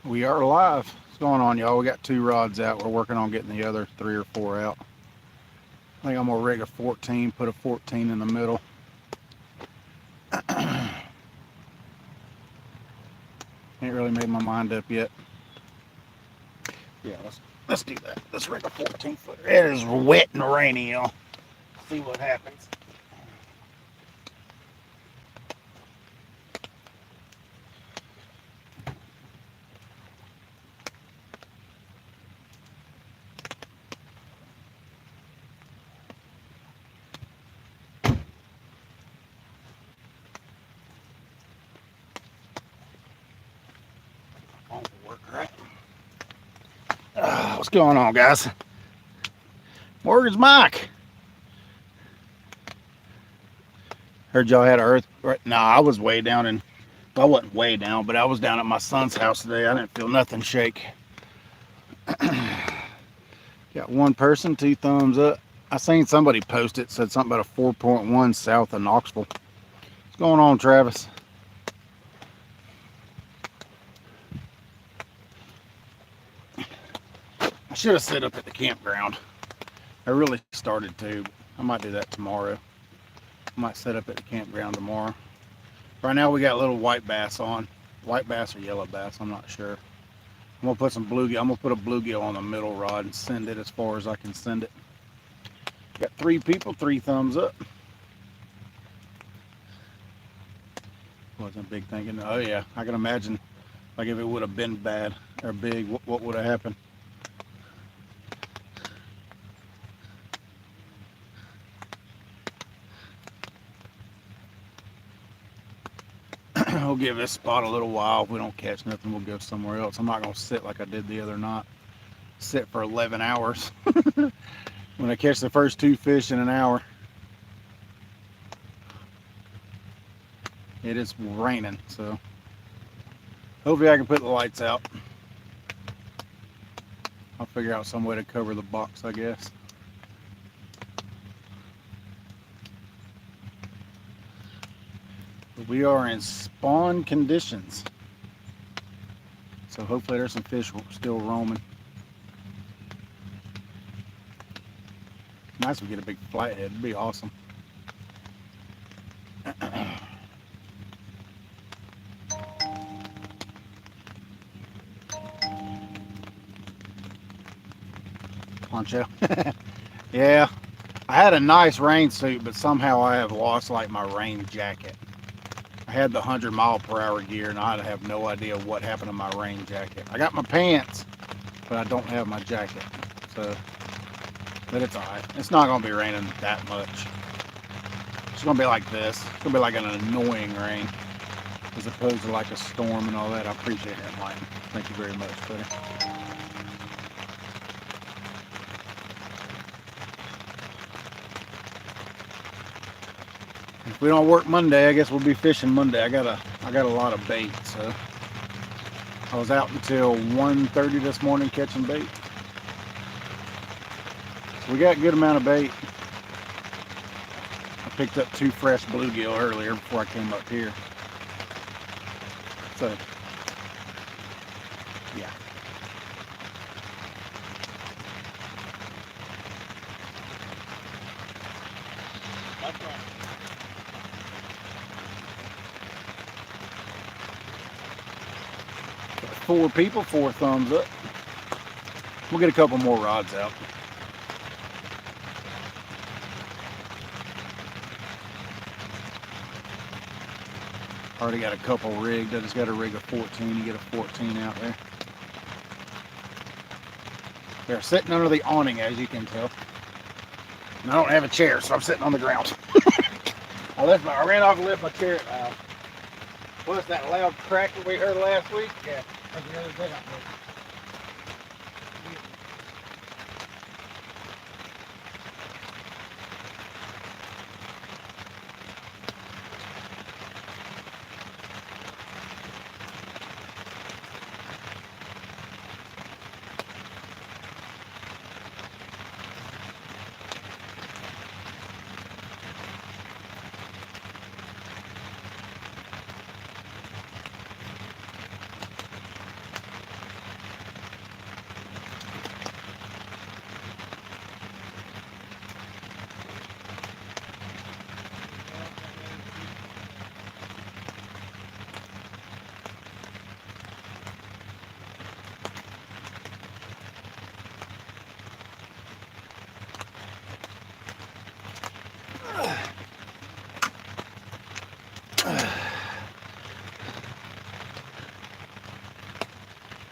We are live. What's going on, y'all? We got 2 rods out. We're working on getting the other 3 or 4 out. I think I'm gonna rig a 14, put a 14 in the middle. Ain't really made my mind up yet. Yeah, let's do that. Let's rig a 14 footer. It is wet and rainy, y'all. See what happens. Work right. What's going on, guys? Morgan's Mike. Heard y'all had an earth. No, I was way down in. I wasn't way down, but I was down at my son's house today. I didn't feel nothing shake. Got one person, 2 thumbs up. I seen somebody post it, said something about a 4.1 south of Knoxville. What's going on, Travis? I should have set up at the campground. I really started to. I might do that tomorrow. I might set up at the campground tomorrow. Right now we got little white bass on. White bass or yellow bass, I'm not sure. I'm gonna put some bluegill. I'm gonna put a bluegill on the middle rod and send it as far as I can send it. Got 3 people, 3 thumbs up. Wasn't a big thinking. Oh yeah, I can imagine. Like if it would have been bad or big, what would have happened? We'll give this spot a little while. If we don't catch nothing, we'll go somewhere else. I'm not gonna sit like I did the other night. Sit for 11 hours. When I catch the first 2 fish in an hour. It is raining, so hopefully I can put the lights out. I'll figure out some way to cover the box, I guess. But we are in spawn conditions, so hopefully there's some fish still roaming. Nice if we get a big flathead. It'd be awesome. Poncho. Yeah, I had a nice rain suit, but somehow I have lost like my rain jacket. I had the 100 mph gear, and I have no idea what happened to my rain jacket. I got my pants, but I don't have my jacket. So, but it's alright. It's not gonna be raining that much. It's gonna be like this. It's gonna be like an annoying rain, as opposed to like a storm and all that. I appreciate that, Mike. Thank you very much, buddy. If we don't work Monday, I guess we'll be fishing Monday. I got a lot of bait, so I was out until 1:30 this morning catching bait. So we got a good amount of bait. I picked up 2 fresh bluegill earlier before I came up here. So yeah. That's right. 4 people, 4 thumbs up. We'll get a couple more rods out. Already got a couple rigged. I just got to rig a 14 to get a 14 out there. They're sitting under the awning, as you can tell. And I don't have a chair, so I'm sitting on the ground. I ran off and left my chair. What's that loud crack that we heard last week? Yeah, that's the other day.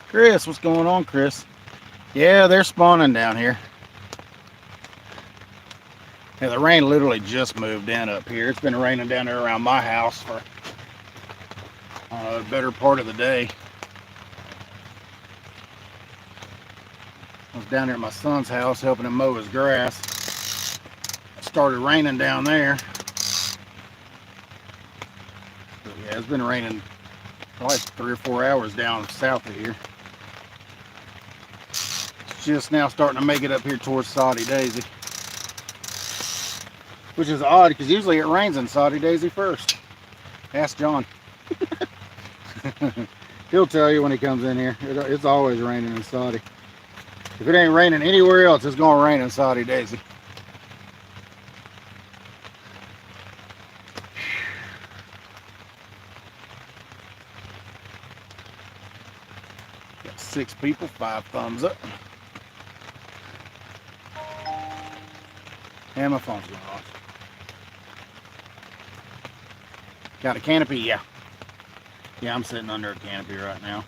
Chris, what's going on, Chris? Yeah, they're spawning down here. Yeah, the rain literally just moved in up here. It's been raining down there around my house for a better part of the day. I was down there at my son's house helping him mow his grass. It started raining down there. But yeah, it's been raining probably 3 or 4 hours down south of here. It's just now starting to make it up here towards Soddy Daisy. Which is odd because usually it rains in Soddy Daisy first. Ask John. He'll tell you when he comes in here. It's always raining in Soddy. If it ain't raining anywhere else, it's going to rain in Soddy Daisy. Got 6 people, 5 thumbs up. And my phone's going off. Got a canopy? Yeah. Yeah, I'm sitting under a canopy right now.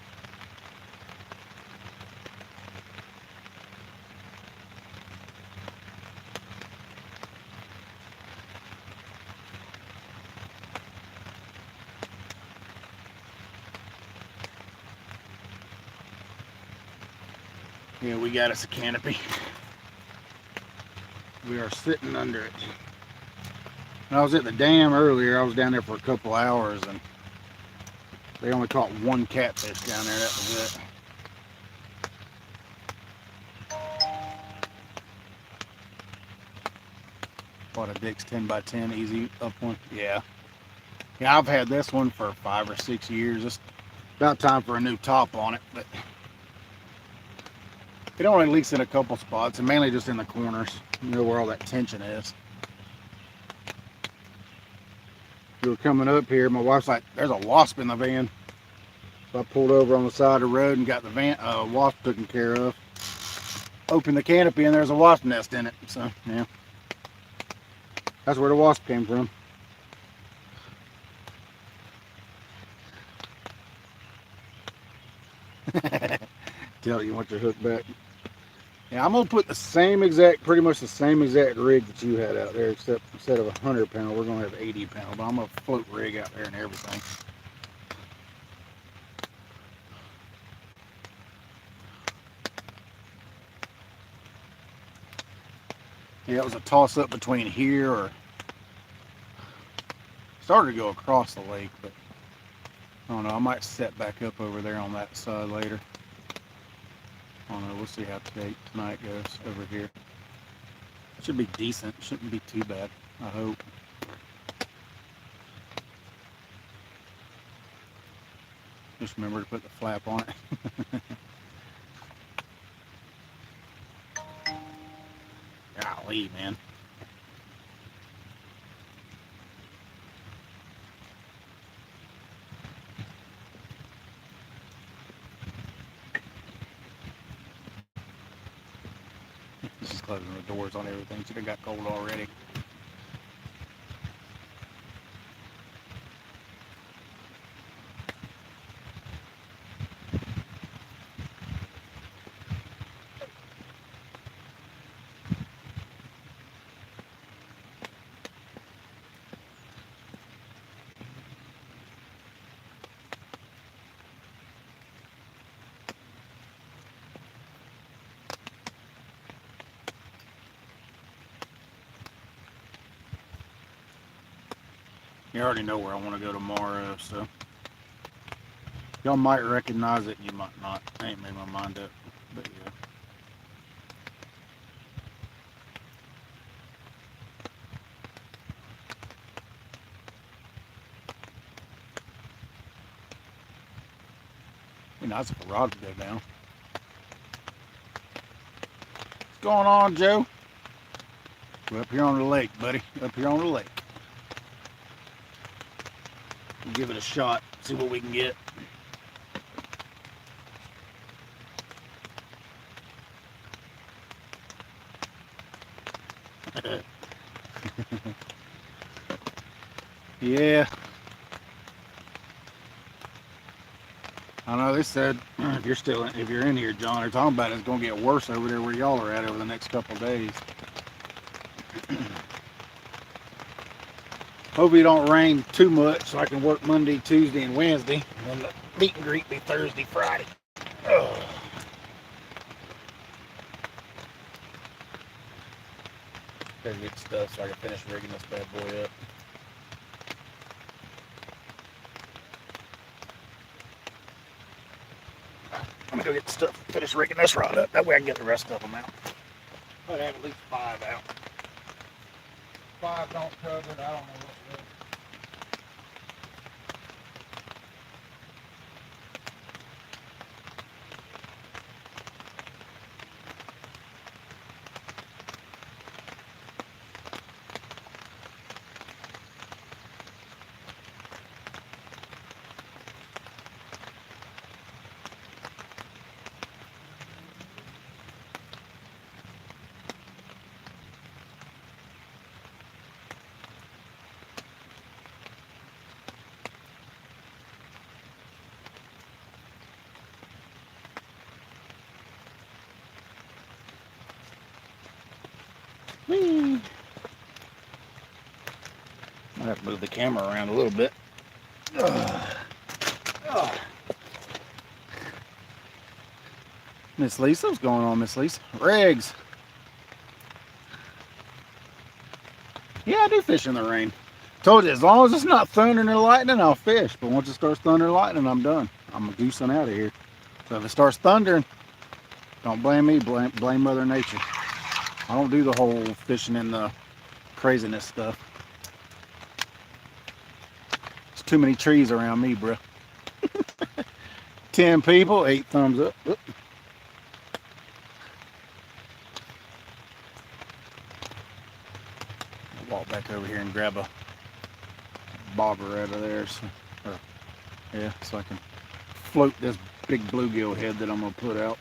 Yeah, we got us a canopy. We are sitting under it. When I was at the dam earlier, I was down there for a couple hours and they only caught 1 catfish down there. That was it. What, a Dick's 10x10 easy up one? Yeah. Yeah, I've had this one for 5 or 6 years. It's about time for a new top on it, but it only leaks in a couple spots and mainly just in the corners. You know where all that tension is. We were coming up here, my wife's like, there's a wasp in the van. So I pulled over on the side of the road and got the wasp taken care of. Opened the canopy and there's a wasp nest in it. So, yeah. That's where the wasp came from. Tell you want your hook back. Yeah, I'm gonna put the same exact, pretty much the same exact rig that you had out there, except instead of a 100-pound, we're gonna have 80-pound. But I'm gonna float rig out there and everything. Yeah, it was a toss up between here or started to go across the lake, but I don't know. I might set back up over there on that side later. I don't know. We'll see how tonight goes over here. Should be decent. Shouldn't be too bad, I hope. Just remember to put the flap on it. Golly, man. Just closing the doors on everything. Should have got cold already. You already know where I want to go tomorrow, so y'all might recognize it, you might not. I ain't made my mind up, but yeah. Be nice if a rod would go down. What's going on, Joe? We're up here on the lake, buddy. Up here on the lake. We'll give it a shot, see what we can get. Yeah. I know they said if you're in here, John, they're talking about it's going to get worse over there where y'all are at over the next couple of days. Hope it don't rain too much so I can work Monday, Tuesday, and Wednesday, and then the meet and greet be Thursday, Friday. Ugh. Gotta get stuff so I can finish rigging this bad boy up. I'm gonna go get the stuff, finish rigging this rod up. That way I can get the rest of them out. But I have at least 5 out. 5 don't cover it. I don't know what to do. Whee! I have to move the camera around a little bit. Ugh. Ugh. Miss Lisa, what's going on, Miss Lisa? Regs. Yeah, I do fish in the rain. Told you, as long as it's not thundering or lightning, I'll fish. But once it starts thundering or lightning, I'm done. I'm goosing out of here. So if it starts thundering, don't blame me, blame Mother Nature. I don't do the whole fishing in the craziness stuff. There's too many trees around me, bro. 10 people, 8 thumbs up. Oop. I'll walk back over here and grab a bobber out of there. So I can float this big bluegill head that I'm going to put out.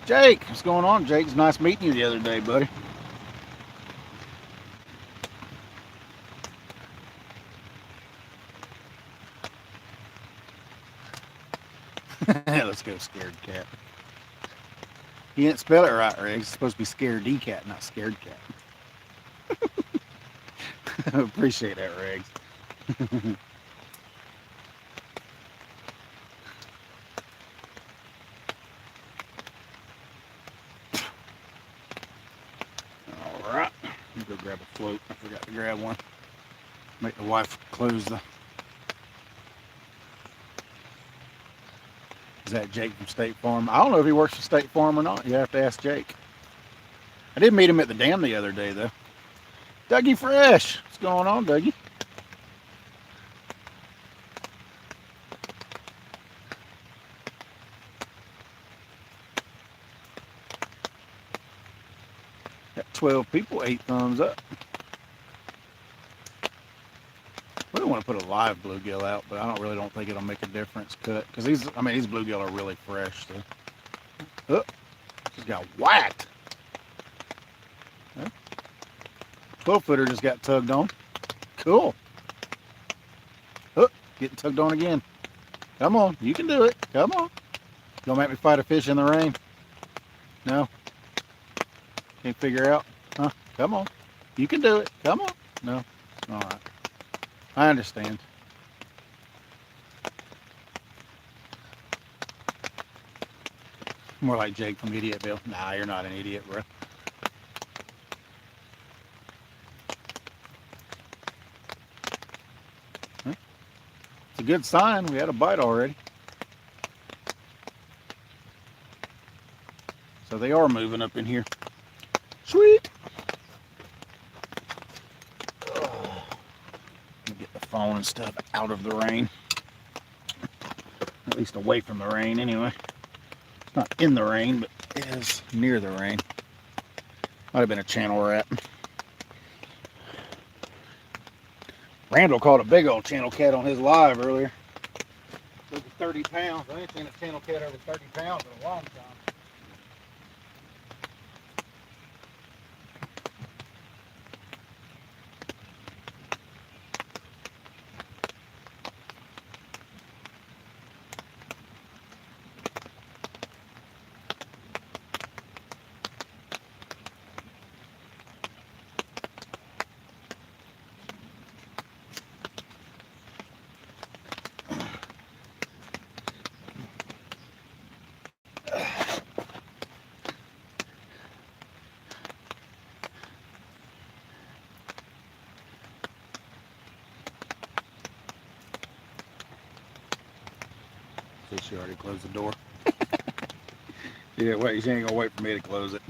Jake, what's going on, Jake? It's nice meeting you the other day, buddy. Let's go, scared cat. You didn't spell it right, Rex. It's supposed to be scared cat, not scared cat. Appreciate that, Regs. All right, let me go grab a float. I forgot to grab one. Make the wife close the. Is that Jake from State Farm? I don't know if he works for State Farm or not. You have to ask Jake. I did meet him at the dam the other day, though. Dougie Fresh. What's going on, Dougie? Got 12 people, 8 thumbs up. We don't want to put a live bluegill out, but I don't think it'll make a difference cut because these bluegill are really fresh. So, oh, just got whacked. 12-footer just got tugged on. Cool. Oh, getting tugged on again. Come on, you can do it. Come on. Don't make me fight a fish in the rain. No. Can't figure out. Huh? Come on. You can do it. Come on. No. All right. I understand. More like Jake from Idiotville. Nah, you're not an idiot, bro. Huh? It's a good sign. We had a bite already. So they are moving up in here. Sweet. Get the phone and stuff out of the rain. At least away from the rain anyway. It's not in the rain, but it is near the rain. Might have been a channel rat. Randall caught a big old channel cat on his live earlier. Over 30 pounds. I ain't seen a channel cat over 30 pounds in a long time. See, she already closed the door. Yeah, wait, she ain't gonna wait for me to close it.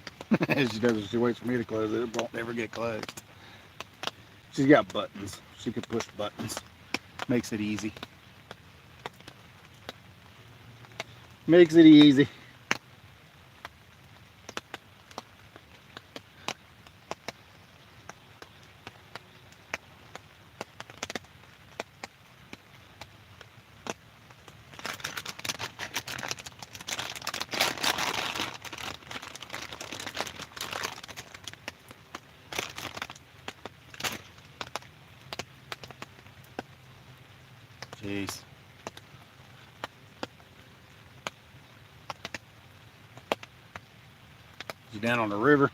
She does. She waits for me to close it. It won't never get closed. She's got buttons. She can push buttons. Makes it easy. Makes it easy. Jeez. You down on the river?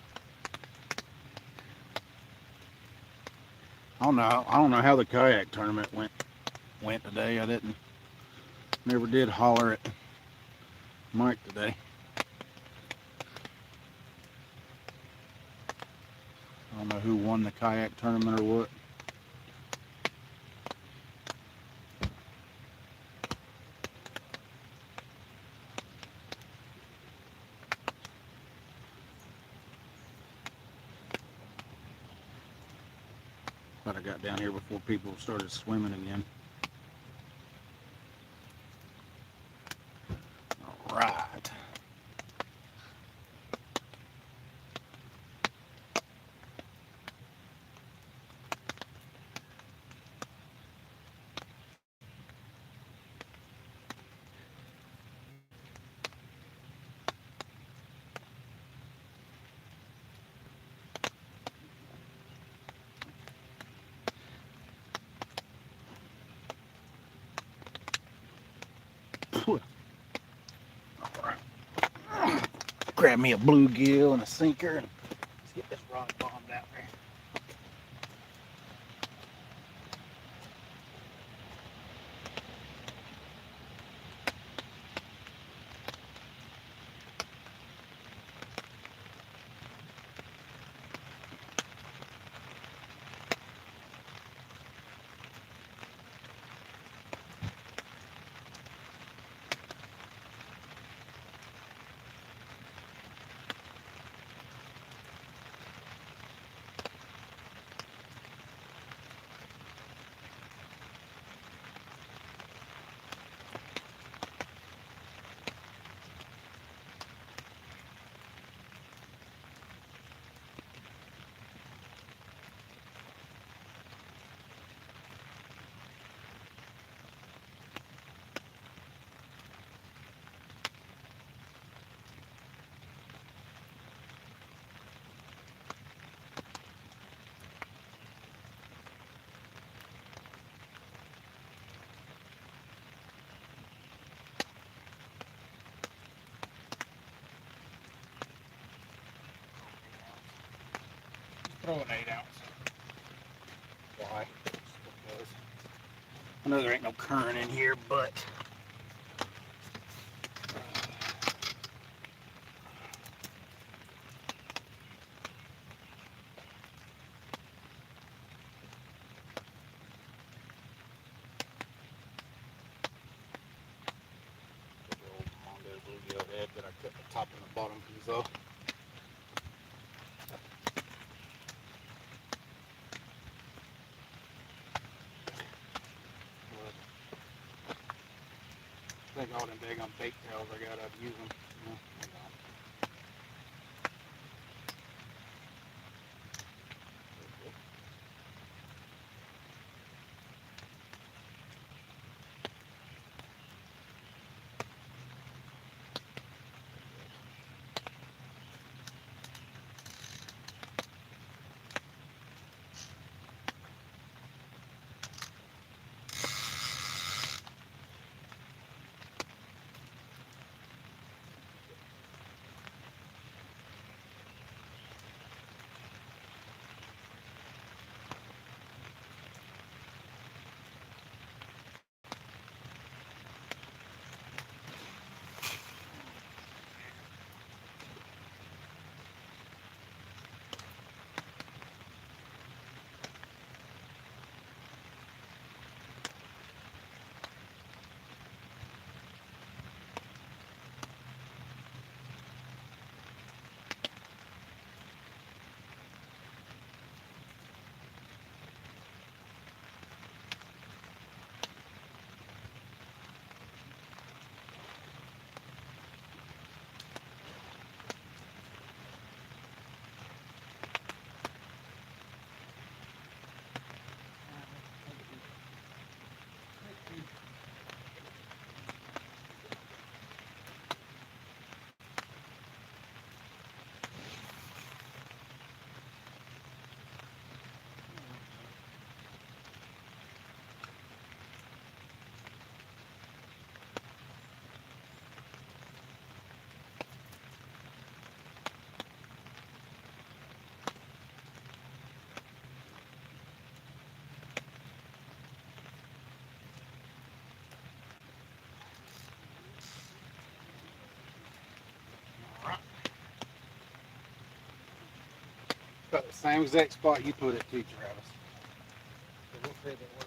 I don't know how the kayak tournament went today. I never did holler at Mike today. I don't know who won the kayak tournament or what. But I got down here before people started swimming again. All right. Grab me a bluegill and a sinker and let's get this rod bombed out there. Throw an 8-ounce. Why? Because I know there ain't no current in here, but the old Mondo bluegill head that I cut the top and the bottom piece off. I think all them daggone bait tails I got, I've used them. No, I don't. Same exact spot you put it to, Travis. So we'll say that works.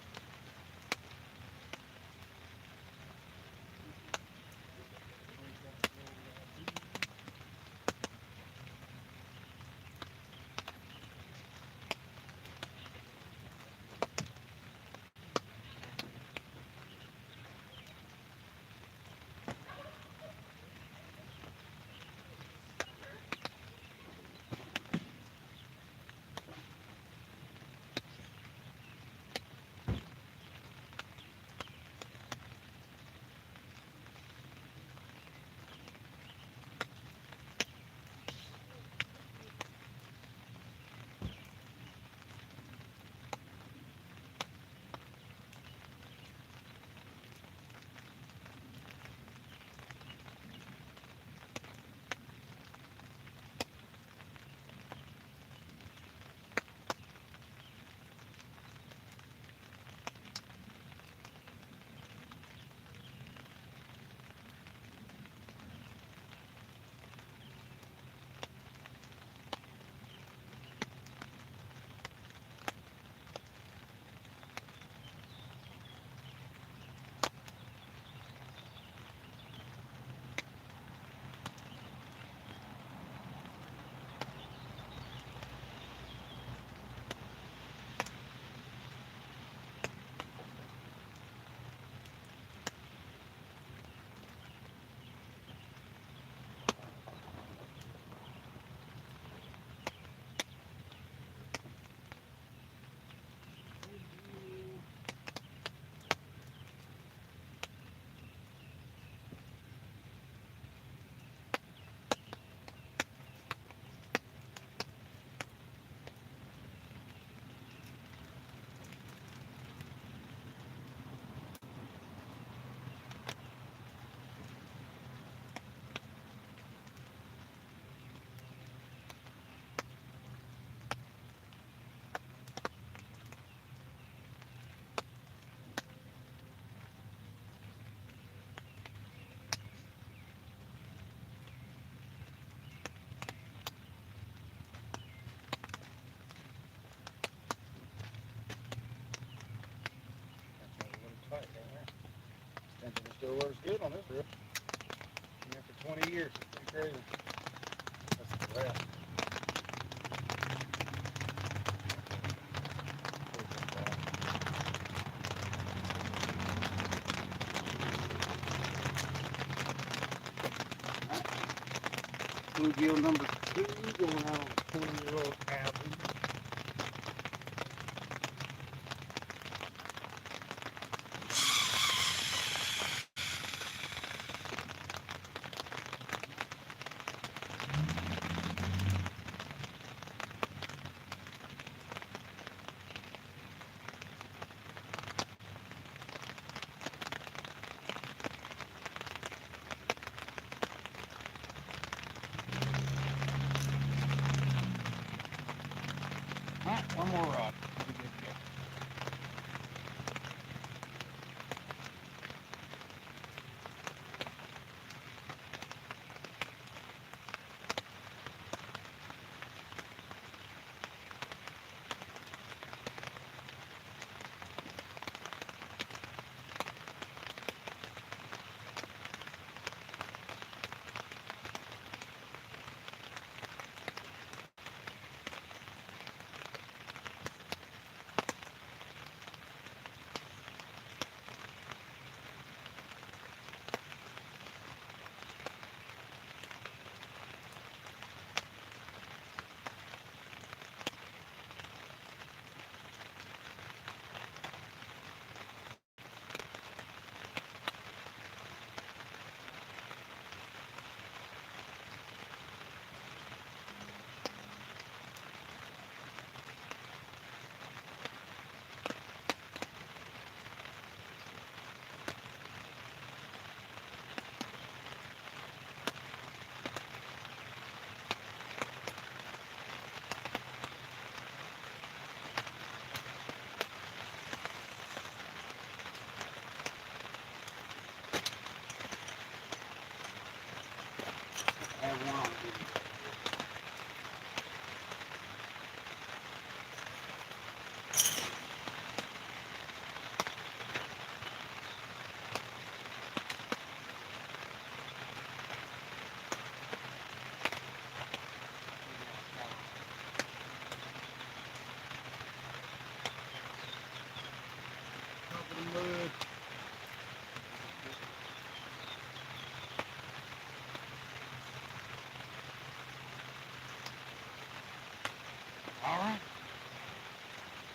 That's a little tight down there. Tension still works good on this reel. Been there for 20 years. It's pretty crazy. That's the wrap. Bluegill number 2 Going out on a 20-year-old average. Alright, one more rod. We'll be good to go.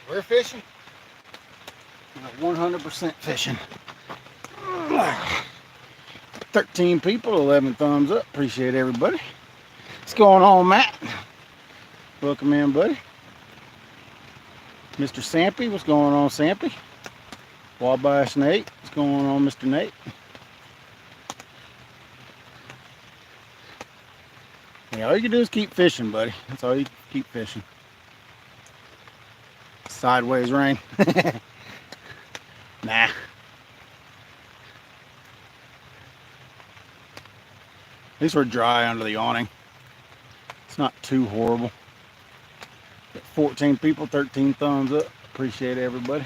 We're fishing. 100% fishing. 13 people, 11 thumbs up. Appreciate everybody. What's going on, Matt? Welcome in, buddy. Mr. Sampy, what's going on, Sampy? Wabash Nate, what's going on, Mr. Nate? Yeah, all you can do is keep fishing, buddy. That's all you keep fishing. Sideways rain. Nah. At least we're dry under the awning. It's not too horrible. Got 14 people, 13 thumbs up. Appreciate everybody.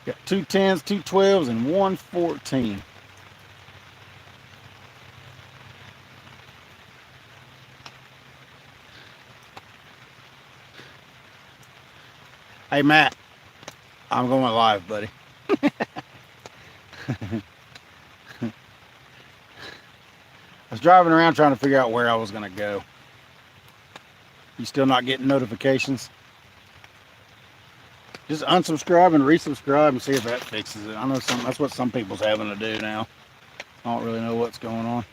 Got 2 10s, 2 12s, and 1 14. Hey, Matt, I'm going live, buddy. I was driving around trying to figure out where I was going to go. You still not getting notifications? Just unsubscribe and resubscribe and see if that fixes it. I know that's what some people's having to do now. I don't really know what's going on.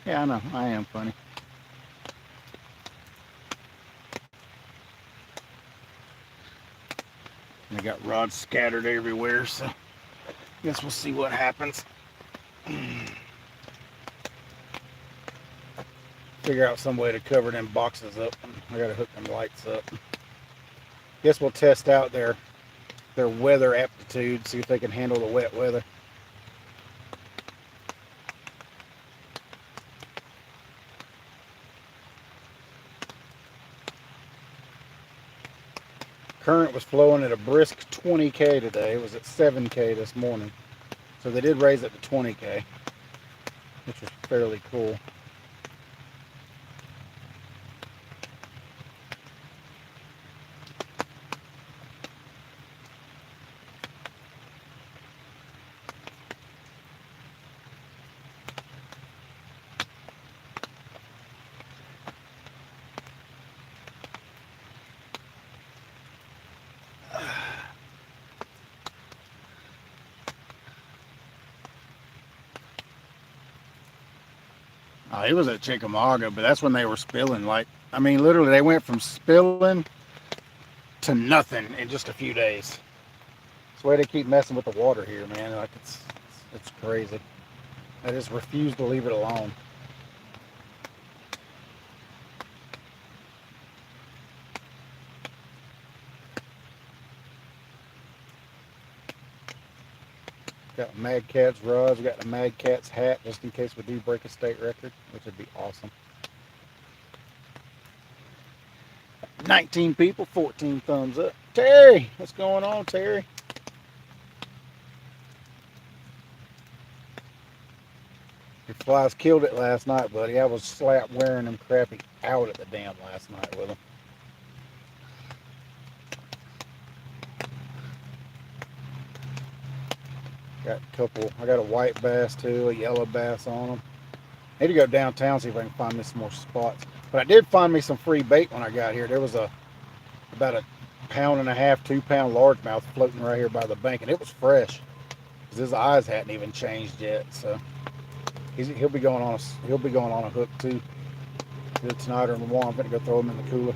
Yeah, I know. I am funny. And I got rods scattered everywhere, so I guess we'll see what happens. Figure out some way to cover them boxes up. I gotta hook them lights up. Guess we'll test out their weather aptitude, see if they can handle the wet weather. Current was flowing at a brisk 20K today. It was at 7K this morning. So they did raise it to 20K, which was fairly cool. It was at Chickamauga, but that's when they were spilling. Like, I mean, literally, they went from spilling to nothing in just a few days. It's the way they keep messing with the water here, man. Like, it's crazy. I just refuse to leave it alone. Got Mad Cat's rods. We got the Mad Cat's hat just in case we do break a state record, which would be awesome. 19 people, 14 thumbs up. Terry, what's going on, Terry? Your flies killed it last night, buddy. I was slap wearing them crappy out at the dam last night with them. Got a couple. I got a white bass too, a yellow bass on them. Need to go downtown, see if I can find me some more spots. But I did find me some free bait when I got here. There was about a 1.5 2 pound largemouth floating right here by the bank, and it was fresh because his eyes hadn't even changed yet. So he'll be going on a hook too. Either tonight or tomorrow. I'm gonna go throw him in the cooler.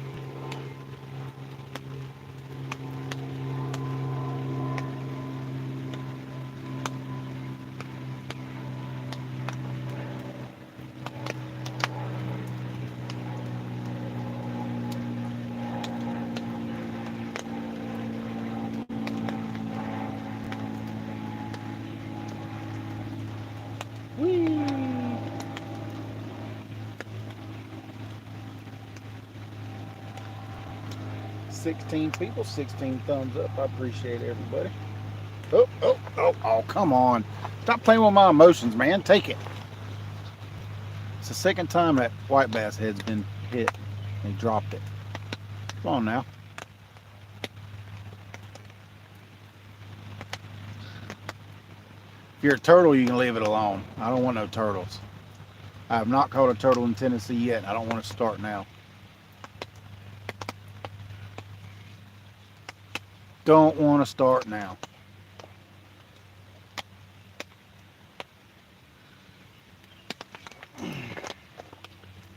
16 people, 16 thumbs up. I appreciate everybody. Oh, come on. Stop playing with my emotions, man. Take it. It's the second time that white bass head's been hit. They dropped it. Come on now. If you're a turtle, you can leave it alone. I don't want no turtles. I have not caught a turtle in Tennessee yet. I don't want to start now. Don't want to start now.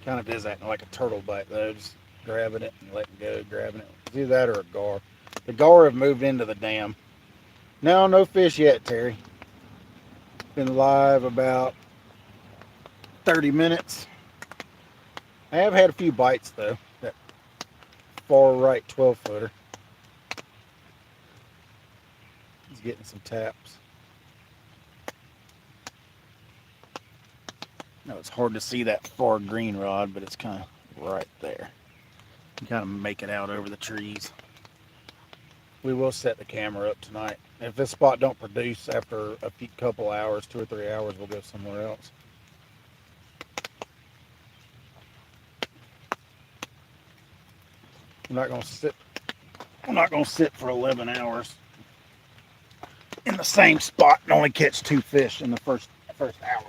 Kind of is acting like a turtle bite though, just grabbing it and letting go, grabbing it. It's either that or a gar. The gar have moved into the dam. No fish yet, Terry. Been live about 30 minutes. I have had a few bites though. That far right 12-footer. He's getting some taps. No, it's hard to see that far green rod, but it's kind of right there. You kind of make it out over the trees. We will set the camera up tonight. If this spot don't produce after a couple hours, 2 or 3 hours, we'll go somewhere else. We're not gonna sit for 11 hours in the same spot and only catch 2 fish in the first hour.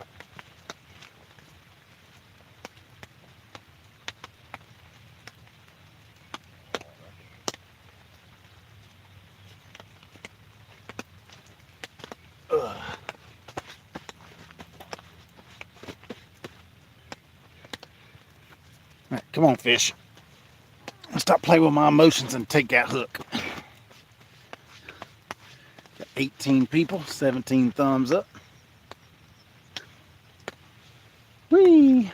All right, come on, fish. Stop playing with my emotions and take that hook. Got 18 people, 17 thumbs up. Whee!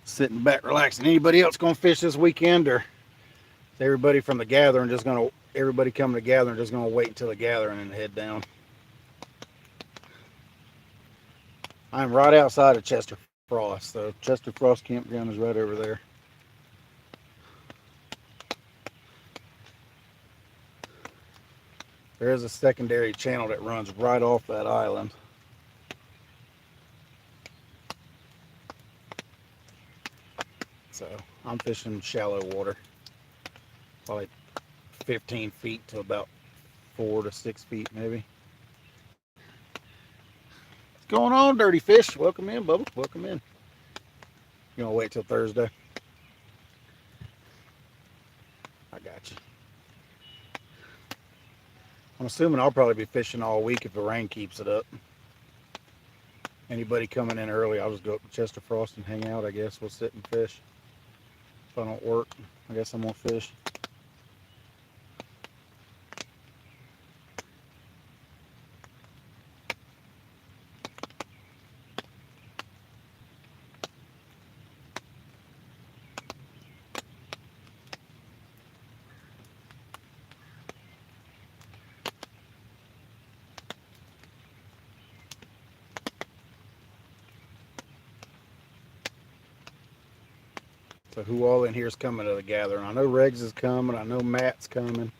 Sitting back, relaxing. Anybody else gonna fish this weekend, or is everybody from the gathering everybody coming to gathering just gonna wait until the gathering and head down? I'm right outside of Chester Frost, so Chester Frost Campground is right over there. There is a secondary channel that runs right off that island. So I'm fishing shallow water, probably 15 feet to about 4 to 6 feet maybe. What's going on, dirty fish? Welcome in, Bubba. Welcome in. You gonna wait till Thursday? I got you. I'm assuming I'll probably be fishing all week if the rain keeps it up. Anybody coming in early, I'll just go up to Chester Frost and hang out, I guess. We'll sit and fish. If I don't work, I guess I'm gonna fish. So who all in here is coming to the gathering? I know Regs is coming. I know Matt's coming.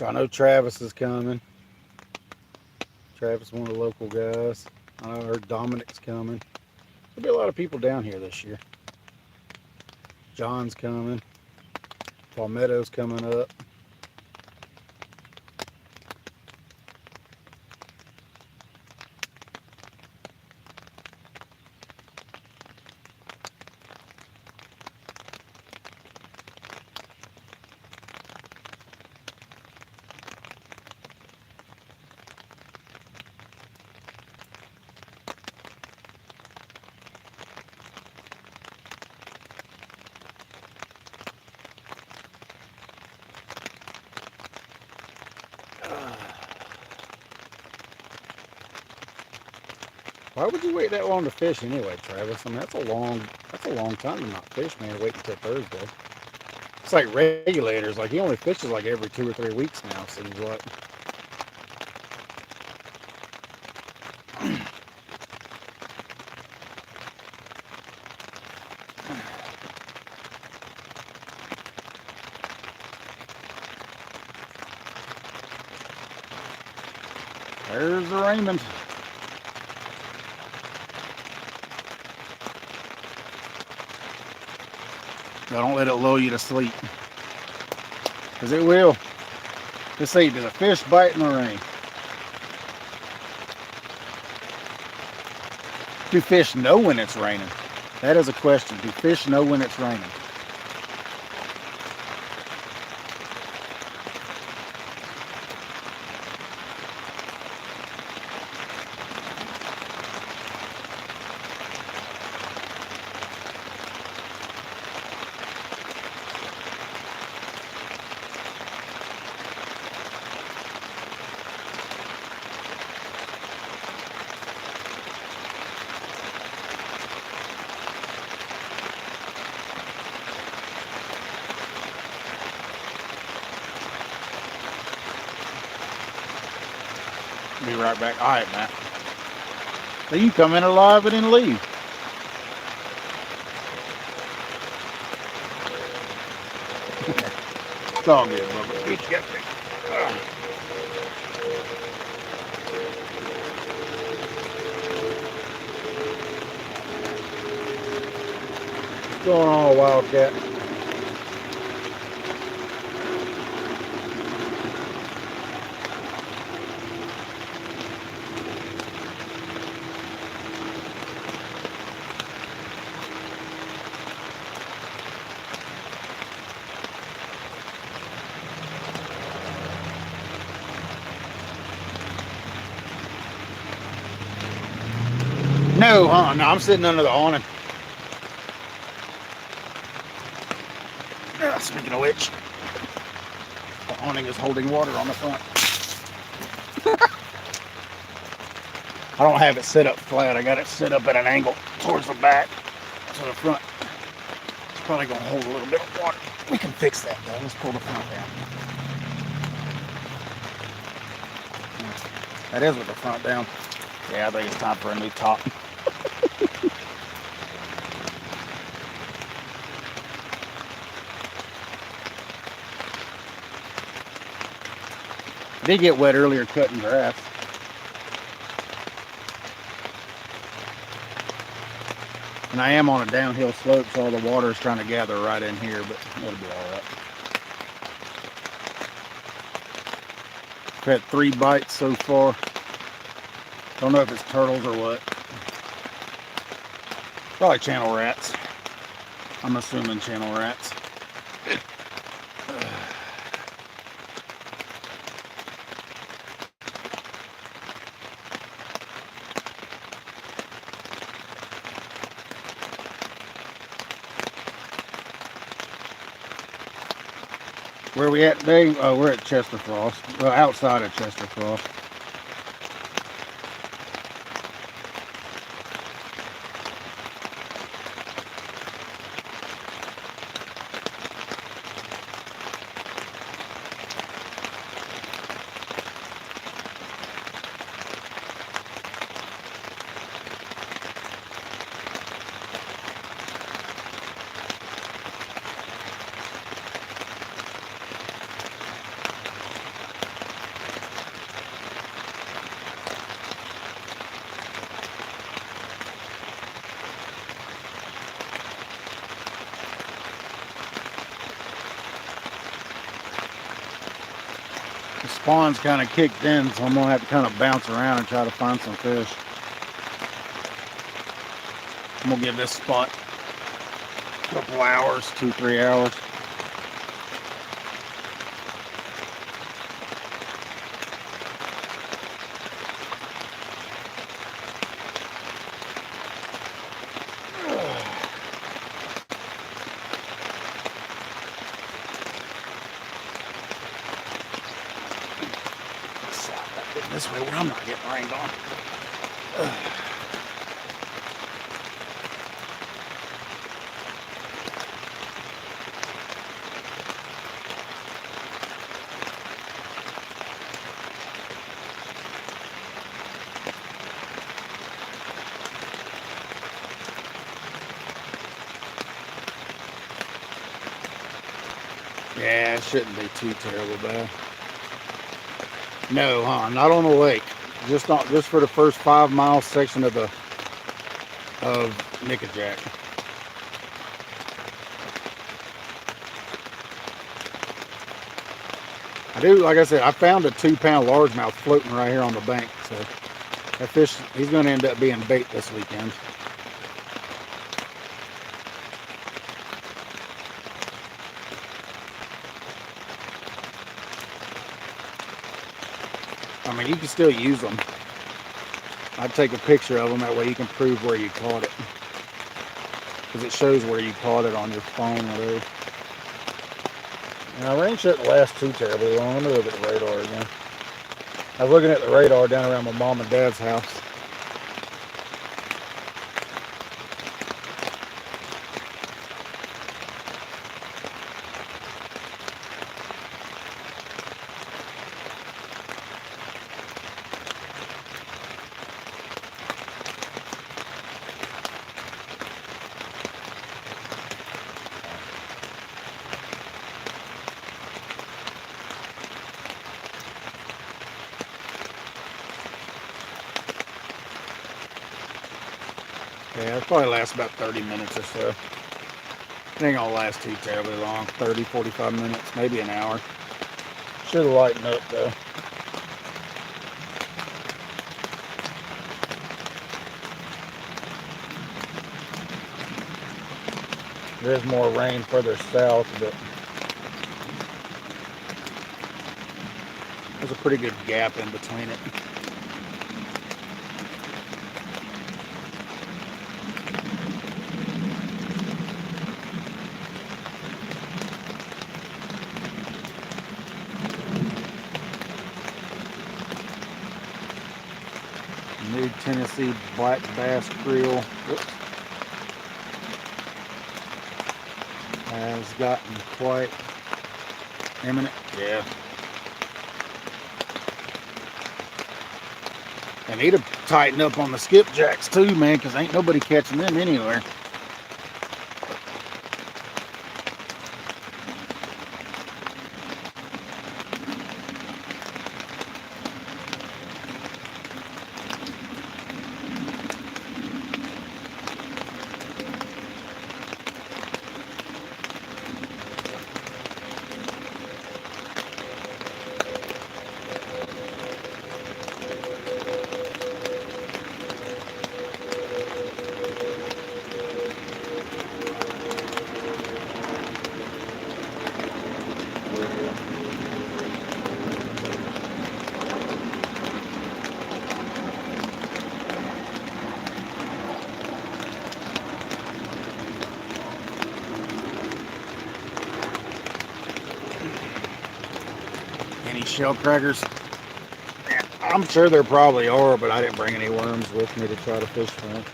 I know Travis is coming. Travis, one of the local guys. I heard Dominic's coming. There'll be a lot of people down here this year. John's coming. Palmetto's coming up. Why would you wait that long to fish anyway, Travis? I mean, that's a long time to not fish, man. Wait until Thursday. It's like regulators. Like he only fishes like every 2 or 3 weeks now. Seems like. There's the Raymond. Don't let it lull you to sleep, because it will. Let's see, does a fish bite in the rain? Do fish know when it's raining? That is a question. Do fish know when it's raining? Be right back. All right, Matt. So you come in alive and then leave. It's all good, Bubba. Each get me. What's going on, Wildcat? No, huh? No, I'm sitting under the awning. Speaking of which, the awning is holding water on the front. I don't have it set up flat. I got it set up at an angle towards the back. So the front is probably going to hold a little bit of water. We can fix that though. Let's pull the front down. That is with the front down. Yeah, I think it's time for a new top. I did get wet earlier cutting grass. And I am on a downhill slope, so all the water is trying to gather right in here, but it'll be all right. I've had 3 bites so far. Don't know if it's turtles or what. Probably channel rats. I'm assuming channel rats. Where are we at today? Oh, we're at Chester Frost. Well, outside of Chester Frost. The spawn's kind of kicked in, so I'm going to have to kind of bounce around and try to find some fish. I'm going to give this spot a couple hours, 2-3 hours. This way where I'm not getting rained on. Yeah, it shouldn't be too terrible bad. No, huh? Not on the lake. just for the first 5 mile section of Nickajack. Like I said, I found a 2-pound largemouth floating right here on the bank. So that fish, he's going to end up being bait this weekend. I mean, you can still use them. I'd take a picture of them, that way you can prove where you caught it. Because it shows where you caught it on your phone or whatever. Now, range shouldn't last too terribly long. Let me look at the radar again. I was looking at the radar down around my mom and dad's house. Yeah, it probably lasts about 30 minutes or so. It ain't gonna last too terribly long. 30, 45 minutes, maybe an hour. Should lighten up though. There's more rain further south, but there's a pretty good gap in between it. New Tennessee black bass creel has gotten quite imminent. Yeah. I need to tighten up on the skipjacks too, man, because ain't nobody catching them anywhere. Any shell crackers? I'm sure there probably are, but I didn't bring any worms with me to try to fish for them.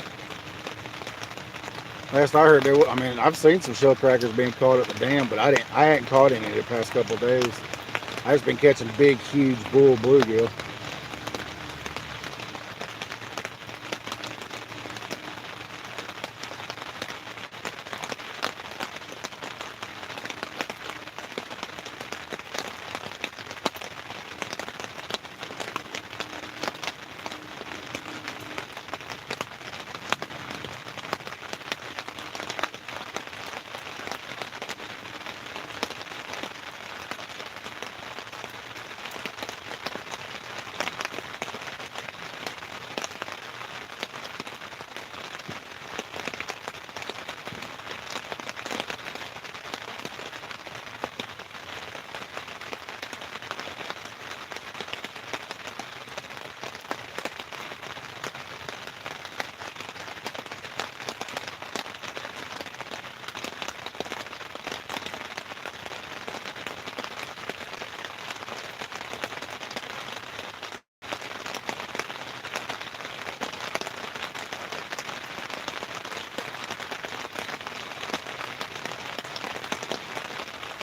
Last I heard, I mean, I've seen some shell crackers being caught at the dam, but I hadn't caught any the past couple of days. I've just been catching big, huge bull bluegill.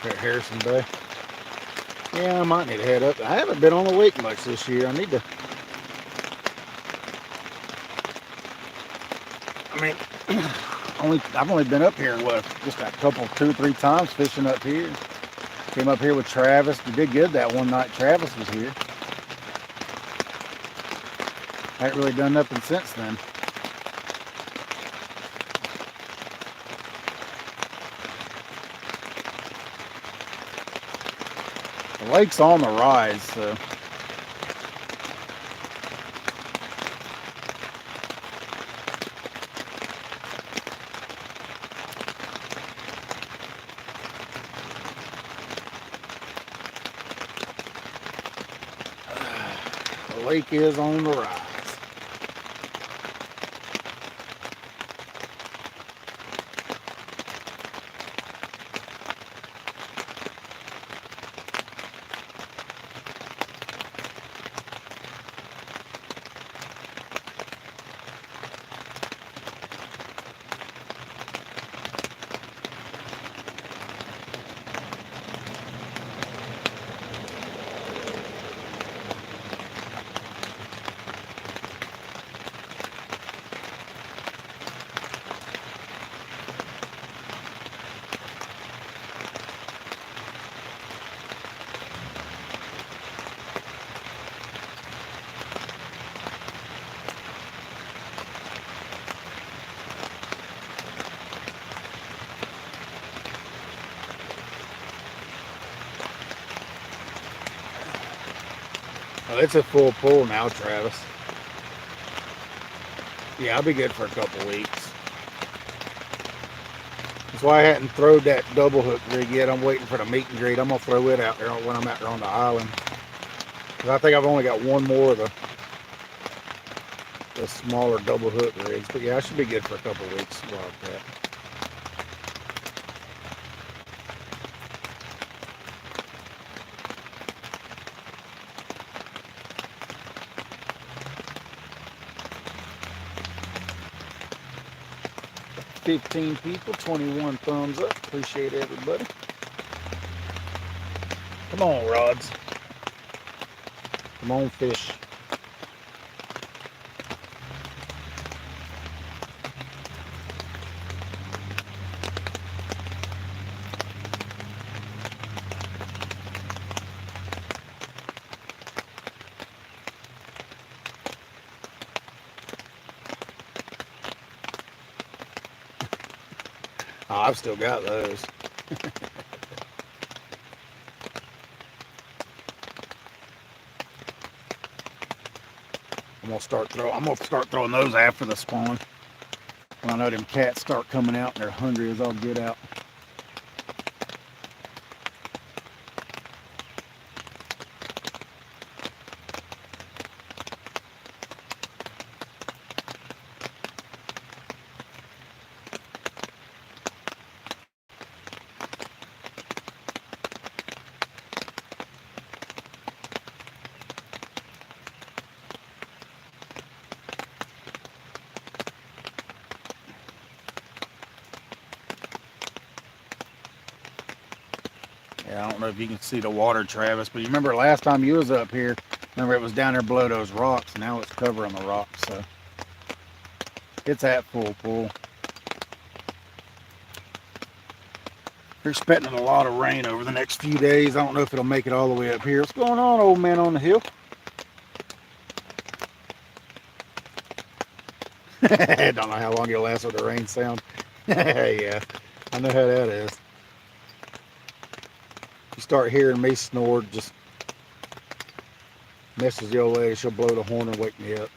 At Harrison Bay. Yeah, I might need to head up. I haven't been on the lake much this year. I need to. I mean, I've only been up here just a couple, 2 or 3 times fishing up here. Came up here with Travis. We did good that one night Travis was here. Haven't really done nothing since then. The lake's on the rise, so the lake is on the rise. Oh, it's a full pull now, Travis. Yeah, I'll be good for a couple weeks. That's why I hadn't thrown that double hook rig yet. I'm waiting for the meet and greet. I'm gonna throw it out there when I'm out there on the island. Cause I think I've only got one more of the smaller double hook rigs. But yeah, I should be good for a couple weeks like that. $15 people, 21 thumbs up. Appreciate everybody. Come on, rods. Come on, fish. Oh, I've still got those. I'm gonna start throwing those after the spawn. When I know them cats start coming out and they're hungry as I'll get out. Yeah, I don't know if you can see the water, Travis, but you remember last time you was up here, remember it was down there below those rocks, and now it's covering the rocks, so it's at full pull. We're expecting a lot of rain over the next few days. I don't know if it'll make it all the way up here. What's going on, old man on the hill? I don't know how long it'll last with the rain sound. Yeah, I know how that is. You start hearing me snore, just messes the old lady. She'll blow the horn and wake me up.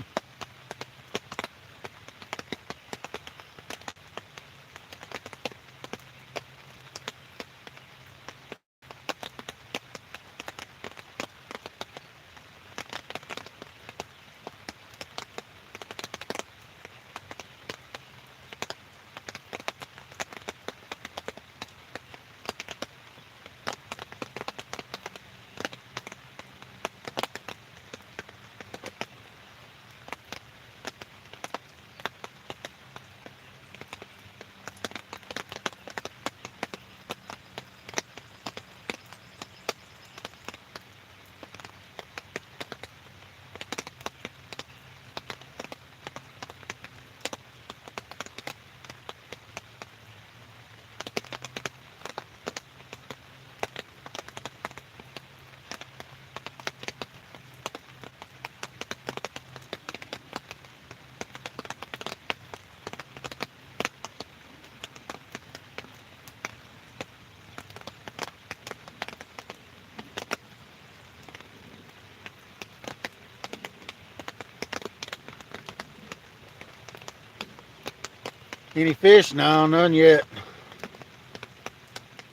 Any fish? No, none yet.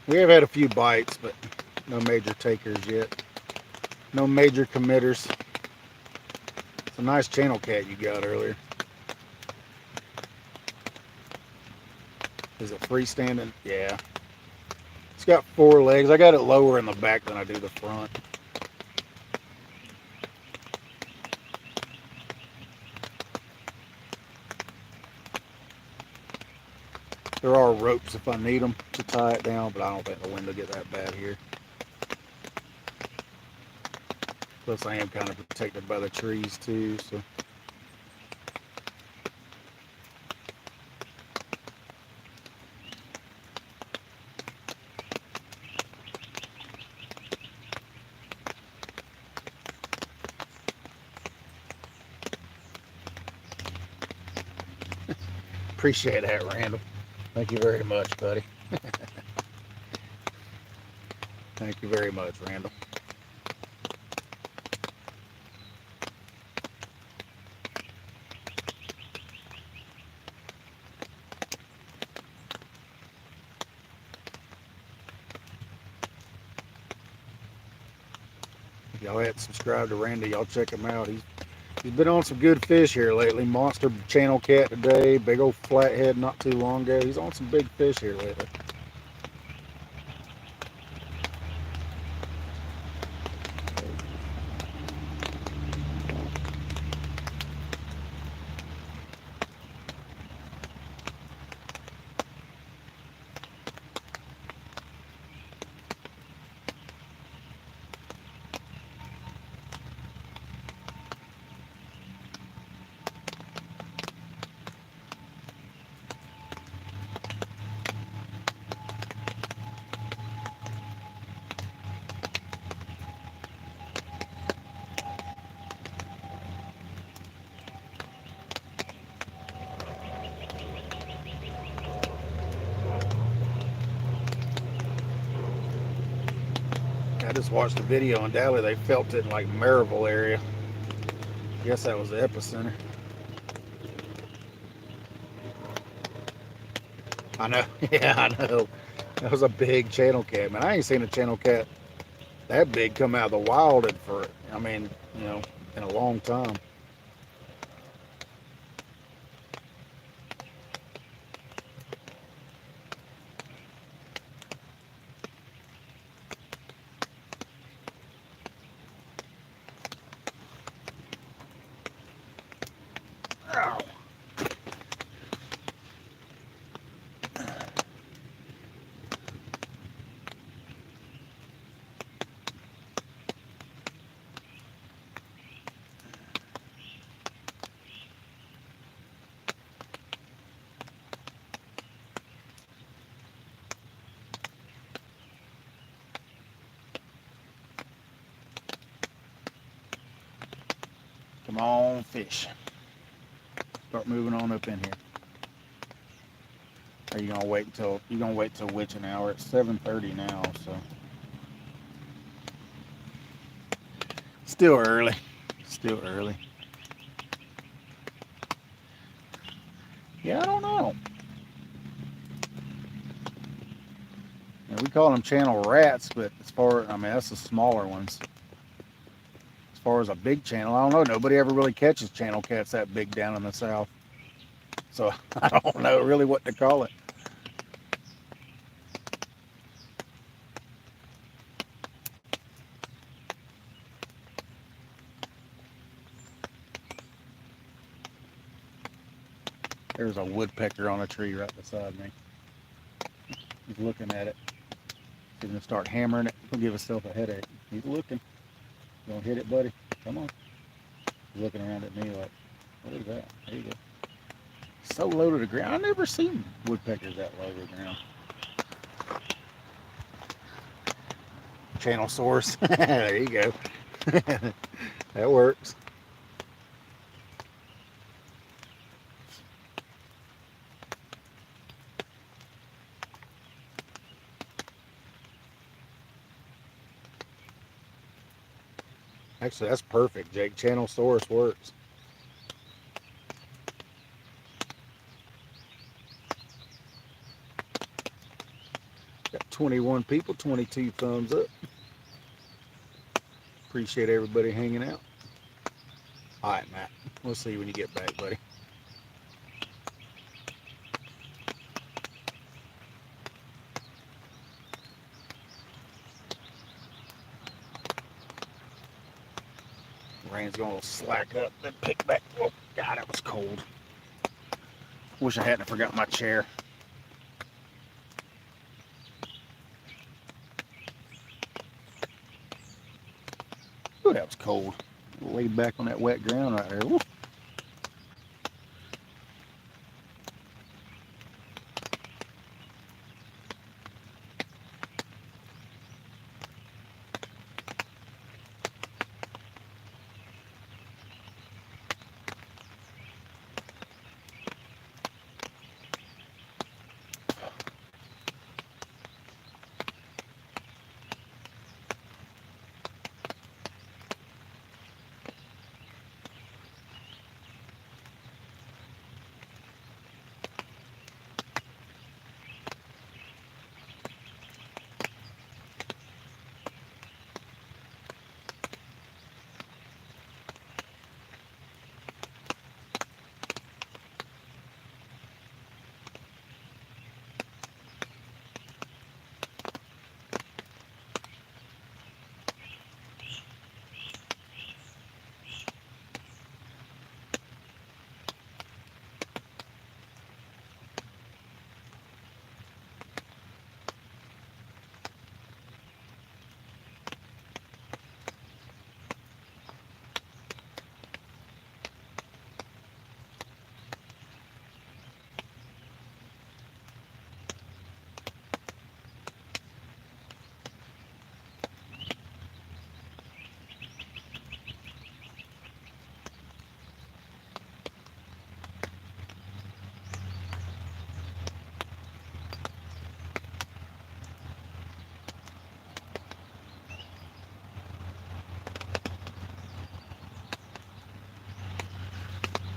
We have had a few bites, but no major takers yet. No major committers. It's a nice channel cat you got earlier. Is it freestanding? Yeah. It's got 4 legs. I got it lower in the back than I do the front. There are ropes if I need them to tie it down, but I don't think the wind will get that bad here. Plus I am kind of protected by the trees too, so. Appreciate that, Randall. Thank you very much, buddy. Thank you very much, Randall. If y'all hadn't subscribed to Randy, y'all check him out. He's been on some good fish here lately. Monster channel cat today, big old flathead not too long ago. He's on some big fish here lately. I just watched a video on Dally. They felt it in like Maryville area. Guess that was the epicenter. I know. Yeah, I know. That was a big channel cat, man. I ain't seen a channel cat that big come out of the wild for, I mean, you know, in a long time. Ow. Come on, fish. Start moving on up in here. Are you gonna wait till witching hour? It's 7:30 now, so still early. Still early. Yeah, I don't know. Yeah, we call them channel rats, but I mean, that's the smaller ones. As far as a big channel, I don't know. Nobody ever really catches channel cats that big down in the south. So I don't know really what to call it. There's a woodpecker on a tree right beside me. He's looking at it. He's gonna start hammering it. He'll give himself a headache. He's looking. You gonna hit it, buddy? Come on. He's looking around at me like, what is that? There you go. So low to the ground. I've never seen woodpeckers that low to the ground. Channel source. There you go. That works. Actually, that's perfect, Jake. Channel source works. 21 people, 22 thumbs up. Appreciate everybody hanging out. All right, Matt. We'll see you when you get back, buddy. Rain's gonna slack up, then pick back. Oh, God, that was cold. Wish I hadn't forgot my chair. Ooh, that was cold. Laid back on that wet ground right there. Woo.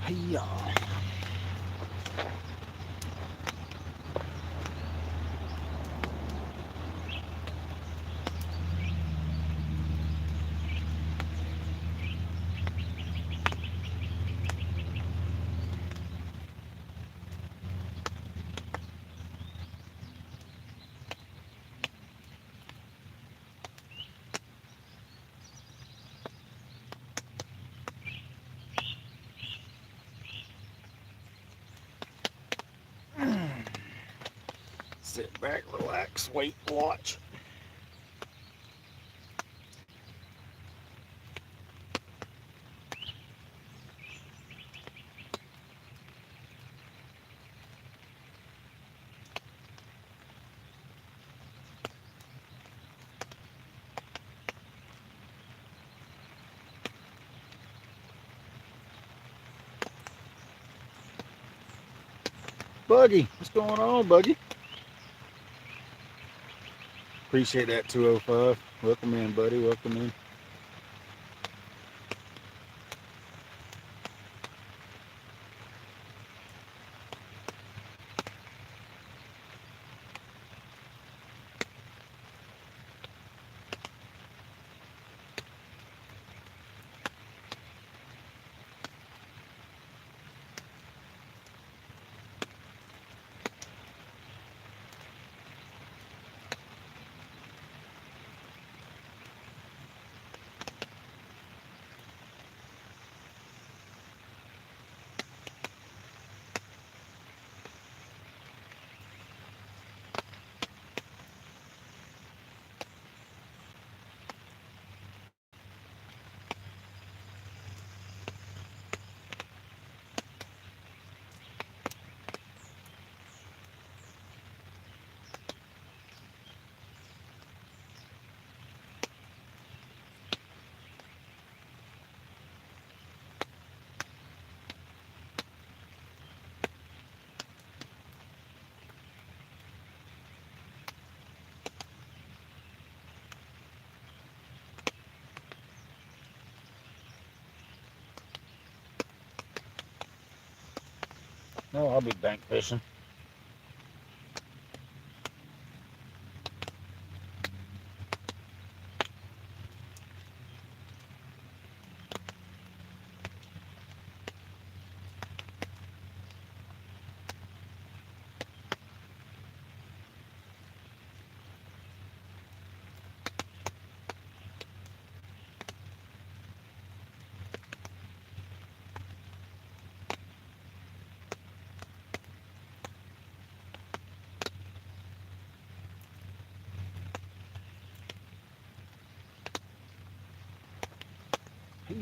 Hey, sit back, relax, wait, watch. Buggy, what's going on, Buggy? Appreciate that 205. Welcome in, buddy. Welcome in. No, I'll be bank fishing.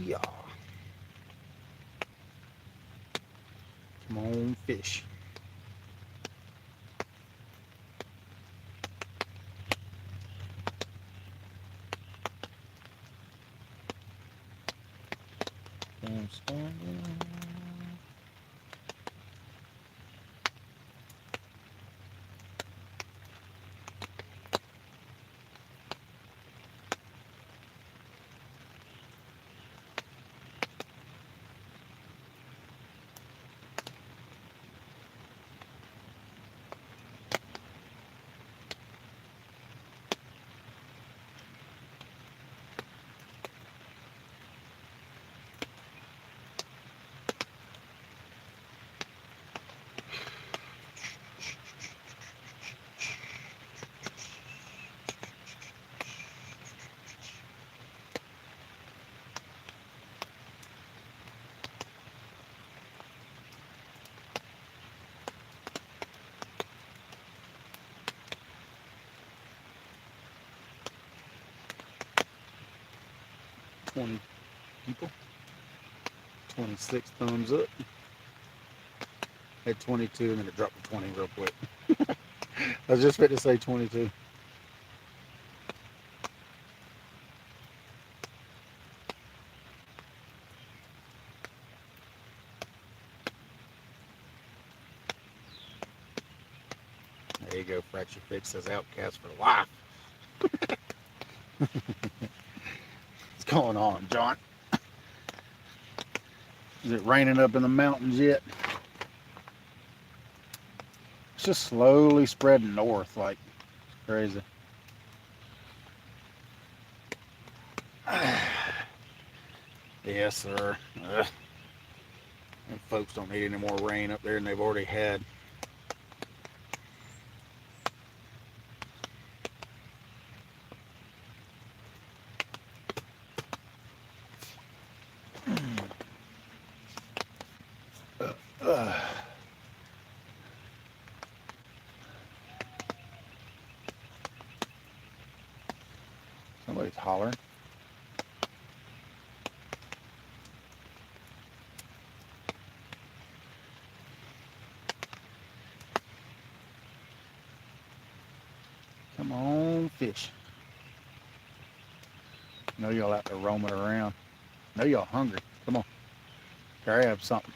Yeah. Come on, fish. People. 26 thumbs up. Had 22 and then it dropped to 20 real quick. I was just fit to say 22. There you go, Fracture Fix says outcast for life. What's going on, John? Is it raining up in the mountains yet? It's just slowly spreading north, like it's crazy. Yes, sir. And folks don't need any more rain up there than they've already had. Somebody's hollering. Come on, fish. I know y'all out there roaming around. I know y'all hungry. Come on. Grab something.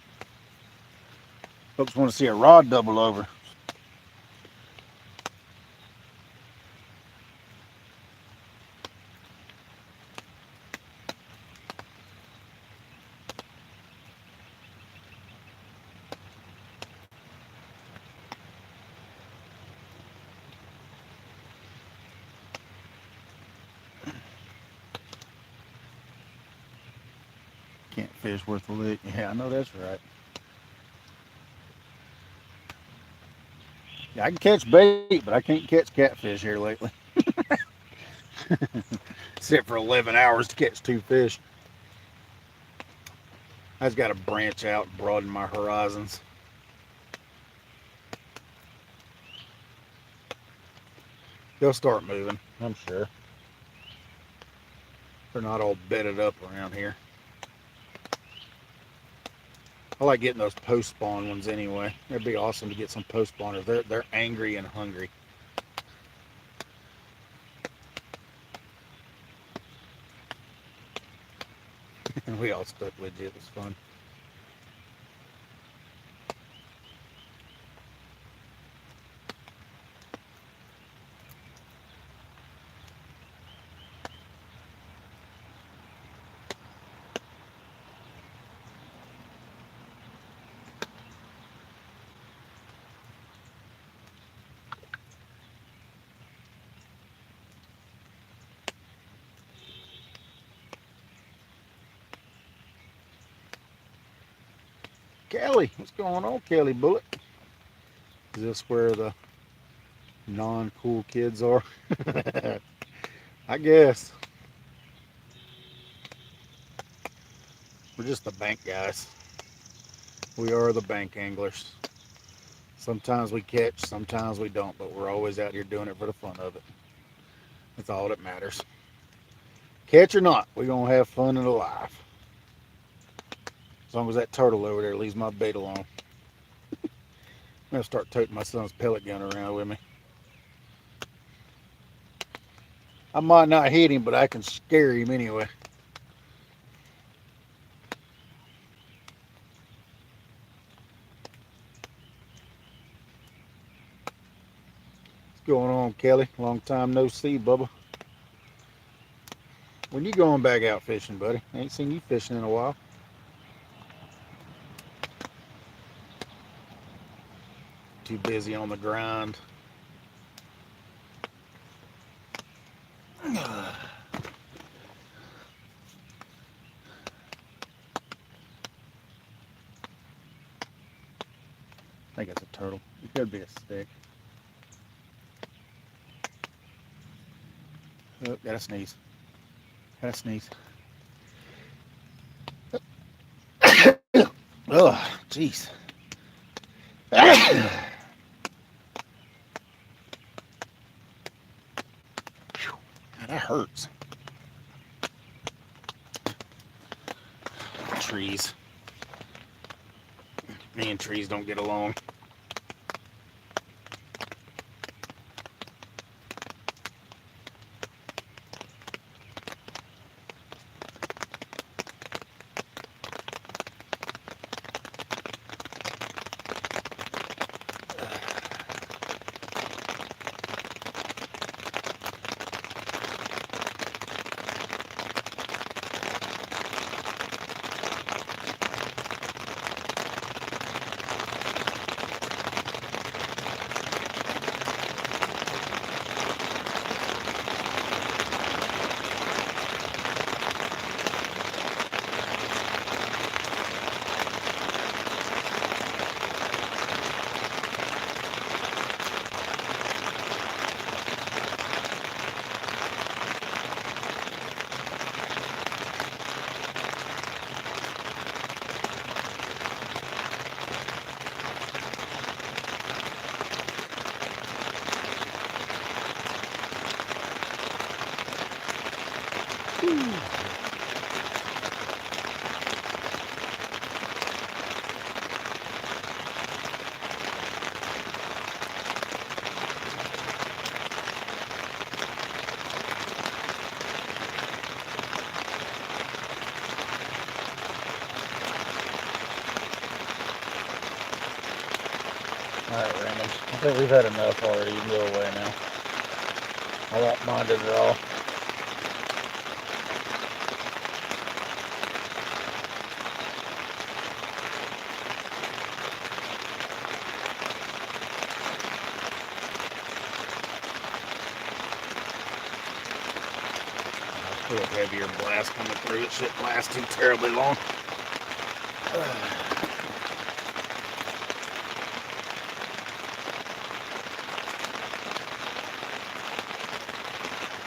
Folks want to see a rod double over. Can't fish worth a lick. Yeah, I know that's right. Yeah, I can catch bait, but I can't catch catfish here lately. Sit for 11 hours to catch 2 fish. I just got to branch out and broaden my horizons. They'll start moving, I'm sure. They're not all bedded up around here. I like getting those post spawn ones anyway. It'd be awesome to get some post spawners. They're angry and hungry. We all stuck legit. It was fun. Kelly, what's going on, Kelly Bullet? Is this where the non-cool kids are? I guess. We're just the bank guys. We are the bank anglers. Sometimes we catch, sometimes we don't, but we're always out here doing it for the fun of it. That's all that matters. Catch or not, we're going to have fun in the life. As long as that turtle over there leaves my bait alone. I'm gonna start toting my son's pellet gun around with me. I might not hit him, but I can scare him anyway. What's going on, Kelly? Long time no see, Bubba. When you going back out fishing, buddy? I ain't seen you fishing in a while. Too busy on the grind. I think it's a turtle. It could be a stick. Oh, gotta sneeze. Gotta sneeze. Oh, jeez. God, that hurts. Trees. Me and trees don't get along. Alright, randoms. I think we've had enough already. You can go away now. I won't mind it at all. I feel a heavier blast coming through. It shouldn't last too terribly long.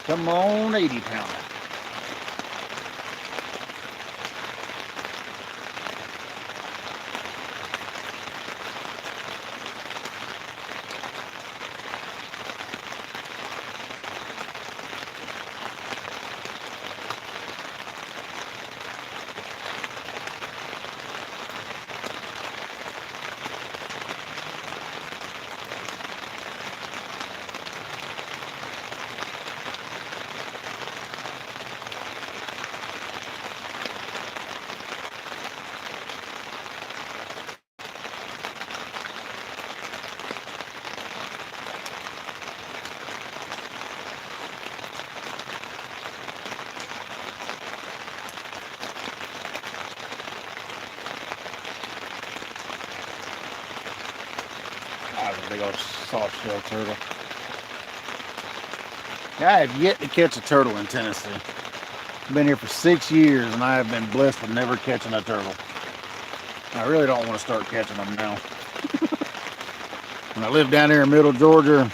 Come on, 80 pounder. That was a big old soft shell turtle. I have yet to catch a turtle in Tennessee. I've been here for 6 years and I have been blessed with never catching a turtle. I really don't want to start catching them now. When I lived down there in middle Georgia,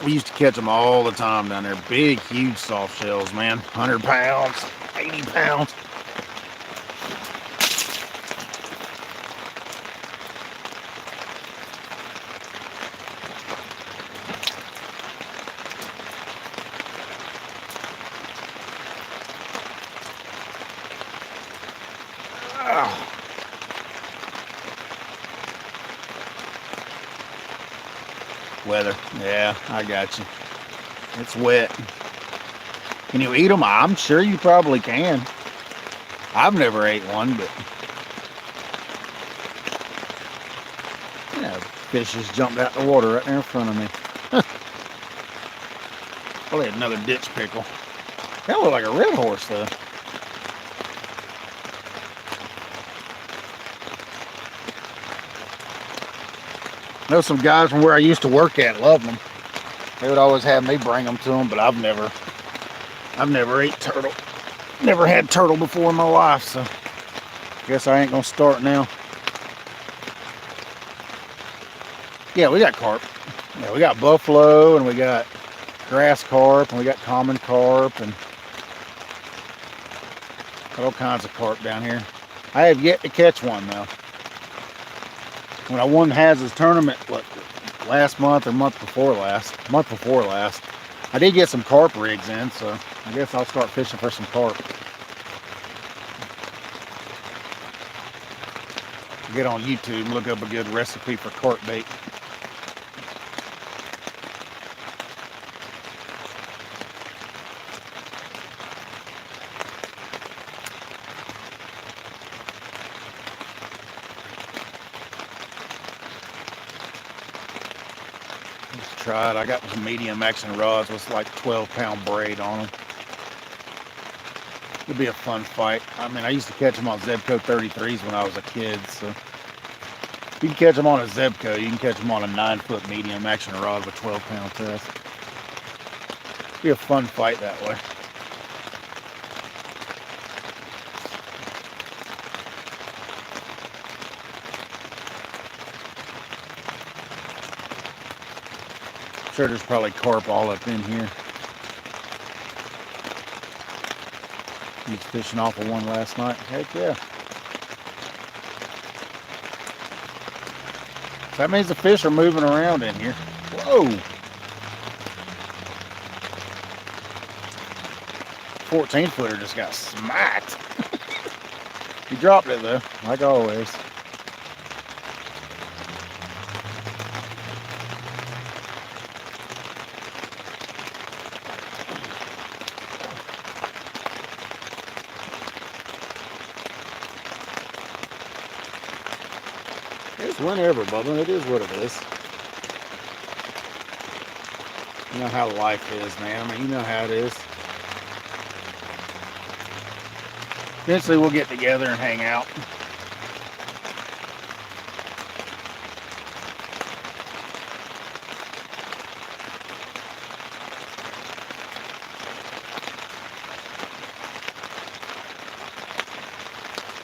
we used to catch them all the time down there. Big, huge soft shells, man. 100 pounds, 80 pounds. Weather. Yeah, I got you. It's wet. Can you eat them? I'm sure you probably can. I've never ate one, but yeah, fish just jumped out the water right there in front of me. Probably another ditch pickle. That looked like a red horse though. I know some guys from where I used to work at loved them. They would always have me bring them to them, but I've never ate turtle. Never had turtle before in my life, so guess I ain't gonna start now. Yeah, we got carp. Yeah, we got buffalo, and we got grass carp, and we got common carp, and all kinds of carp down here. I have yet to catch one though. When I won Haz's tournament, what, last month or month before last, I did get some carp rigs in, so I guess I'll start fishing for some carp. Get on YouTube and look up a good recipe for carp bait. Let's try it. I got some medium action rods with like 12-pound braid on them. It'll be a fun fight. I mean, I used to catch them on Zebco 33s when I was a kid, so if you can catch them on a Zebco, you can catch them on a 9-foot medium action rod with 12-pound test. It'll be a fun fight that way. I'm sure there's probably carp all up in here. He was fishing off of one last night. Heck yeah. That means the fish are moving around in here. Whoa. 14-footer just got smacked. He dropped it though, like always. It's whenever, Bubba. It is what it is. You know how life is, man. I mean, you know how it is. Eventually, we'll get together and hang out.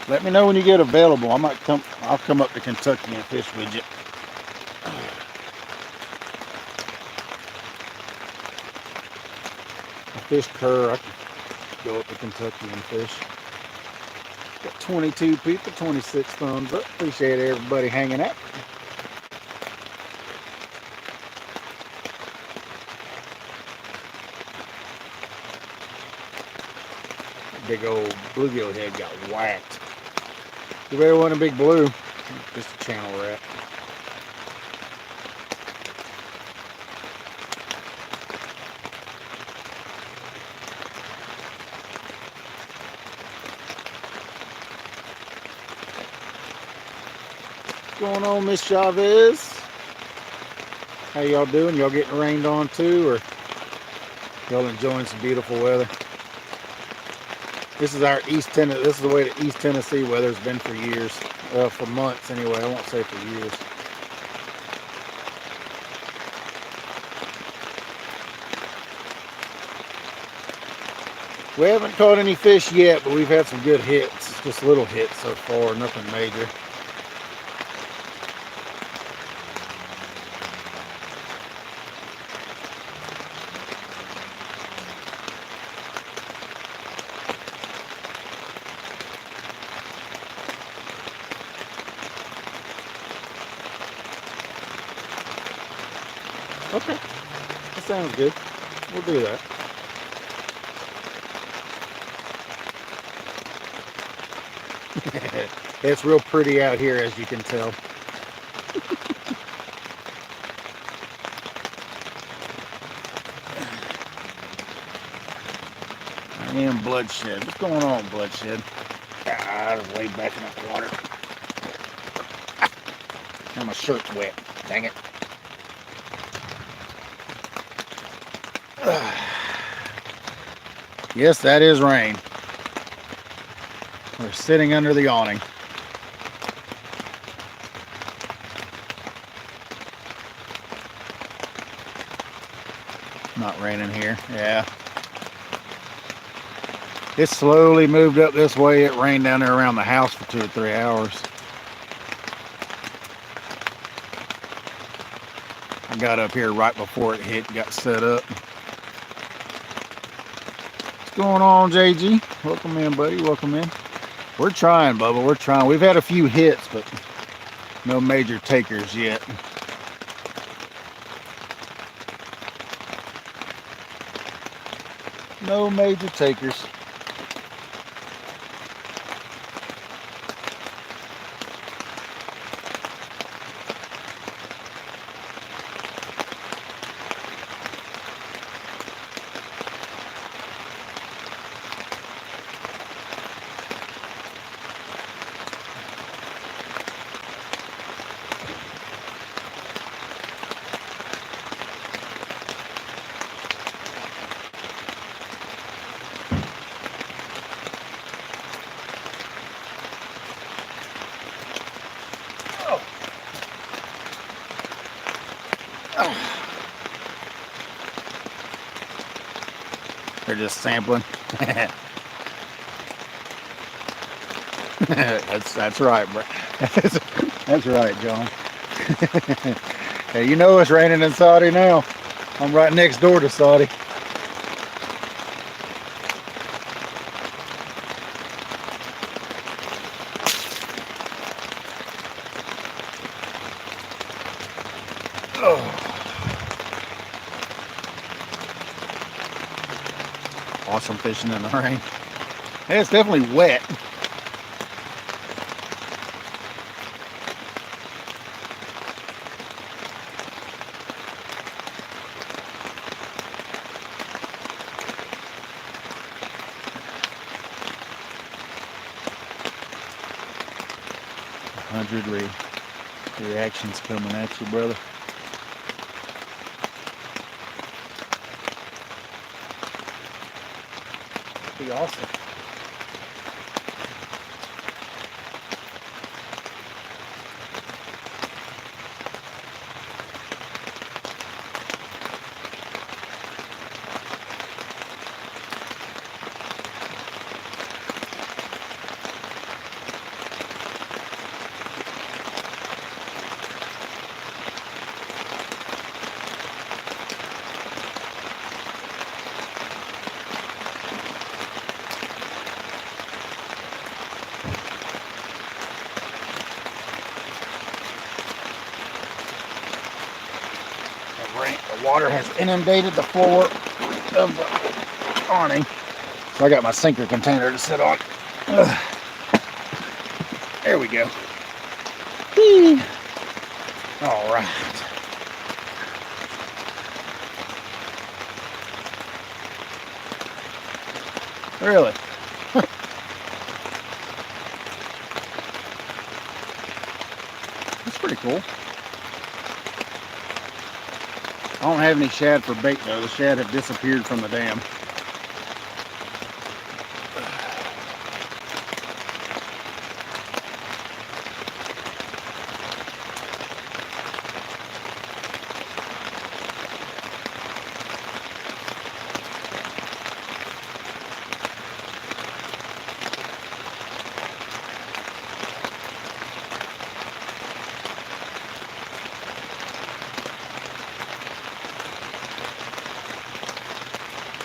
Let me know when you get available. I'll come up to Kentucky and fish with you. I fish cur. I can go up to Kentucky and fish. Got 22 people, 26 thumbs up. Appreciate everybody hanging out. Big old bluegill head got whacked. You better want a big blue. Just a channel rat. What's going on, Miss Chavez? How y'all doing? Y'all getting rained on too, or y'all enjoying some beautiful weather? This is our East Tennessee. This is the way the East Tennessee weather's been for years, for months anyway. I won't say for years. We haven't caught any fish yet, but we've had some good hits. Just little hits so far, nothing major. Okay, that sounds good. We'll do that. It's real pretty out here, as you can tell. And bloodshed. What's going on, bloodshed? I was way back in the water. Now my shirt's wet. Dang it. Yes, that is rain. We're sitting under the awning. Not raining here. Yeah. It slowly moved up this way. It rained down there around the house for 2 or 3 hours. I got up here right before it hit, got set up. What's going on, JG? Welcome in, buddy. Welcome in. We're trying, Bubba. We're trying. We've had a few hits, but no major takers yet. No major takers. They're just sampling. that's right, bro. That's right, John. Hey, you know it's raining in Saudi now. I'm right next door to Saudi. Oh. Awesome fishing in the rain. Hey, it's definitely wet. Reactions coming at you, brother. Be awesome. The water has inundated the floor of the awning. So I got my sinker container to sit on. There we go. Whee. All right. Really? That's pretty cool. I don't have any shad for bait though. The shad have disappeared from the dam.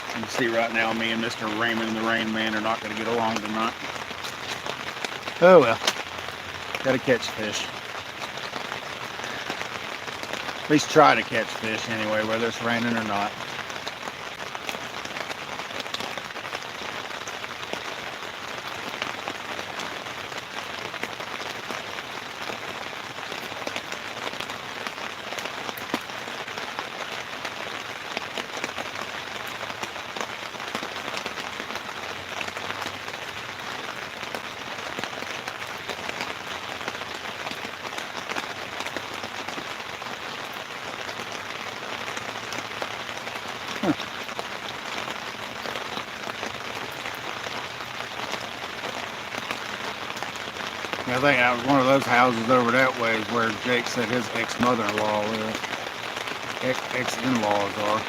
You can see right now me and Mr. Raymond the Rain Man are not going to get along tonight. Oh well, gotta catch fish. At least try to catch fish anyway, whether it's raining or not. I think that was one of those houses over that way is where Jake said his ex-mother-in-law lives. Ex-in-laws are.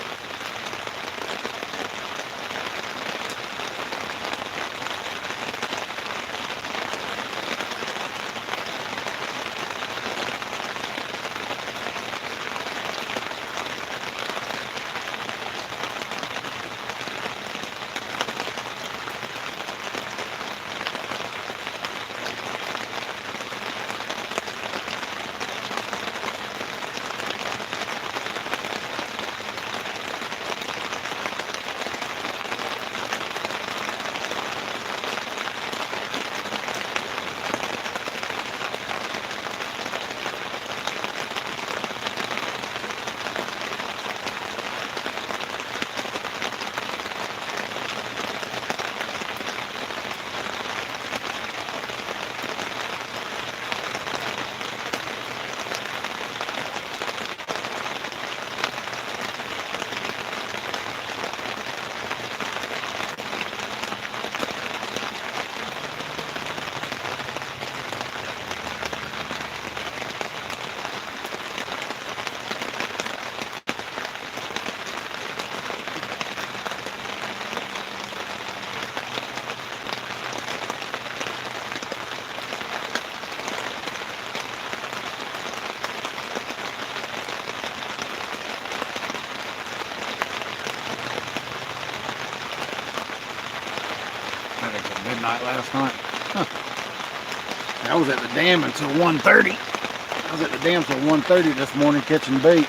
I think it was midnight last night. Huh. I was at the dam until 1:30. I was at the dam till 1:30 this morning catching bait.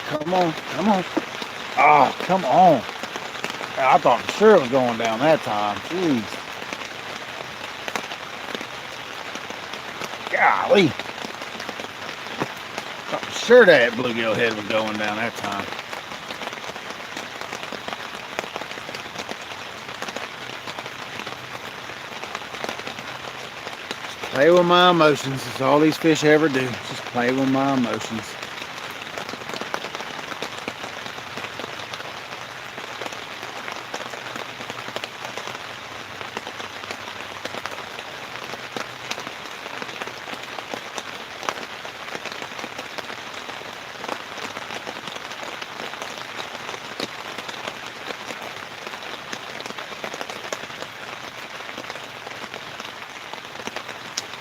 Come on, come on. Oh, come on. I thought for sure it was going down that time. Jeez. Golly. Thought for sure that bluegill head was going down that time. Play with my emotions. That's all these fish ever do. Just play with my emotions.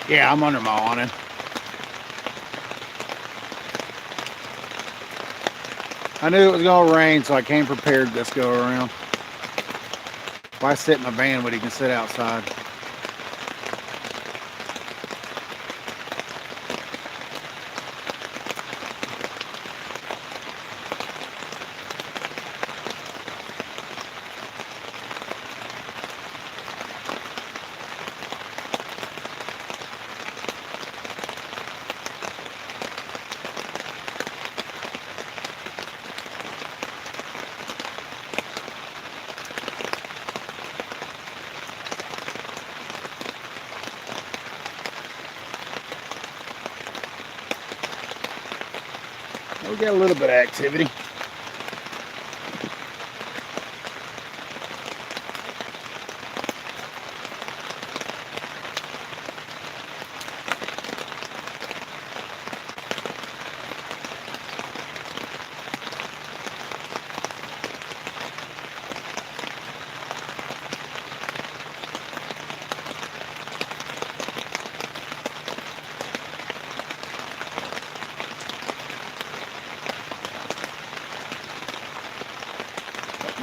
Yeah, I'm under my awning. I knew it was going to rain, so I came prepared this go around. If I sit in the van, but he can sit outside. We got a little bit of activity.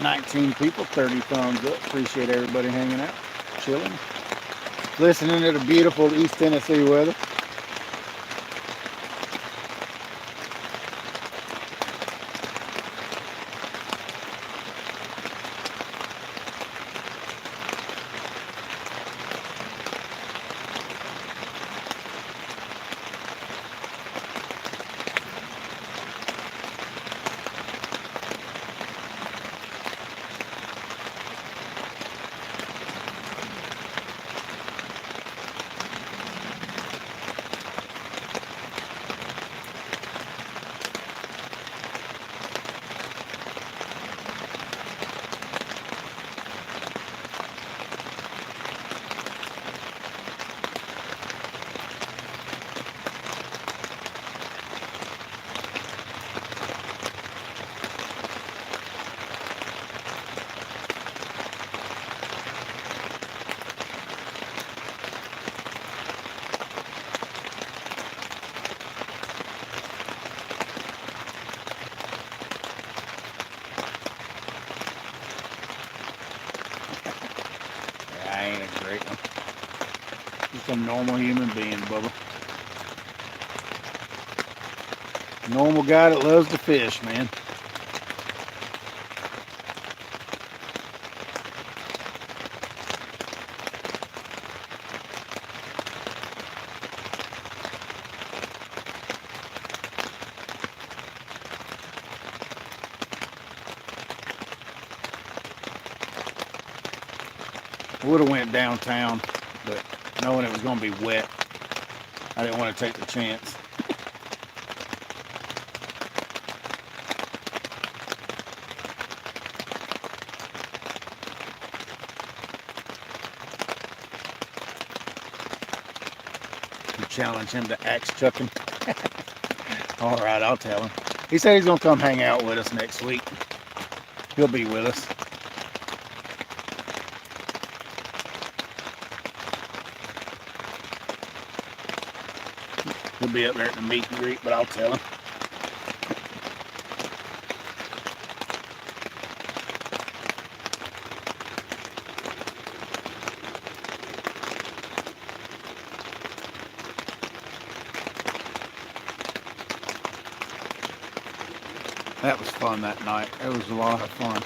Got 19 people, 30 thumbs up. Appreciate everybody hanging out, chilling. listening to the beautiful East Tennessee weather. I ain't a great one. Just a normal human being, Bubba. Normal guy that loves to fish, man. Would have went downtown, but knowing it was going to be wet, I didn't want to take the chance. You challenge him to axe chucking. All right, I'll tell him. He said he's going to come hang out with us next week. He'll be with us. He'll be up there at the meet and greet, but I'll tell him. That was fun that night. It was a lot of fun.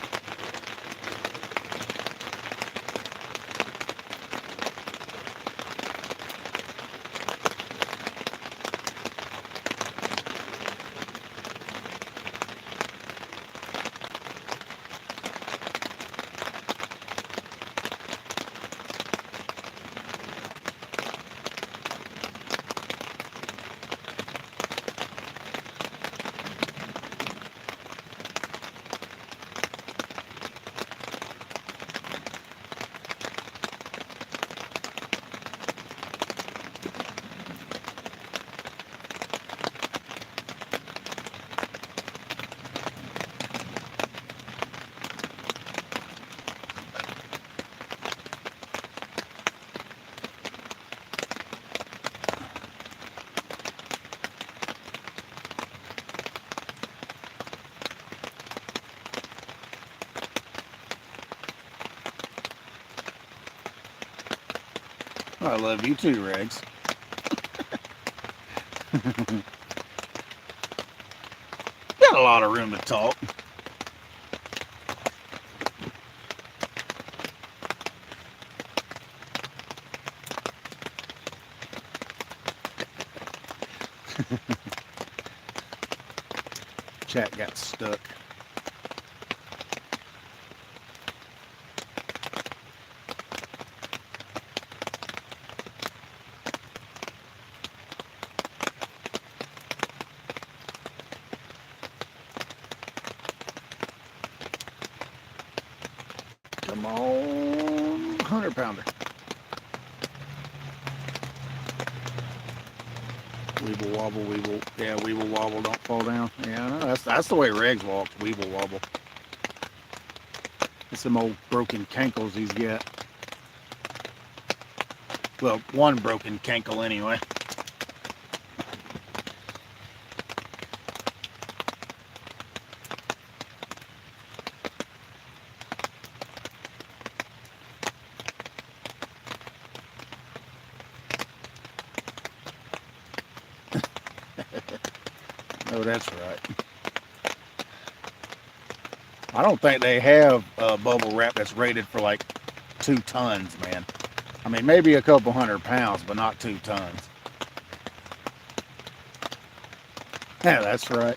I love you too, Regs. Got a lot of room to talk. Chat got stuck. Come on, 100-pounder. Weeble wobble, weeble. Yeah, weeble wobble, don't fall down. Yeah, I know. That's the way Regs walks, weeble wobble. It's some old broken cankles he's got. Well, one broken cankle anyway. Oh, that's right. I don't think they have bubble wrap that's rated for like 2 tons, man. I mean, maybe a couple 100 pounds, but not 2 tons. Yeah, that's right.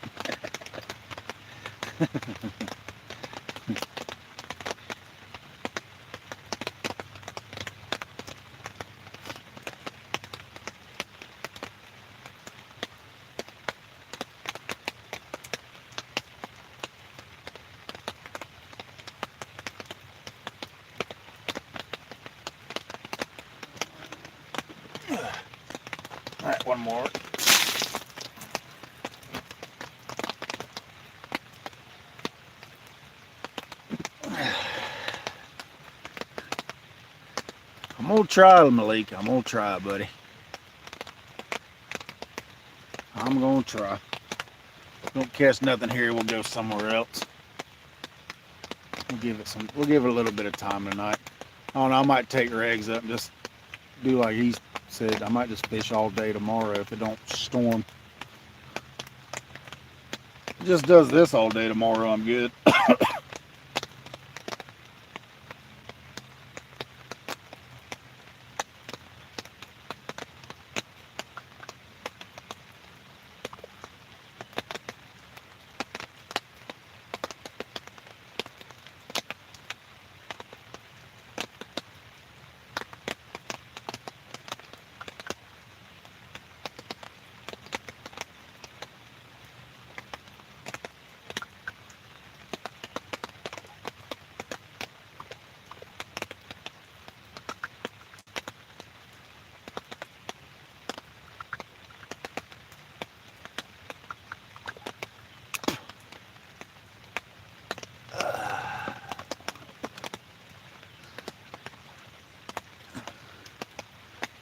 All right, one more. I'm gonna try, Malik. I'm gonna try, buddy. I'm gonna try. Don't catch nothing here, we'll go somewhere else. We'll give it a little bit of time tonight. I don't know, I might take your eggs up and just do like he said. I might just fish all day tomorrow if it don't storm. It just does this all day tomorrow, I'm good.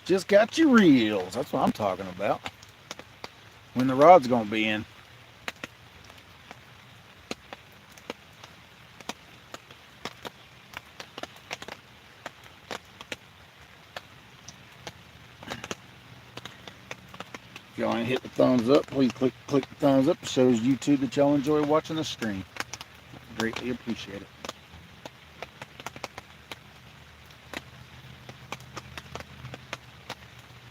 Just got your reels. That's what I'm talking about. When the rod's gonna be in. If y'all ain't hit the thumbs up, please click the thumbs up. It shows YouTube that y'all enjoy watching the stream. Greatly appreciate it.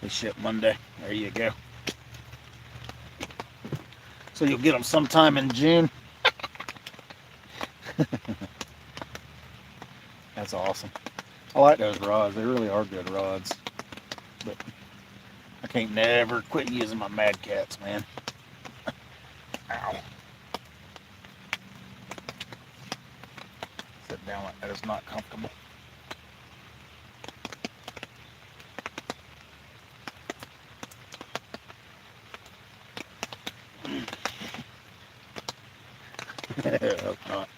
They ship Monday. There you go. So you'll get them sometime in June. That's awesome. I like those rods. They really are good rods. But I can't never quit using my Mad Cats, man. Ow. Sit down like that is not comfortable. I hope not.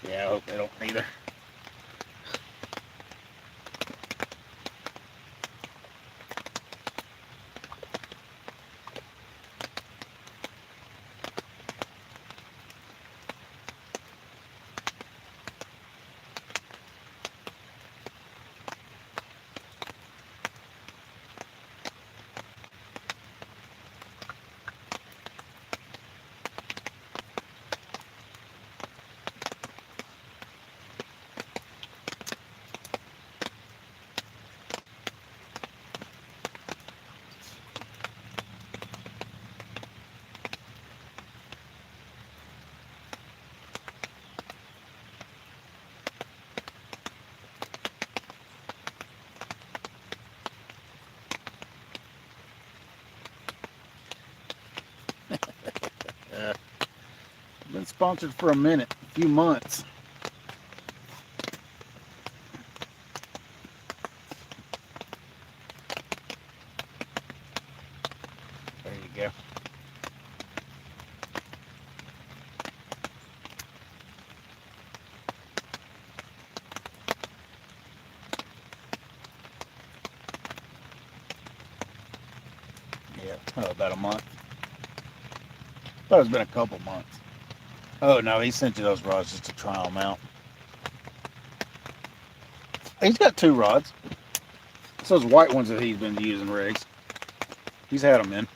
Yeah, I hope they don't either. Been sponsored for a minute, a few months. There you go. Yeah, about a month. Thought it's been a couple months. Oh no, he sent you those rods just to try them out. He's got 2 rods. It's those white ones that he's been using rigs. He's had them in.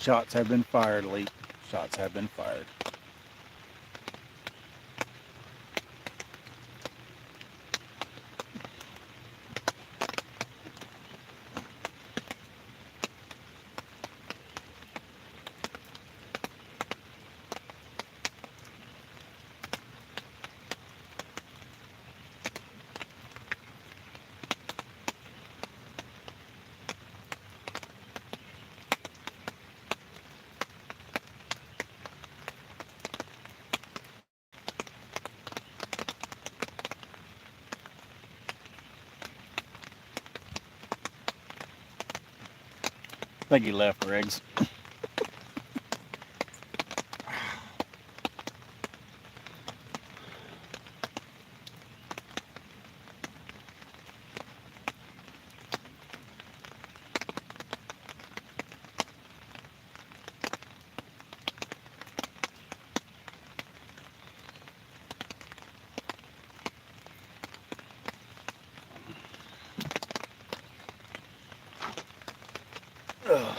Shots have been fired, Lee. Shots have been fired. I think he left, Riggs. Ugh.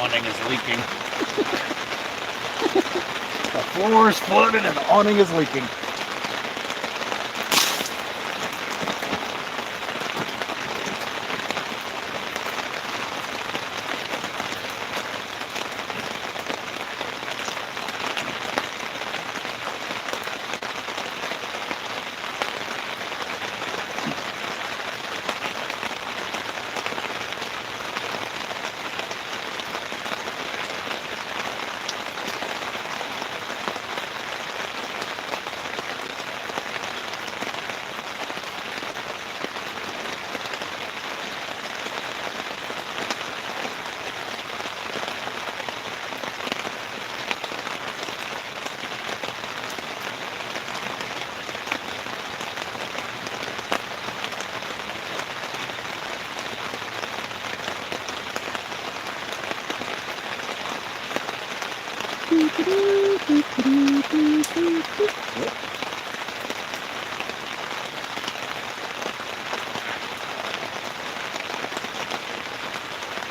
awning is leaking. The floor is flooded and the awning is leaking.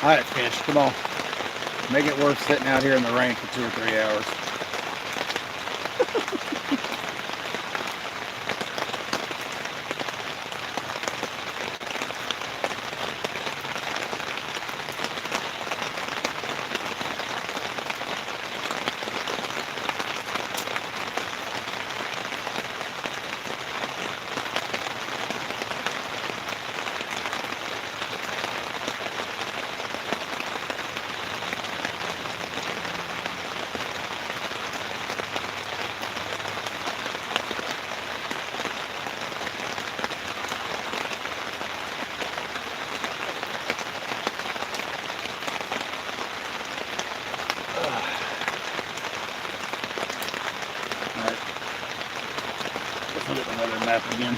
Alright, fish, come on. Make it worth sitting out here in the rain for 2 or 3 hours. Look at another map again.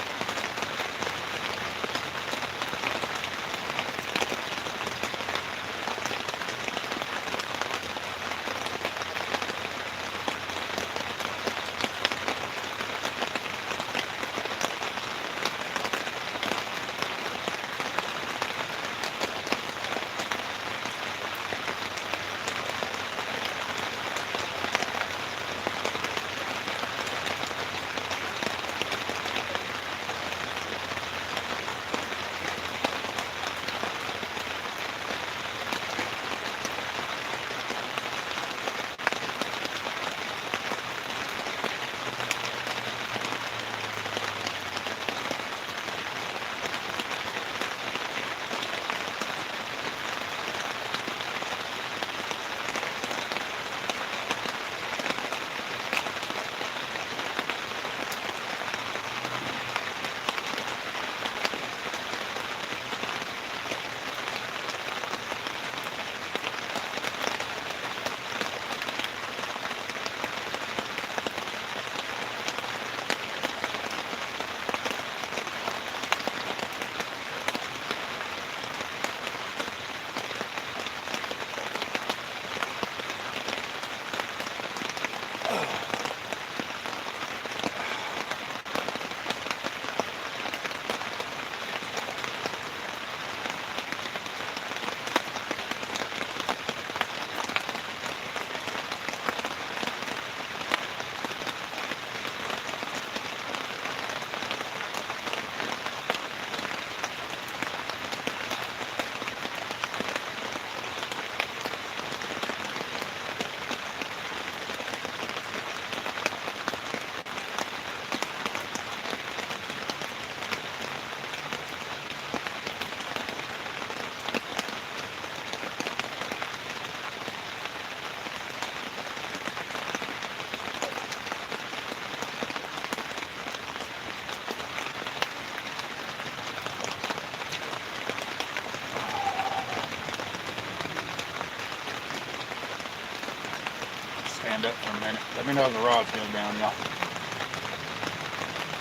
Stand up for a minute. Let me know if the rod's going down, y'all.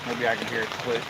Maybe I can hear it click.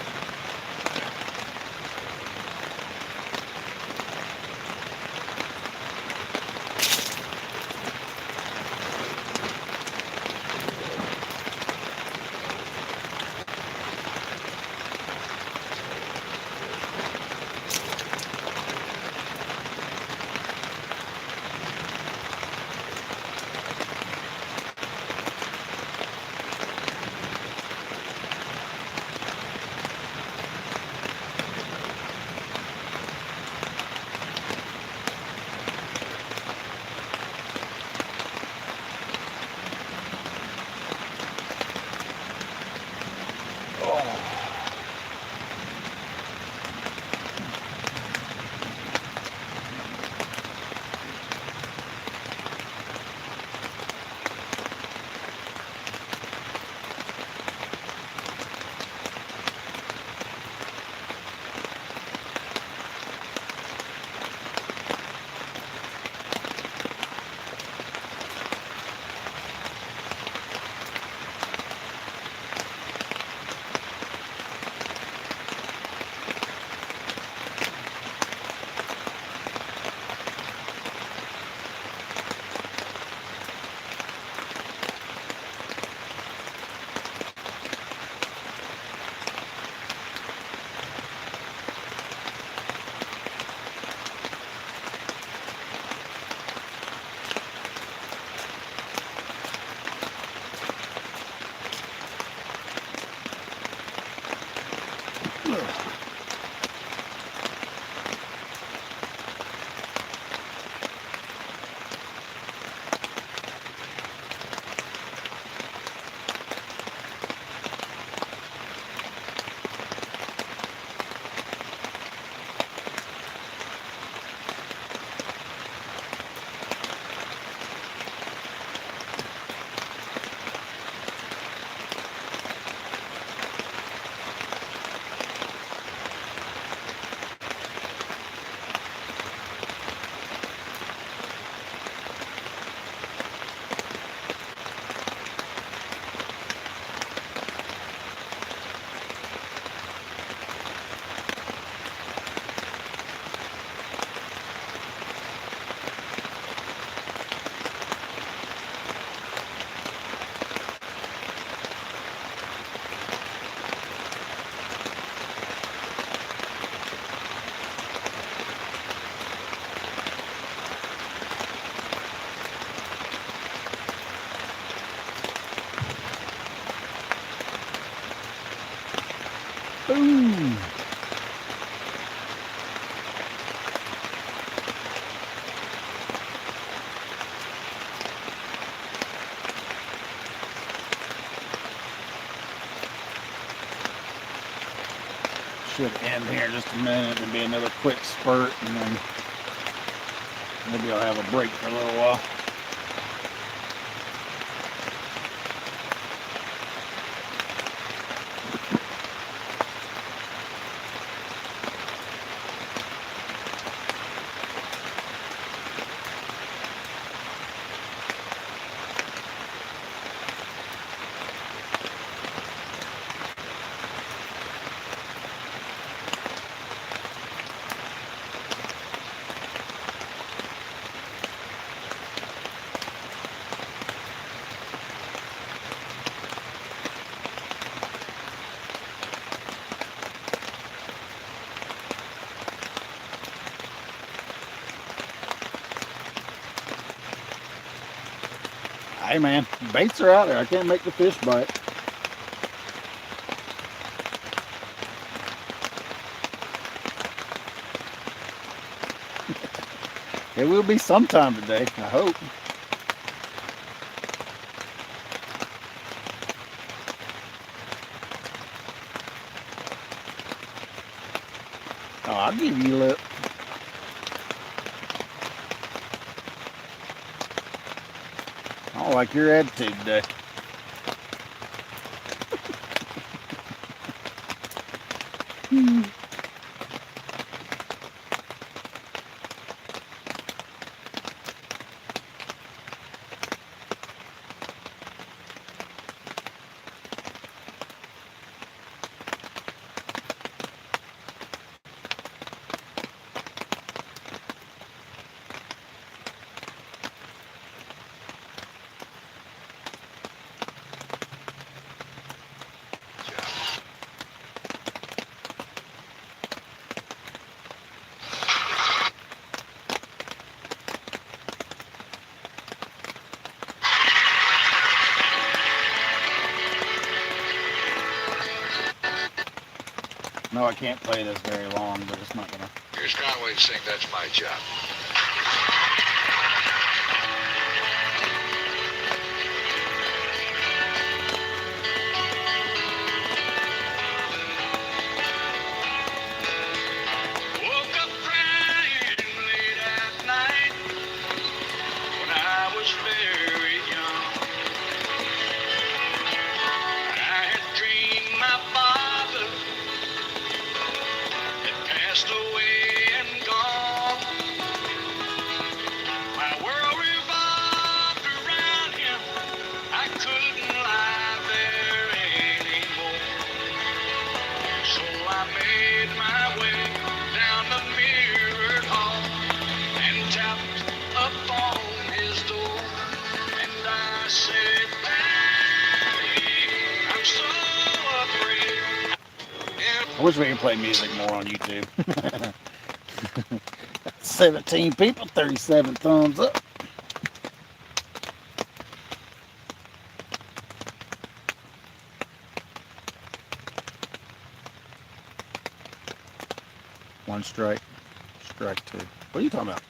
should end here in just a minute and be another quick spurt, and then maybe I'll have a break for a little while. Hey man, baits are out there. I can't make the fish bite. It will be sometime today, I hope. Oh, I'll give you a lip. I don't like your attitude today. No, I can't play this very long, but it's not gonna. Here's Conway to sing That's My Job. Woke up crying late at night when I was very young. I had dreamed my father had passed away and gone. My world revolved around him. I couldn't lie there anymore. So I made my way down the mirrored hall and tapped upon his door. And I said, Daddy, I'm so afraid. I wish we could play music more on YouTube. 17 people, 37 thumbs up. One strike, strike two. What are you talking about?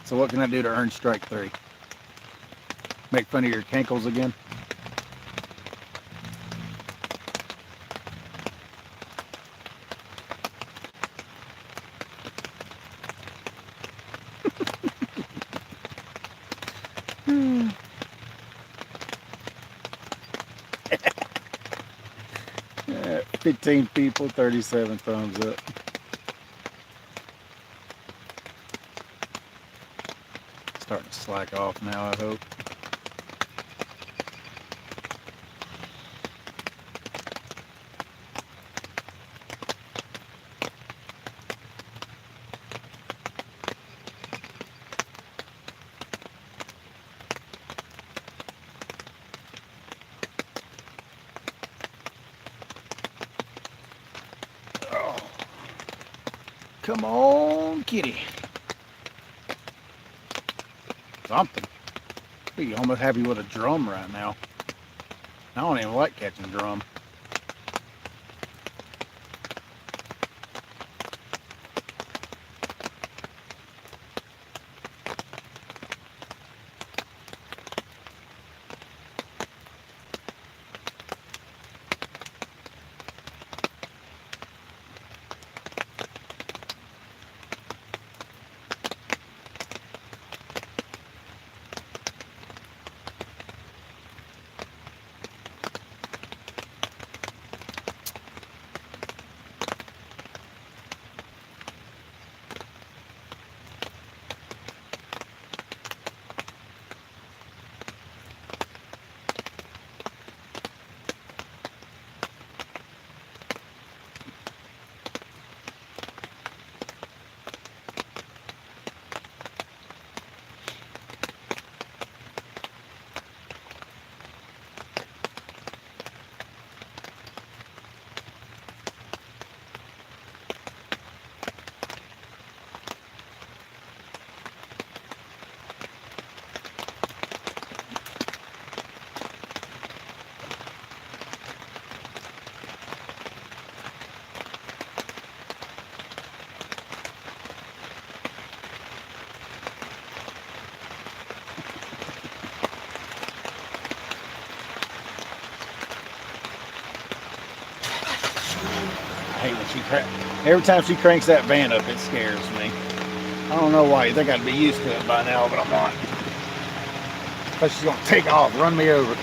So what can I do to earn strike three? Make fun of your cankles again? Hmm. 15 people, 37 thumbs up. Starting to slack off now, I hope. Oh. Come on, kitty. Something. Be almost happy with a drum right now. I don't even like catching drum. hate when she every time she cranks that van up, it scares me. I don't know why. You think I'd be used to it by now, but I'm not. But she's gonna take off, run me over.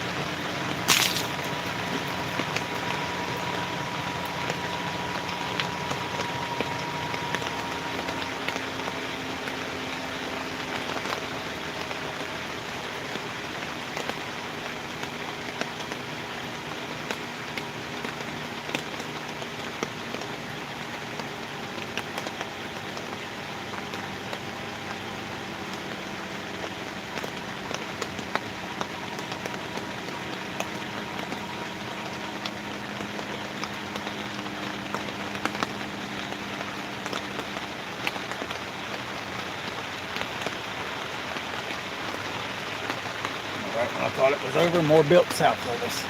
Right when I thought it was over, more built south of us.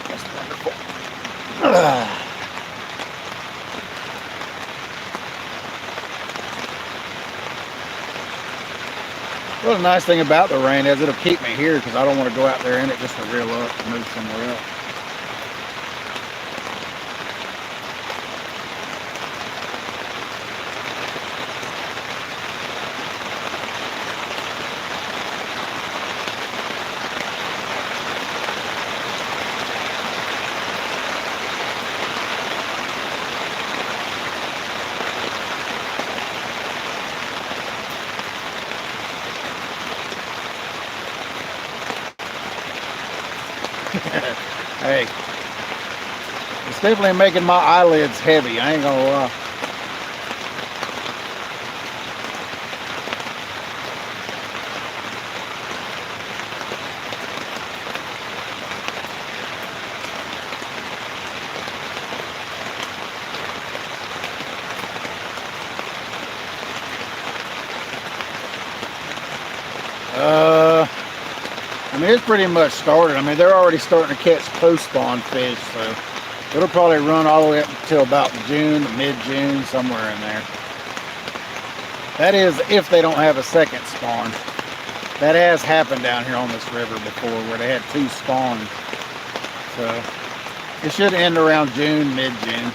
That's wonderful. Well, the nice thing about the rain is it'll keep me here because I don't want to go out there in it just to reel up and move somewhere else. Hey, it's definitely making my eyelids heavy, I ain't gonna lie. I mean, it's pretty much started. I mean, they're already starting to catch post-spawn fish, so it'll probably run all the way up until about June, mid-June, somewhere in there. That is, if they don't have a second spawn. That has happened down here on this river before, where they had 2 spawns. So it should end around June, mid-June.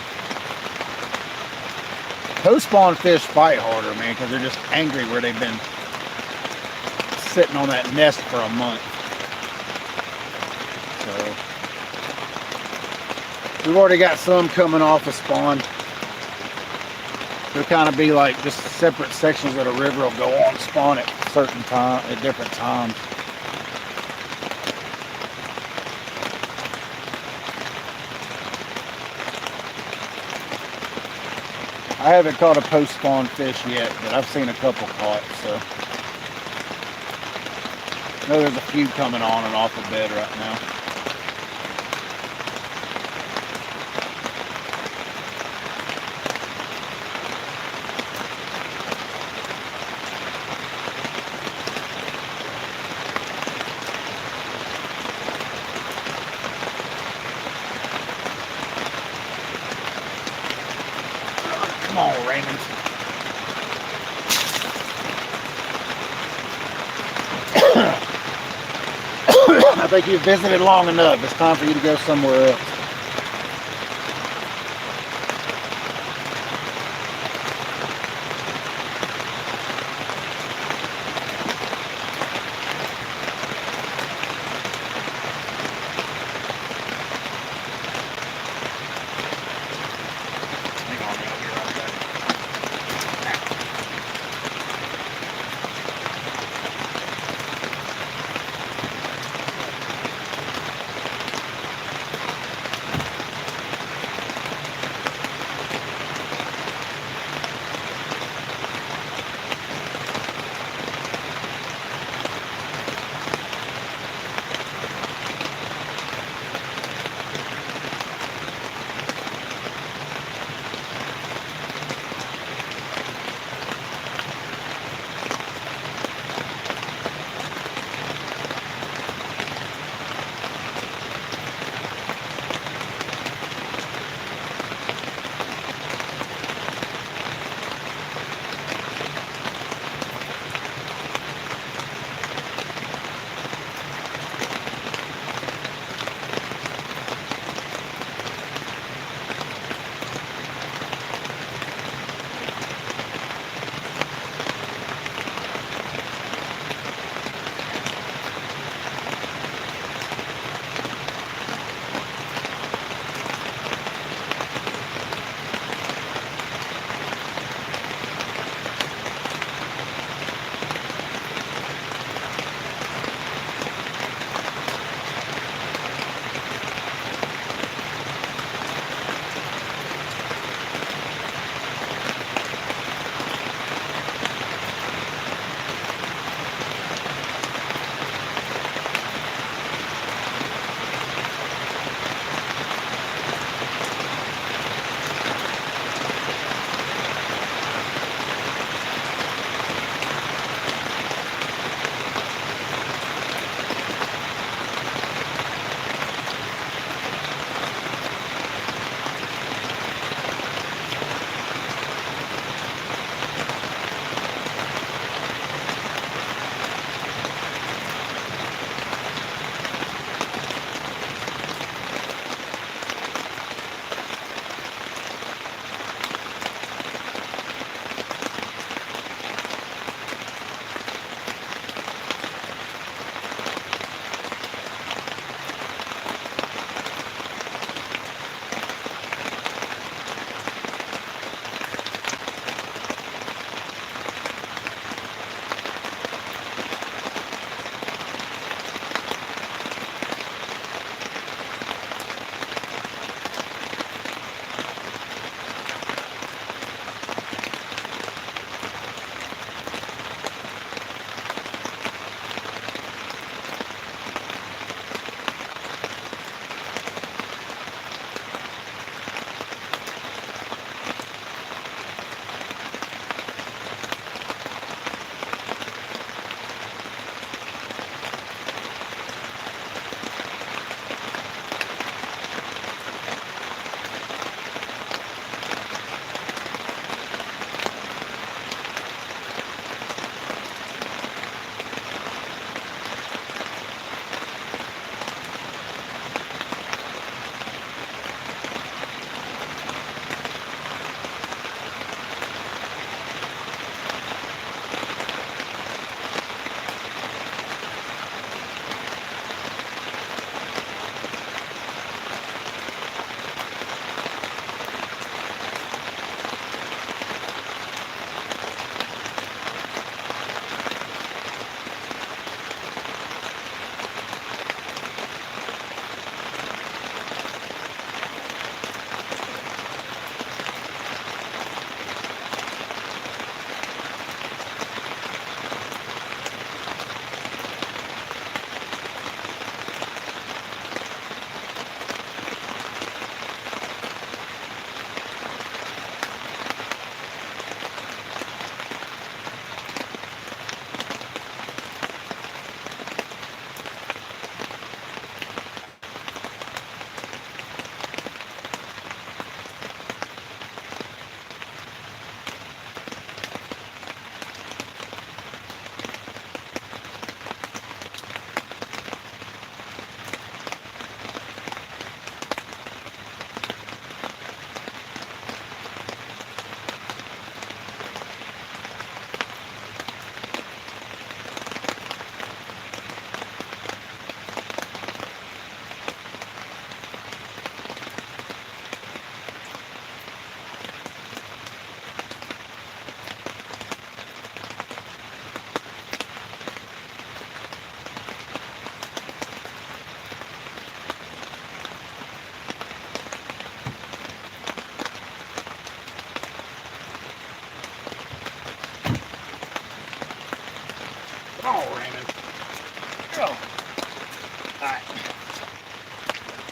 Post-spawn fish fight harder, man, because they're just angry where they've been sitting on that nest for a month. So we've already got some coming off a spawn. They'll kind of be like just separate sections of the river will go on spawn at certain time, at different times. I haven't caught a post-spawn fish yet, but I've seen a couple caught, so I know there's a few coming on and off the bed right now. Come on, Raymond. I think you've visited long enough. It's time for you to go somewhere else. Hang on, man. I'll be right back.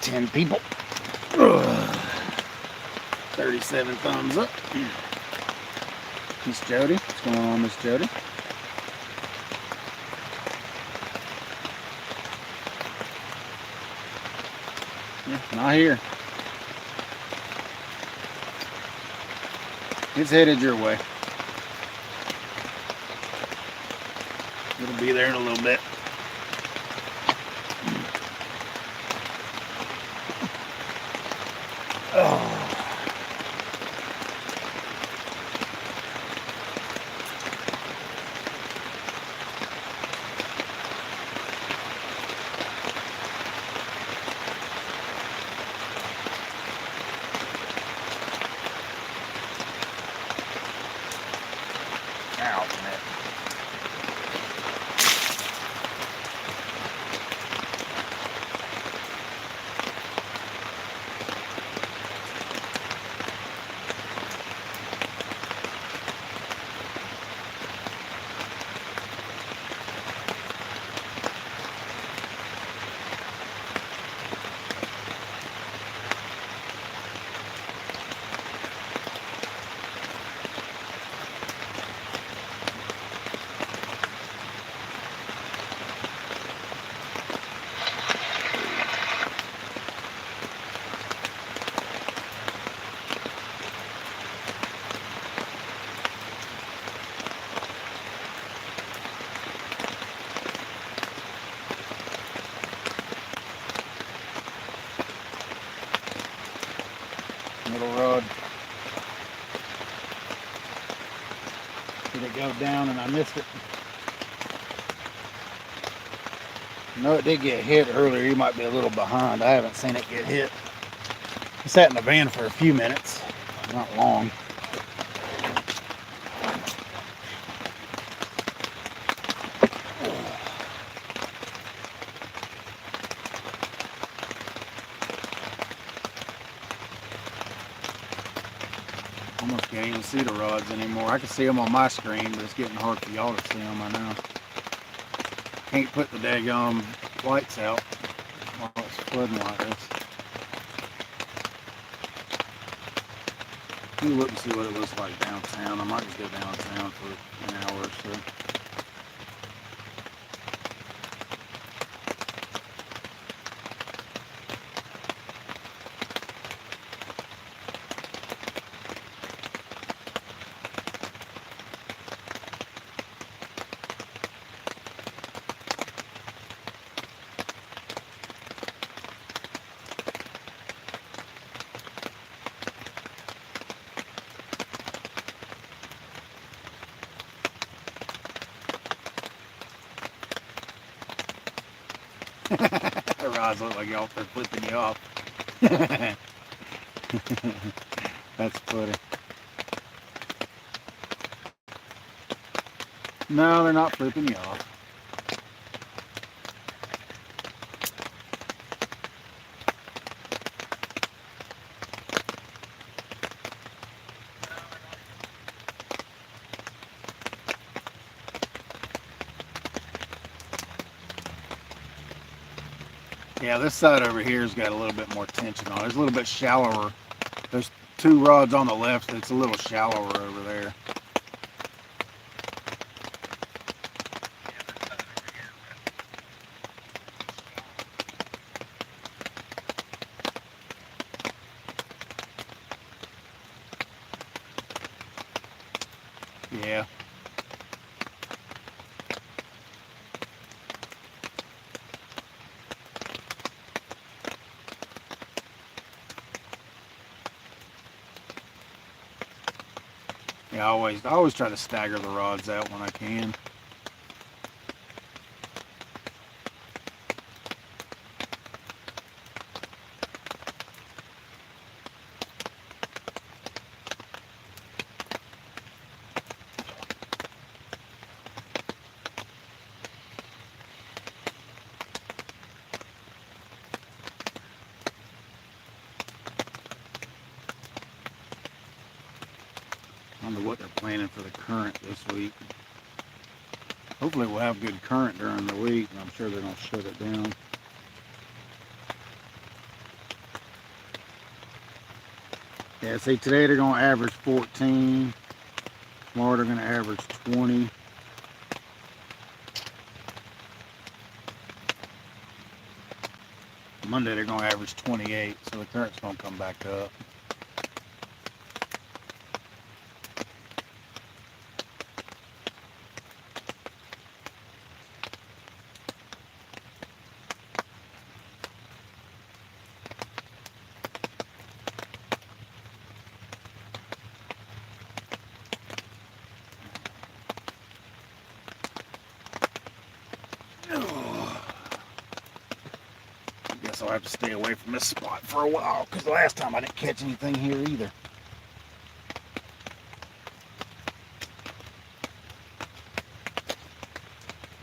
10 people. 37 thumbs up. Miss Jody, what's going on, Miss Jody? Yeah, not here. It's headed your way. It'll be there in a little bit. Oh. Ow, man. Little rod. Did it go down and I missed it? No, it did get hit earlier. You might be a little behind. I haven't seen it get hit. I sat in the van for a few minutes, not long. Almost can't even see the rods anymore. I can see them on my screen, but it's getting hard for y'all to see them, I know. Can't put the daggone lights out while it's flooding like this. Let me look and see what it looks like downtown. I might just go downtown for an hour or so. The rods look like y'all are flipping you off. That's funny. No, they're not flipping you off. Yeah, this side over here has got a little bit more tension on it. It's a little bit shallower. There's two rods on the left. It's a little shallower over there. Yeah. Yeah, I always try to stagger the rods out when I can. I wonder what they're planning for the current this week. Hopefully we'll have good current during the week, and I'm sure they're going to shut it down. Yeah, see, today they're going to average 14. Tomorrow they're going to average 20. Monday they're going to average 28, so the current's going to come back up. Guess I'll have to stay away from this spot for a while, because last time I didn't catch anything here either.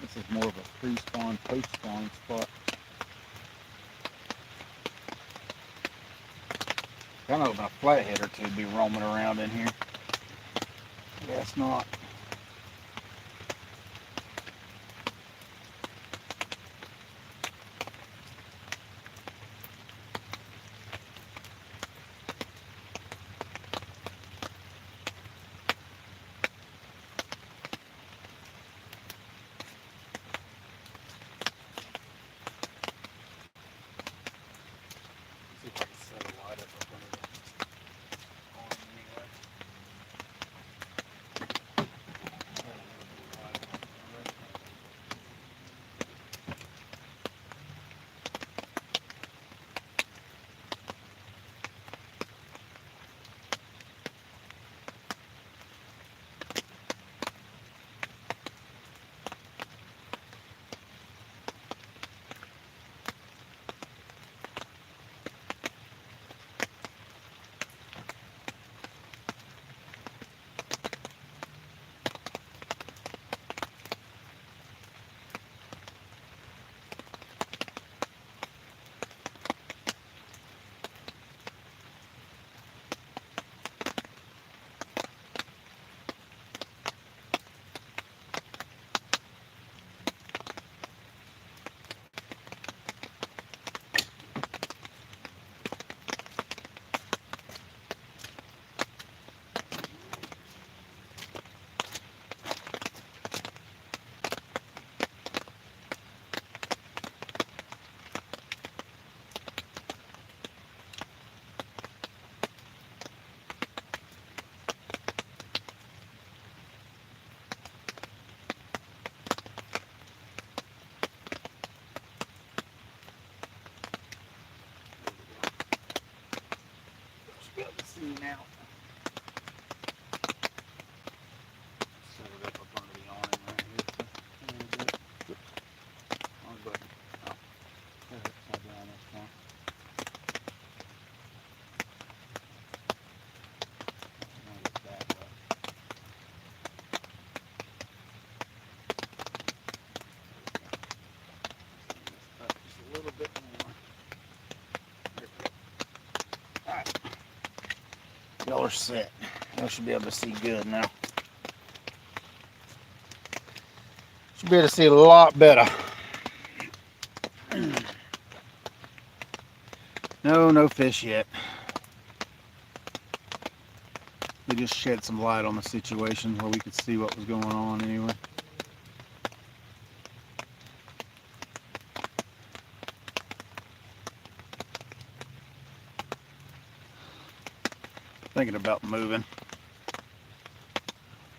This is more of a pre-spawn, post-spawn spot. Kind of a flathead or two be roaming around in here. Guess not. See if I can set a light up under the arm anyway. Be able to see now. Set it up under the awning right here. Wrong button. Oh. Put it upside down this time. Now it's back up. Up just a little bit more. There we go. Alright. Y'all are set. Y'all should be able to see good now. Should be able to see a lot better. No fish yet. We just shed some light on the situation where we could see what was going on anyway. Thinking about moving.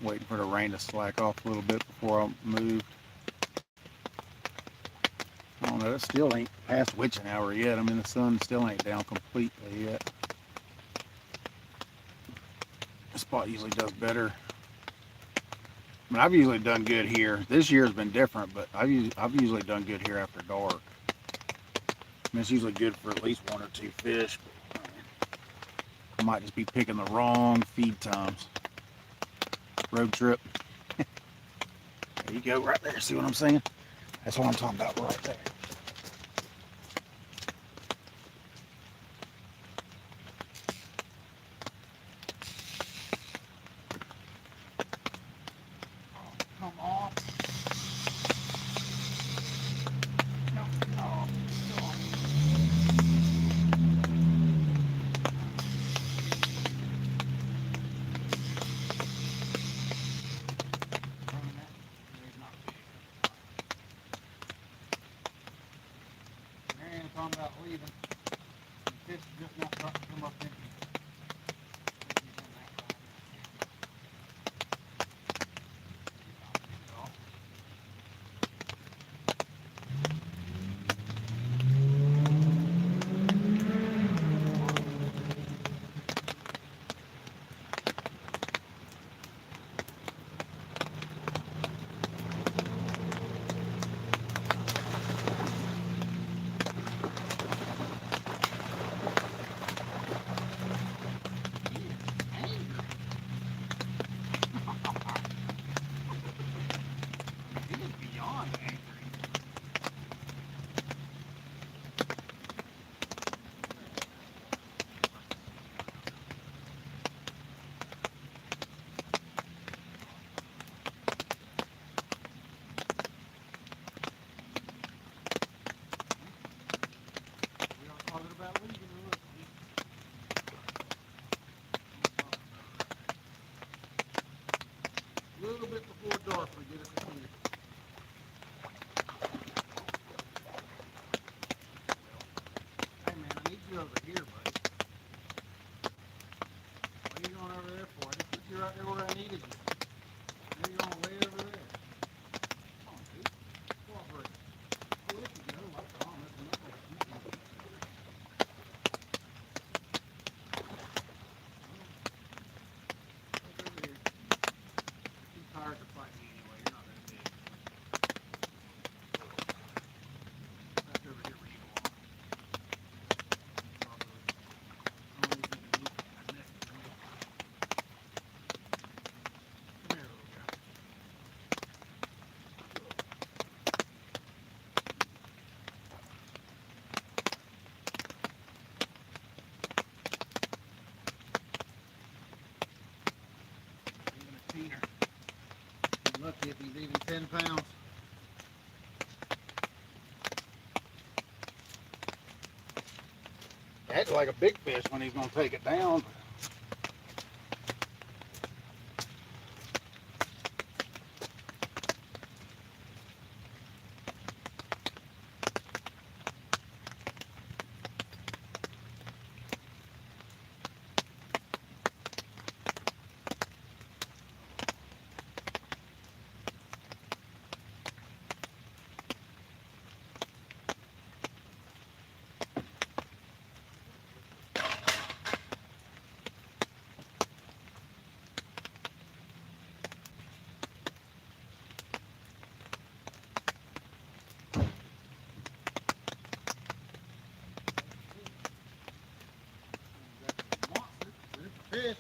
Waiting for the rain to slack off a little bit before I move. I don't know, it still ain't past witching hour yet. I mean, the sun still ain't down completely yet. This spot usually does better. I mean, I've usually done good here. This year's been different, but I've usually done good here after dark. I mean, it's usually good for at least one or two fish. But, I might just be picking the wrong feed times. Road trip. There you go, right there. See what I'm saying? That's what I'm talking about right there. Come on. No. more if we get it to here. Hey man, I need you over here, buddy. What are you going over there for? I just put you right there where I needed you. Now you're going way over there. Come on, dude. Cooperate. I'll let you go, I promise. I'm not going to keep you. Look over here. You're too tired to fight me anyway. You're not that big. Back over here where you belong. Come here, little guy. Even a teeter. You're lucky if he's even 10 pounds. Acts like a big fish when he's gonna take it down. Monster. There's the fish.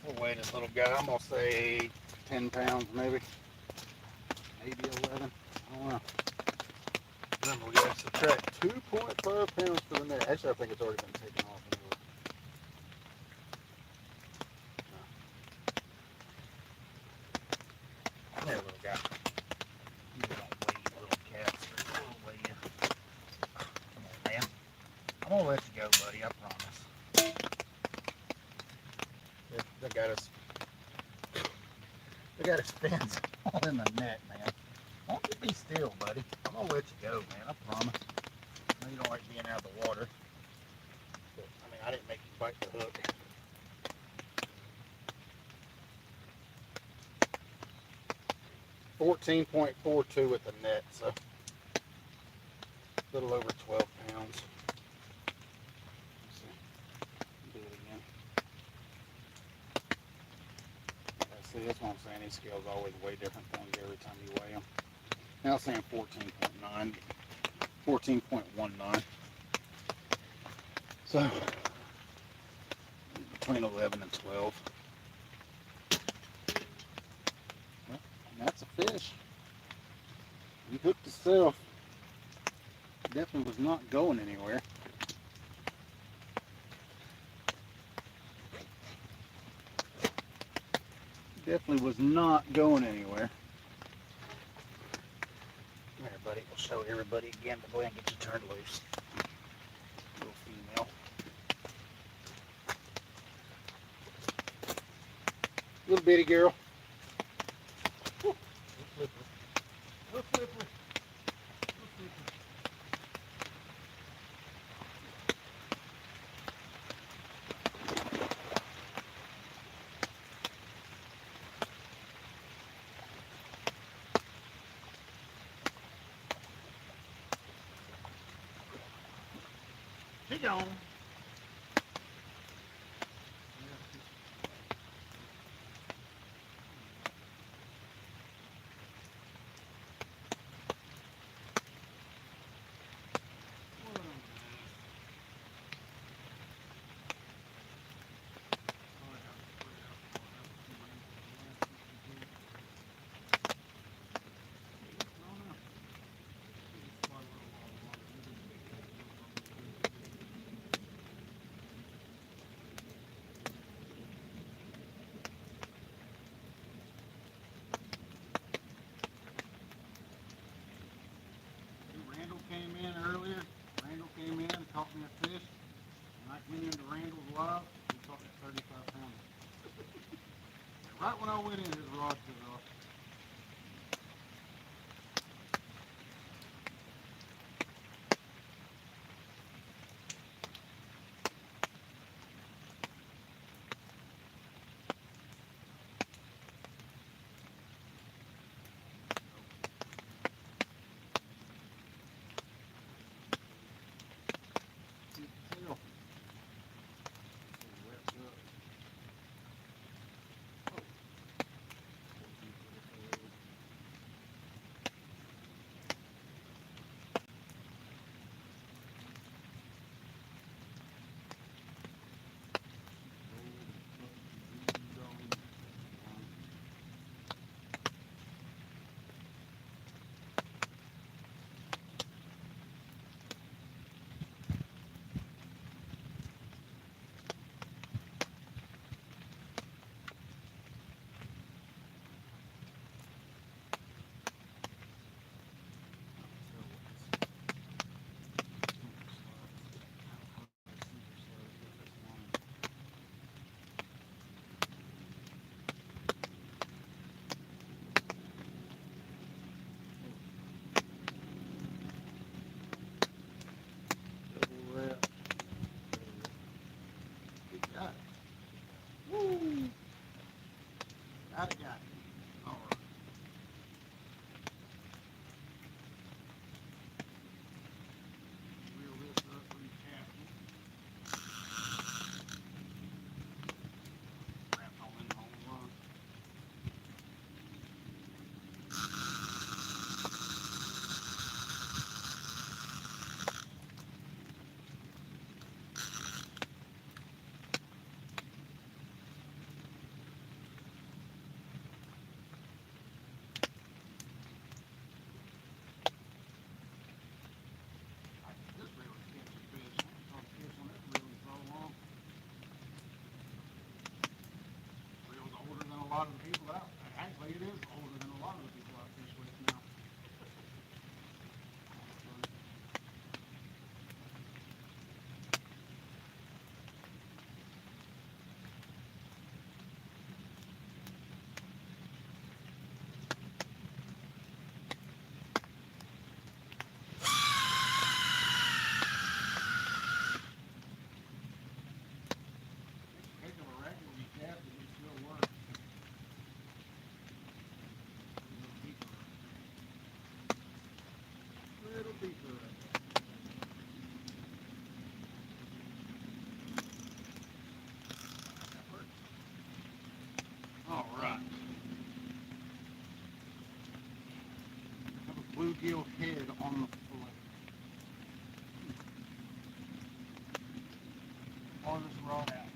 We'll weigh this little guy. I'm gonna say 10 pounds, maybe 11. I don't know. Then we gotta subtract 2.5 pounds for the net. Actually, I think it's already been taken off. Anyway. There, little guy. You don't weigh, you little cat. We'll weigh you. Come on, man. I'm gonna let you go, buddy. I promise. They got his fins all in the net, man. Why don't you be still, buddy? I'm gonna let you go, man. I promise. I know you don't like being out of the water. But, I mean, I didn't make you bite the hook. $14.42 at the net, so a little over 12 pounds. Let's see. Do it again. See, that's what I'm saying. These scales always weigh different things every time you weigh them. Now it's saying 14.9, 14.19. So between 11 and 12. Well, and that's a fish. He hooked himself. Definitely was not going anywhere. Definitely was not going anywhere. Come here, buddy. We'll show everybody again, but go ahead and get you turned loose. Little female. Little bitty girl. Woo. Little slippery. Little slippery. Little slippery. She gone. me a fish, and I went into Randall's Live, he caught that 35 pounder. Right when I went in, his rod was off. Tail. Wrapped up. Woo! Got it. All right. Reel this up, recap it. Wrap all in the whole run. This reel is catching fish. I ain't caught fish on this reel in so long. Reel's older than a lot of the people out. Actually, it is older than a lot of the people I fish with now. Heck of a racket when you cast it, it still works. Little deeper right there. That works. All right. Have a bluegill head on the fillet. Pour this rod out.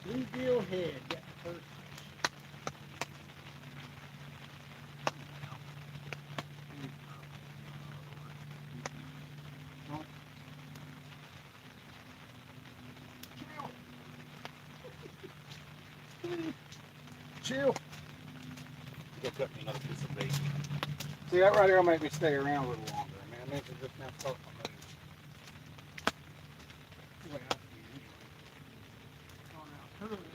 Bluegill head, got the first fish. Chill. Go cut me another piece of bait. See, that right there will make me stay around a little longer. I mean, I mentioned just now starting to move. The way I see it anyway. Oh, now, turn it in.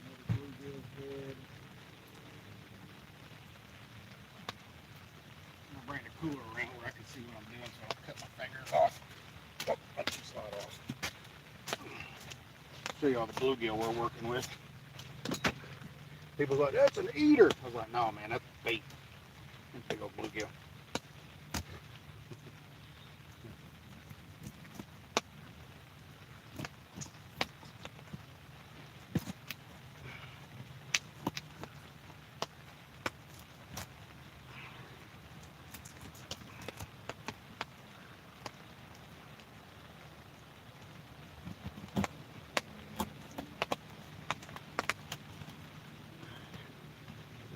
Another bluegill's head. I'm gonna bring the cooler around where I can see what I'm doing, so I'll cut my fingers off. Oh, let them slide off. Show you all the bluegill we're working with. People's like, that's an eater. I was like, no, man, that's bait. Big old bluegill.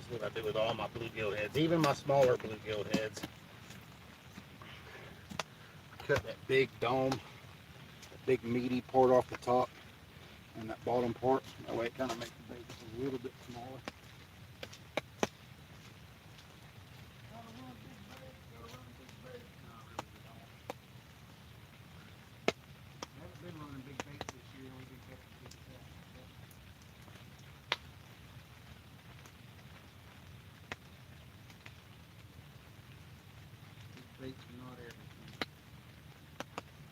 That's what I do with all my bluegill heads, even my smaller bluegill heads. Cut that big dome, that big meaty part off the top, and that bottom part. That way it kind of makes the bait just a little bit smaller. Gotta run big bait, gotta run big bait. No, really, we don't. We haven't been running big baits this year. We've been catching big stuff. Big baits are not everything.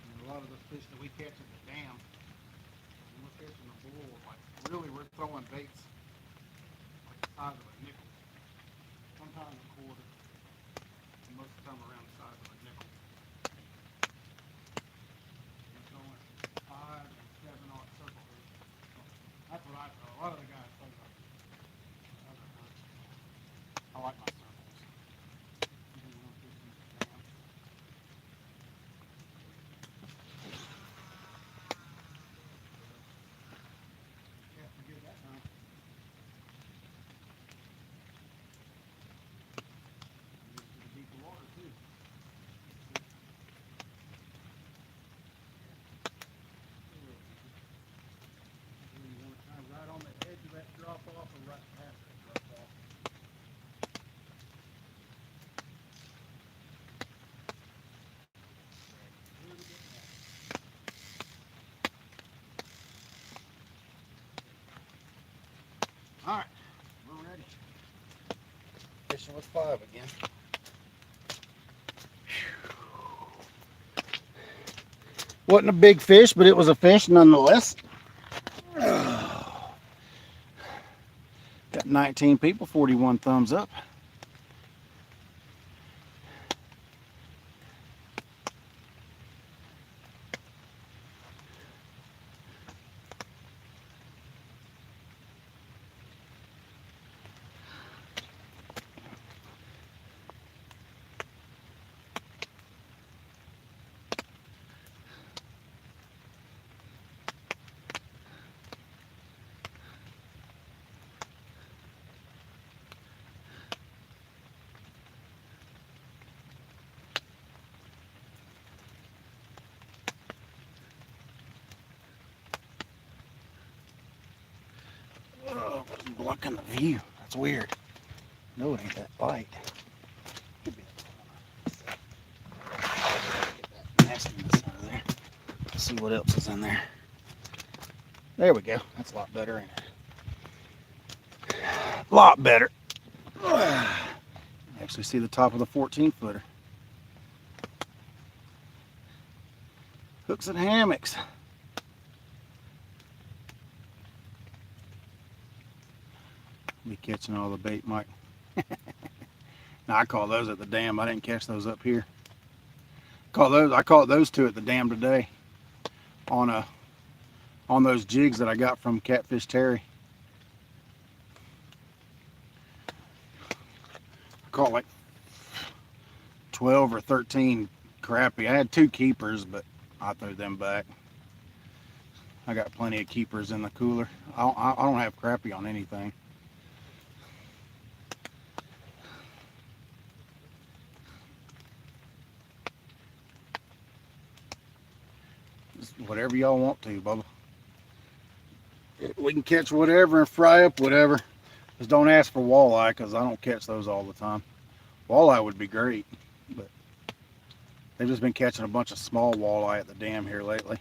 And a lot of the fish that we catch at the dam, when we're catching a bull, like really we're throwing baits like the size of a nickel. Sometimes a quarter. And most of the time around the size of a nickel. We're throwing 5 and 7/0 circle hooks. So that's what I throw. A lot of the guys throw the other hooks. I like my circles. Even when I'm fishing at the dam. Yeah, pretty good that time. I'm used to the deeper water too. You want it kind of right on the edge of that drop off or right past that drop off. All right, we're ready. Fishing with 5 again. Wasn't a big fish, but it was a fish nonetheless. Got 19 people, 41 thumbs up. Oh, blocking the view. That's weird. No, it ain't that light. Could be that. Get that nastiness out of there. Let's see what else is in there. There we go. That's a lot better, ain't it? A lot better. Actually see the top of the 14-footer. Hooks and hammocks. Be catching all the bait, Mike. Now I caught those at the dam. I didn't catch those up here. I caught those 2 at the dam today on those jigs that I got from Catfish Terry. I caught like 12 or 13 crappie. I had 2 keepers, but I threw them back. I got plenty of keepers in the cooler. I don't have crappie on anything. Just whatever y'all want to, Bubba. We can catch whatever and fry up whatever. Just don't ask for walleye, because I don't catch those all the time. Walleye would be great, but they've just been catching a bunch of small walleye at the dam here lately.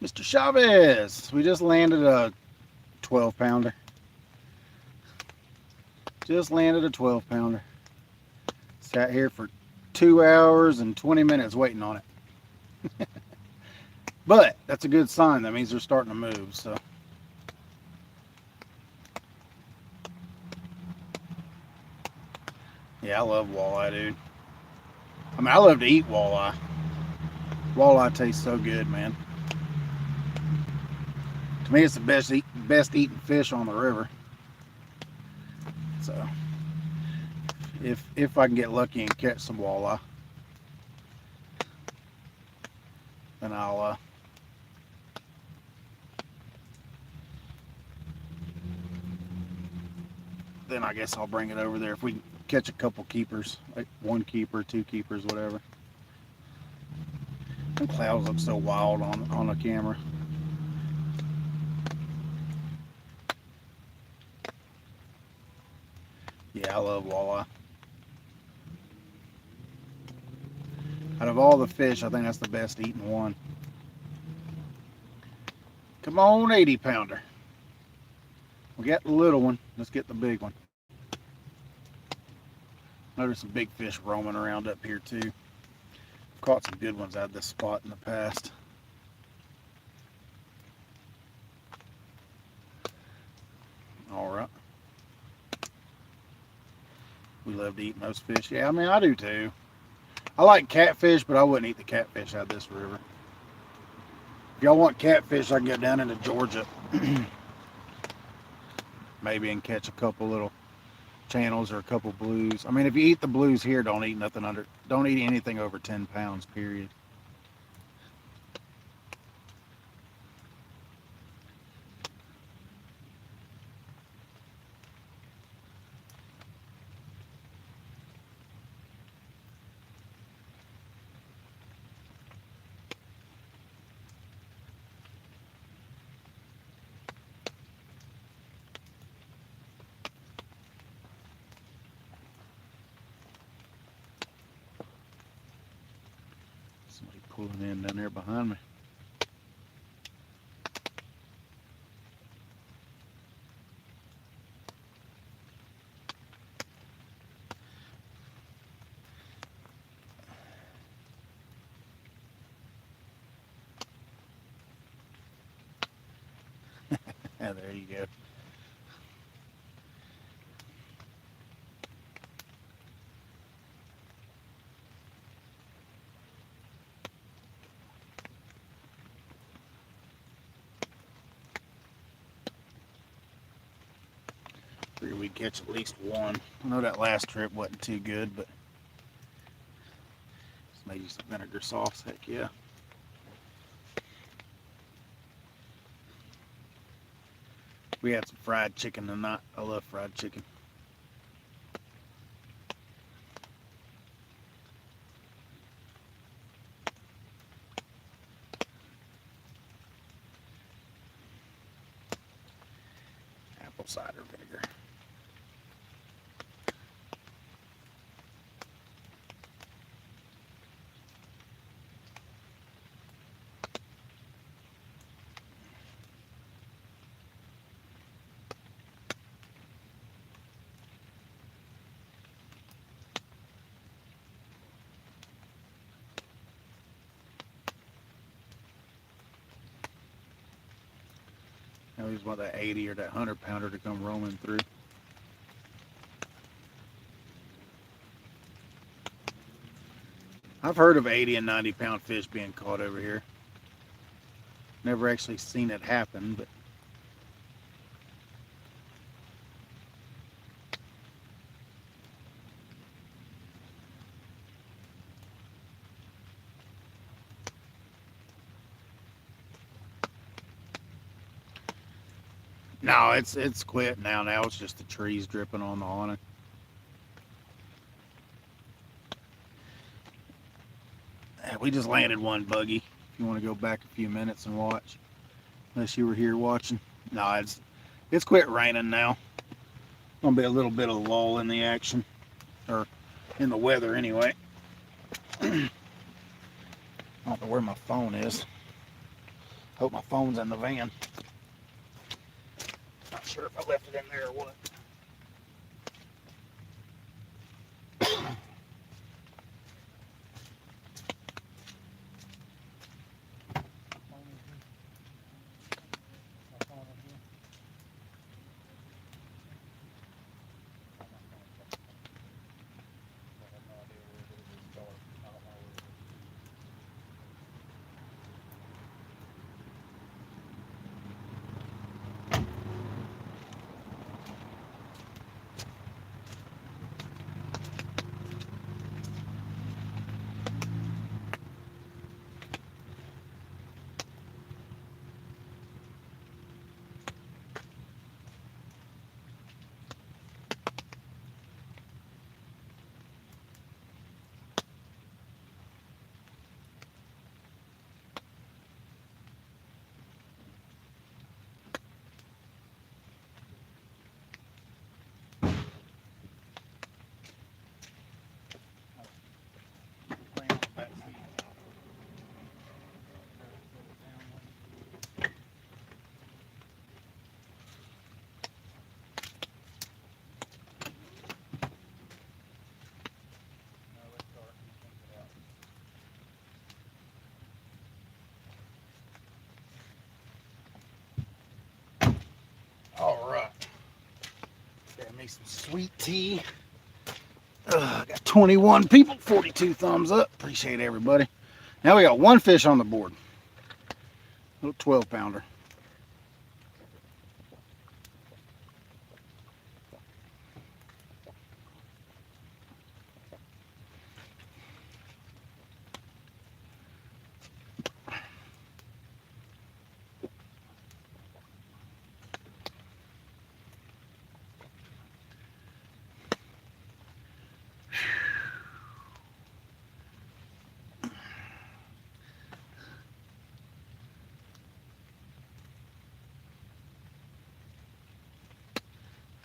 Mr. Chavez, we just landed a 12-pounder. Just landed a 12-pounder. Sat here for 2 hours and 20 minutes waiting on it. But that's a good sign. That means they're starting to move. So yeah, I love walleye, dude. I mean, I love to eat walleye. Walleye tastes so good, man. To me, it's the best eating fish on the river. So if I can get lucky and catch some walleye, then I'll then I guess I'll bring it over there if we catch a couple keepers, like 1 keeper, 2 keepers, whatever. The clouds look so wild on a camera. Yeah, I love walleye. Out of all the fish, I think that's the best eating one. Come on, 80 pounder. We got the little one. Let's get the big one. Notice some big fish roaming around up here too. Caught some good ones out of this spot in the past. All right. We love to eat most fish. Yeah, I mean, I do too. I like catfish, but I wouldn't eat the catfish out of this river. If y'all want catfish, I can go down into Georgia. Maybe and catch a couple little channels or a couple blues. I mean, if you eat the blues here, don't eat anything over 10 pounds, period. Somebody pulling in down there behind me. Yeah, there you go. Figured we'd catch at least one. I know that last trip wasn't too good, but just made you some vinegar sauce. Heck yeah. We had some fried chicken tonight. I love fried chicken. Apple cider vinegar. I always want that 80 or that 100 pounder to come roaming through. I've heard of 80 and 90 pound fish being caught over here. Never actually seen it happen, but no, it's quit now. Now it's just the trees dripping on the awning. We just landed one buggy. If you want to go back a few minutes and watch, unless you were here watching. No, it's quit raining now. Gonna be a little bit of lull in the action, or in the weather anyway. I don't know where my phone is. Hope my phone's in the van. Not sure if I left it in there or what. me some sweet tea. Got 21 people, 42 thumbs up. Appreciate everybody. Now we got one fish on the board. Little 12 pounder.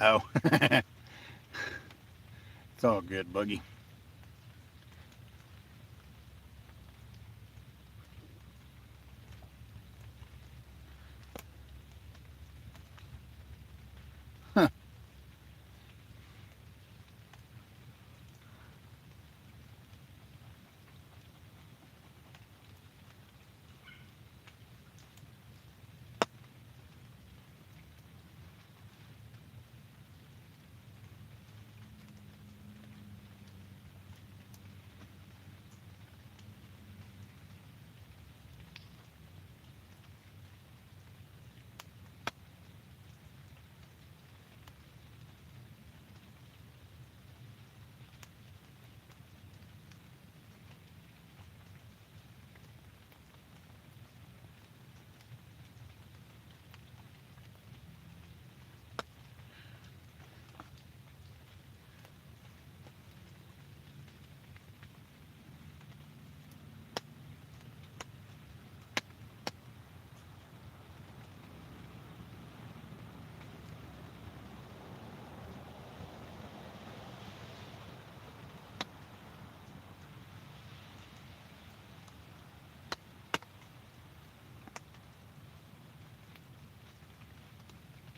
Oh, it's all good, Buggy. Huh.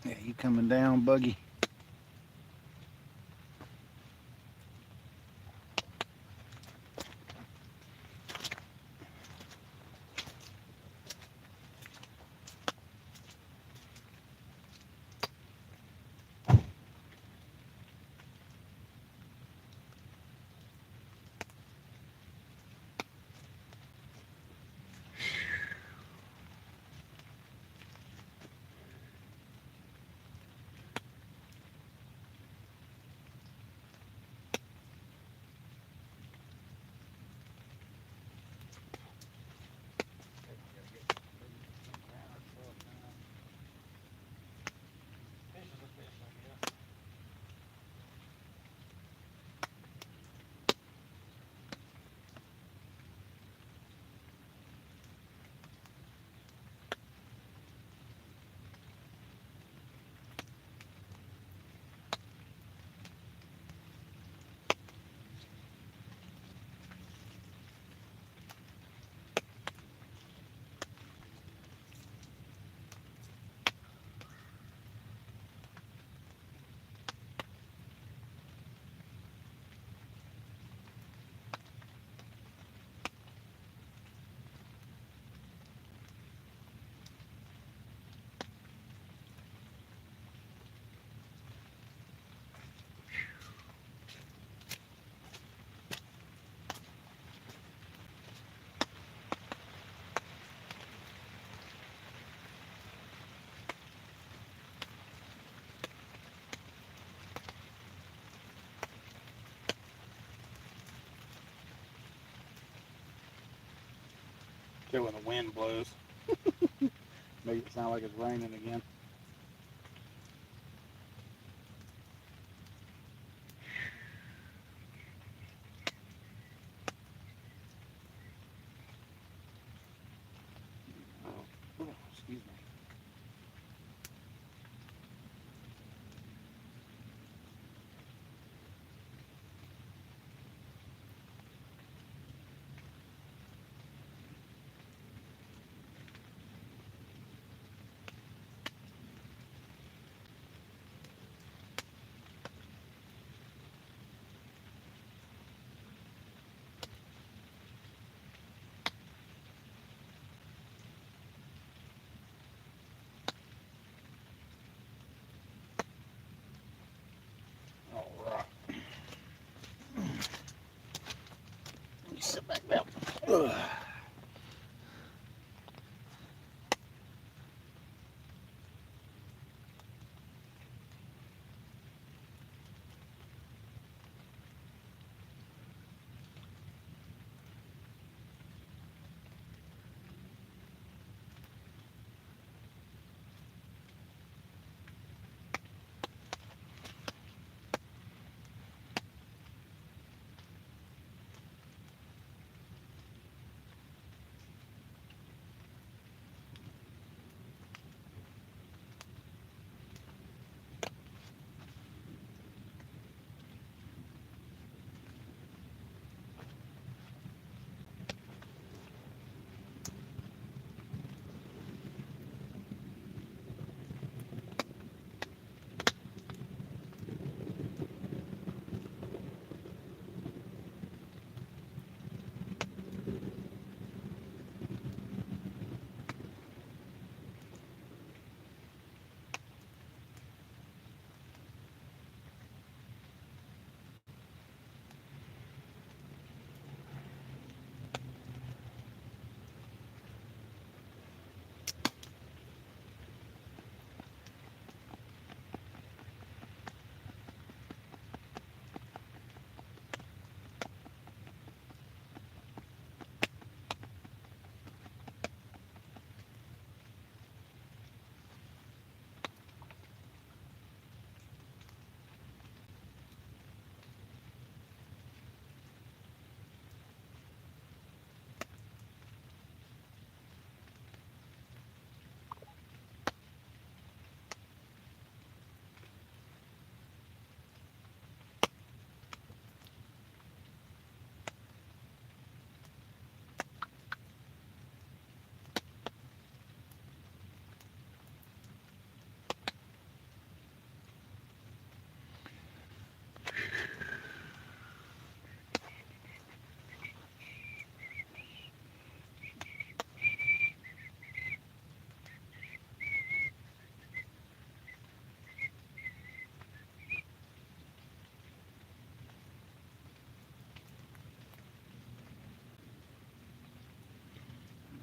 Yeah, you coming down, Buggy? Fish is a fish, I guess. Okay, when the wind blows, make it sound like it's raining again. Oh, excuse me. Ugh.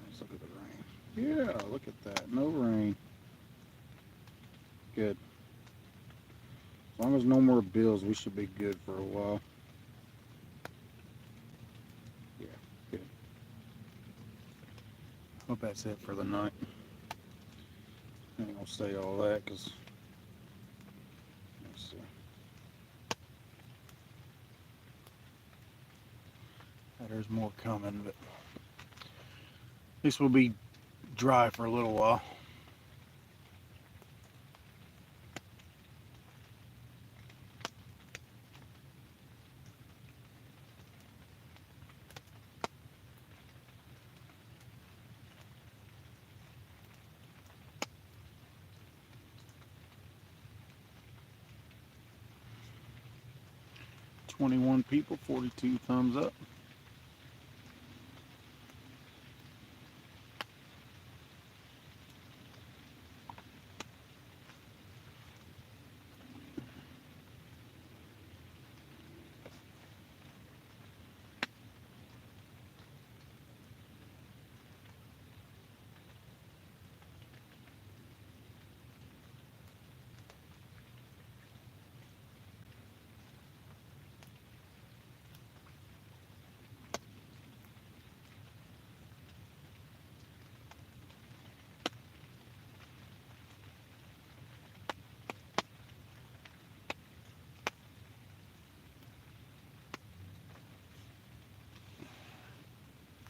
Let's look at the rain. Yeah, look at that. No rain. Good. As long as no more bills, we should be good for a while. Yeah, good. Hope that's it for the night. I ain't gonna say all that because, let's see. There's more coming, but this will be dry for a little while. $21 people, 42 thumbs up.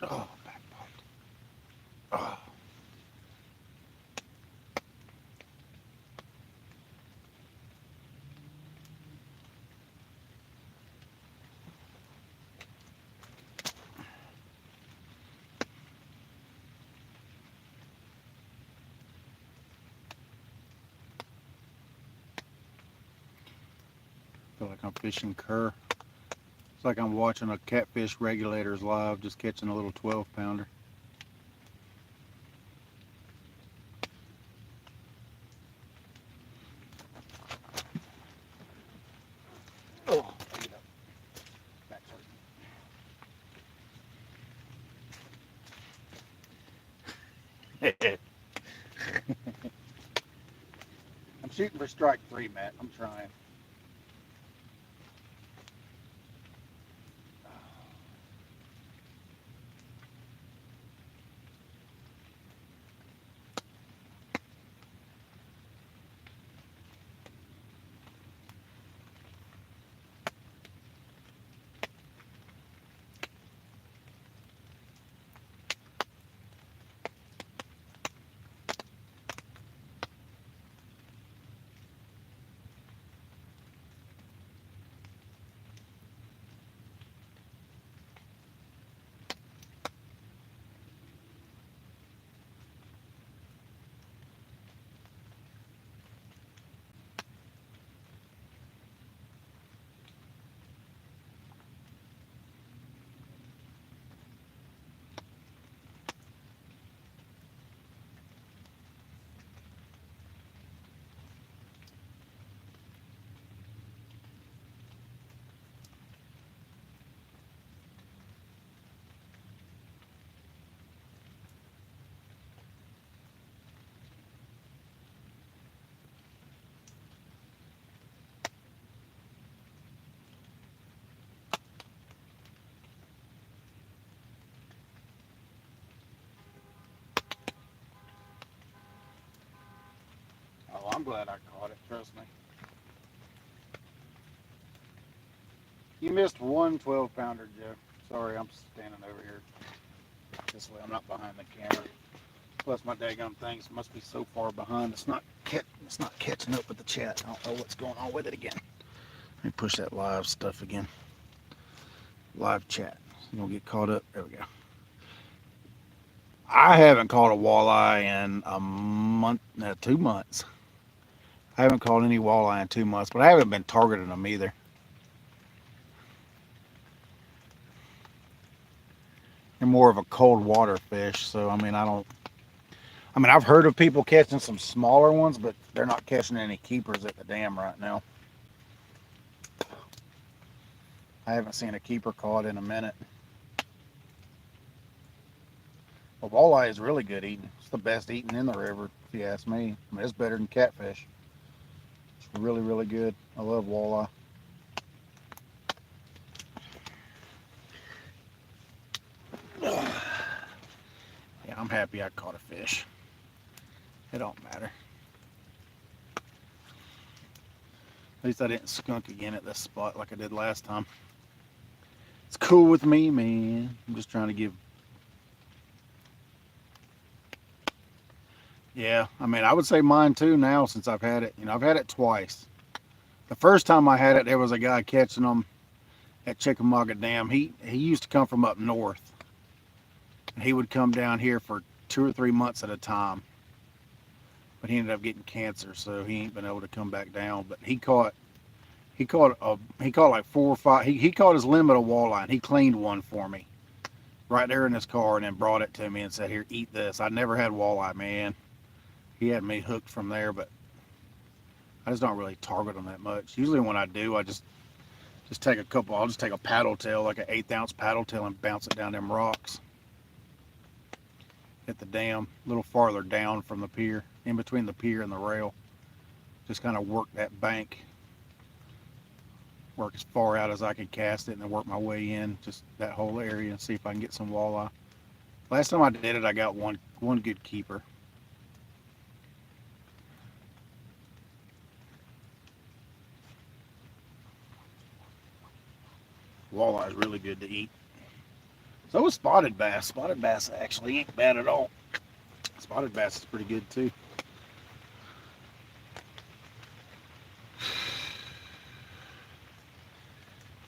Oh, back popped. Oh. Feel like I'm fishing cur. It's like I'm watching a catfish regulators live, just catching a little 12-pounder. Oh, back's hurting. shooting for strike 3, Matt. I'm trying. Oh, I'm glad I caught it. Trust me. You missed one 12-pounder, Joe. Sorry, I'm standing over here. This way, I'm not behind the camera. Plus, my daggum things must be so far behind. It's not catching up with the chat. I don't know what's going on with it again. Let me push that live stuff again. Live chat. You don't get caught up. There we go. I haven't caught a walleye in a month, 2 months. I haven't caught any walleye in 2 months, but I haven't been targeting them either. They're more of a cold water fish, so I mean, I've heard of people catching some smaller ones, but they're not catching any keepers at the dam right now. I haven't seen a keeper caught in a minute. But walleye is really good eating. It's the best eating in the river, if you ask me. I mean, it's better than catfish. It's really, really good. I love walleye. Yeah, I'm happy I caught a fish. It don't matter. At least I didn't skunk again at this spot like I did last time. It's cool with me, man. I'm just trying to give. Yeah, I mean, I would say mine too now since I've had it. I've had it twice. The first time I had it, there was a guy catching them at Chickamauga Dam. He used to come from up north. And he would come down here for 2 or 3 months at a time. But he ended up getting cancer, so he ain't been able to come back down. But he caught like 4 or 5. He caught his limit of walleye. And he cleaned one for me right there in his car and then brought it to me and said, "Here, eat this." I never had walleye, man. He had me hooked from there, but I just don't really target them that much. Usually when I do, I just take a couple. I'll just take a paddle tail, like an 1/8 ounce paddle tail, and bounce it down them rocks at the dam, a little farther down from the pier, in between the pier and the rail. Just kind of work that bank, work as far out as I can cast it, and then work my way in, just that whole area, and see if I can get some walleye. Last time I did it, I got one good keeper. Walleye is really good to eat. So is spotted bass. Spotted bass actually ain't bad at all. Spotted bass is pretty good too.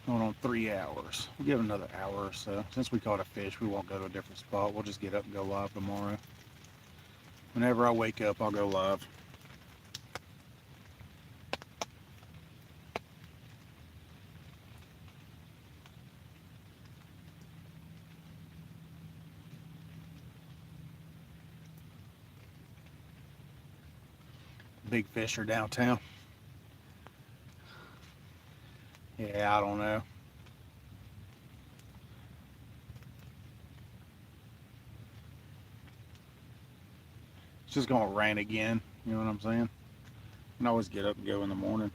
Going on 3 hours. We'll give it another hour or so. Since we caught a fish, we won't go to a different spot. We'll just get up and go live tomorrow. Whenever I wake up, I'll go live. Big fish are downtown. Yeah, I don't know. It's just gonna rain again. You know what I'm saying? can always get up and go in the morning.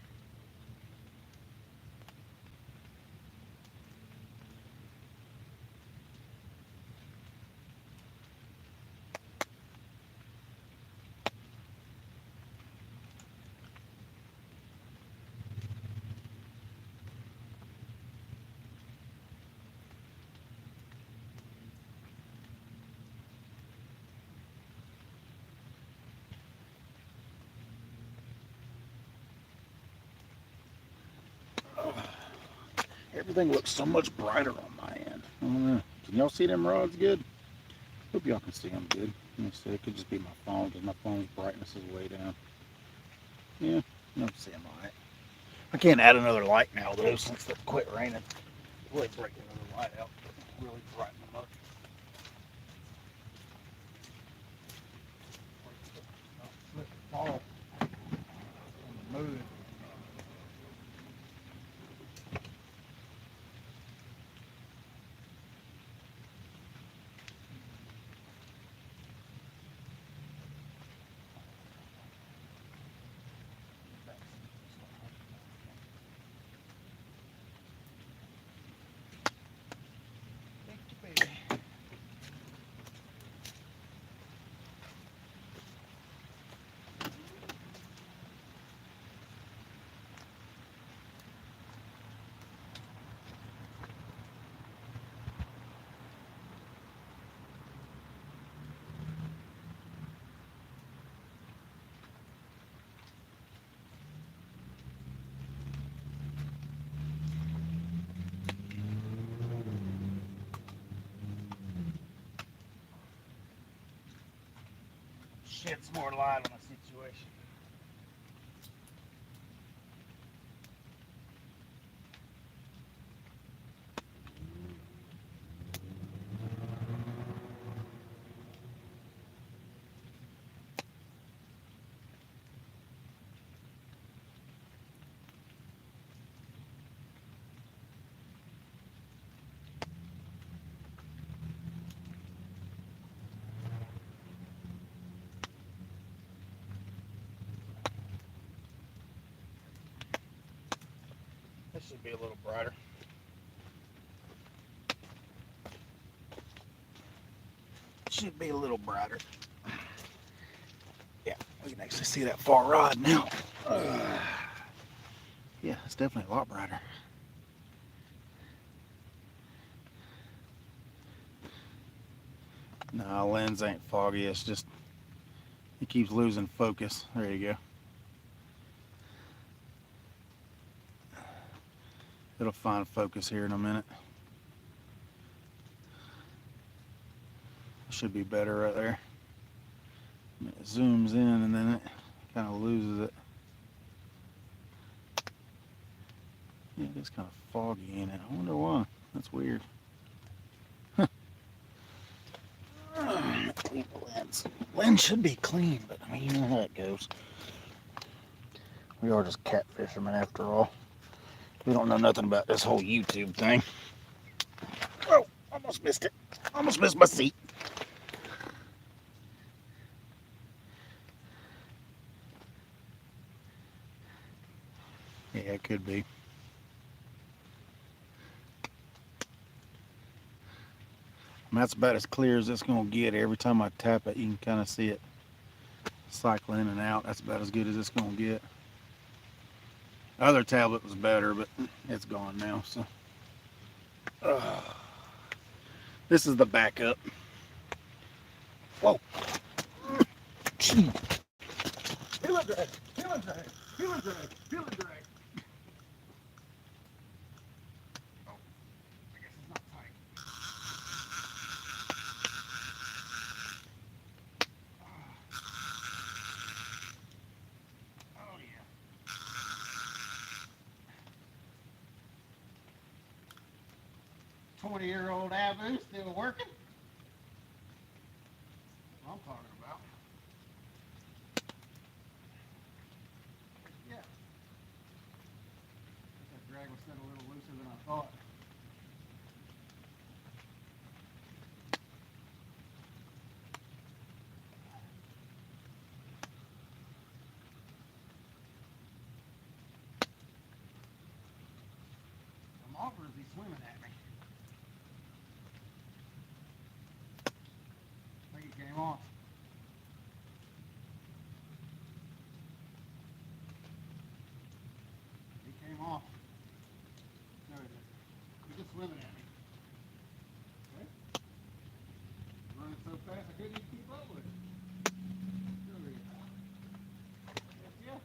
Everything looks so much brighter on my end. I don't know. Can y'all see them rods good? Hope y'all can see them good. Let me see. It could just be my phone because my phone's brightness is way down. Yeah, I don't see them all right. I can't add another light now though since it quit raining. Really break another light out. Really brighten them up. Slip and fall in the mud. Thank you, baby. Shed some more light on the situation. This should be a little brighter. Should be a little brighter. Yeah, we can actually see that far rod now. Yeah, it's definitely a lot brighter. Nah, lens ain't foggy. It's just it keeps losing focus. There you go. It'll find focus here in a minute. Should be better right there. It zooms in and then it kind of loses it. Yeah, it is kind of foggy in it. I wonder why. That's weird. Clean the lens. Lens should be clean, but I mean, you know how it goes. We are just cat fishermen after all. We don't know nothing about this whole YouTube thing. Oh, almost missed it. Almost missed my seat. Yeah, it could be. And that's about as clear as it's going to get. Every time I tap it, you can kind of see it cycle in and out. That's about as good as it's going to get. The other tablet was better, but it's gone now. So this is the backup. Whoa. Gee. Feel it drag, feel it drag, feel it drag, feel it drag. Oh, I guess it's not tight. Oh yeah. 20-year-old Abu still working? That's what I'm talking about. Yeah. That drag was set a little looser than I thought. off or is he swimming at me? I think he came off. He came off. No, he didn't. He's just swimming at me. Okay. Running so fast I couldn't even keep up with it. There we go. Yes, yeah.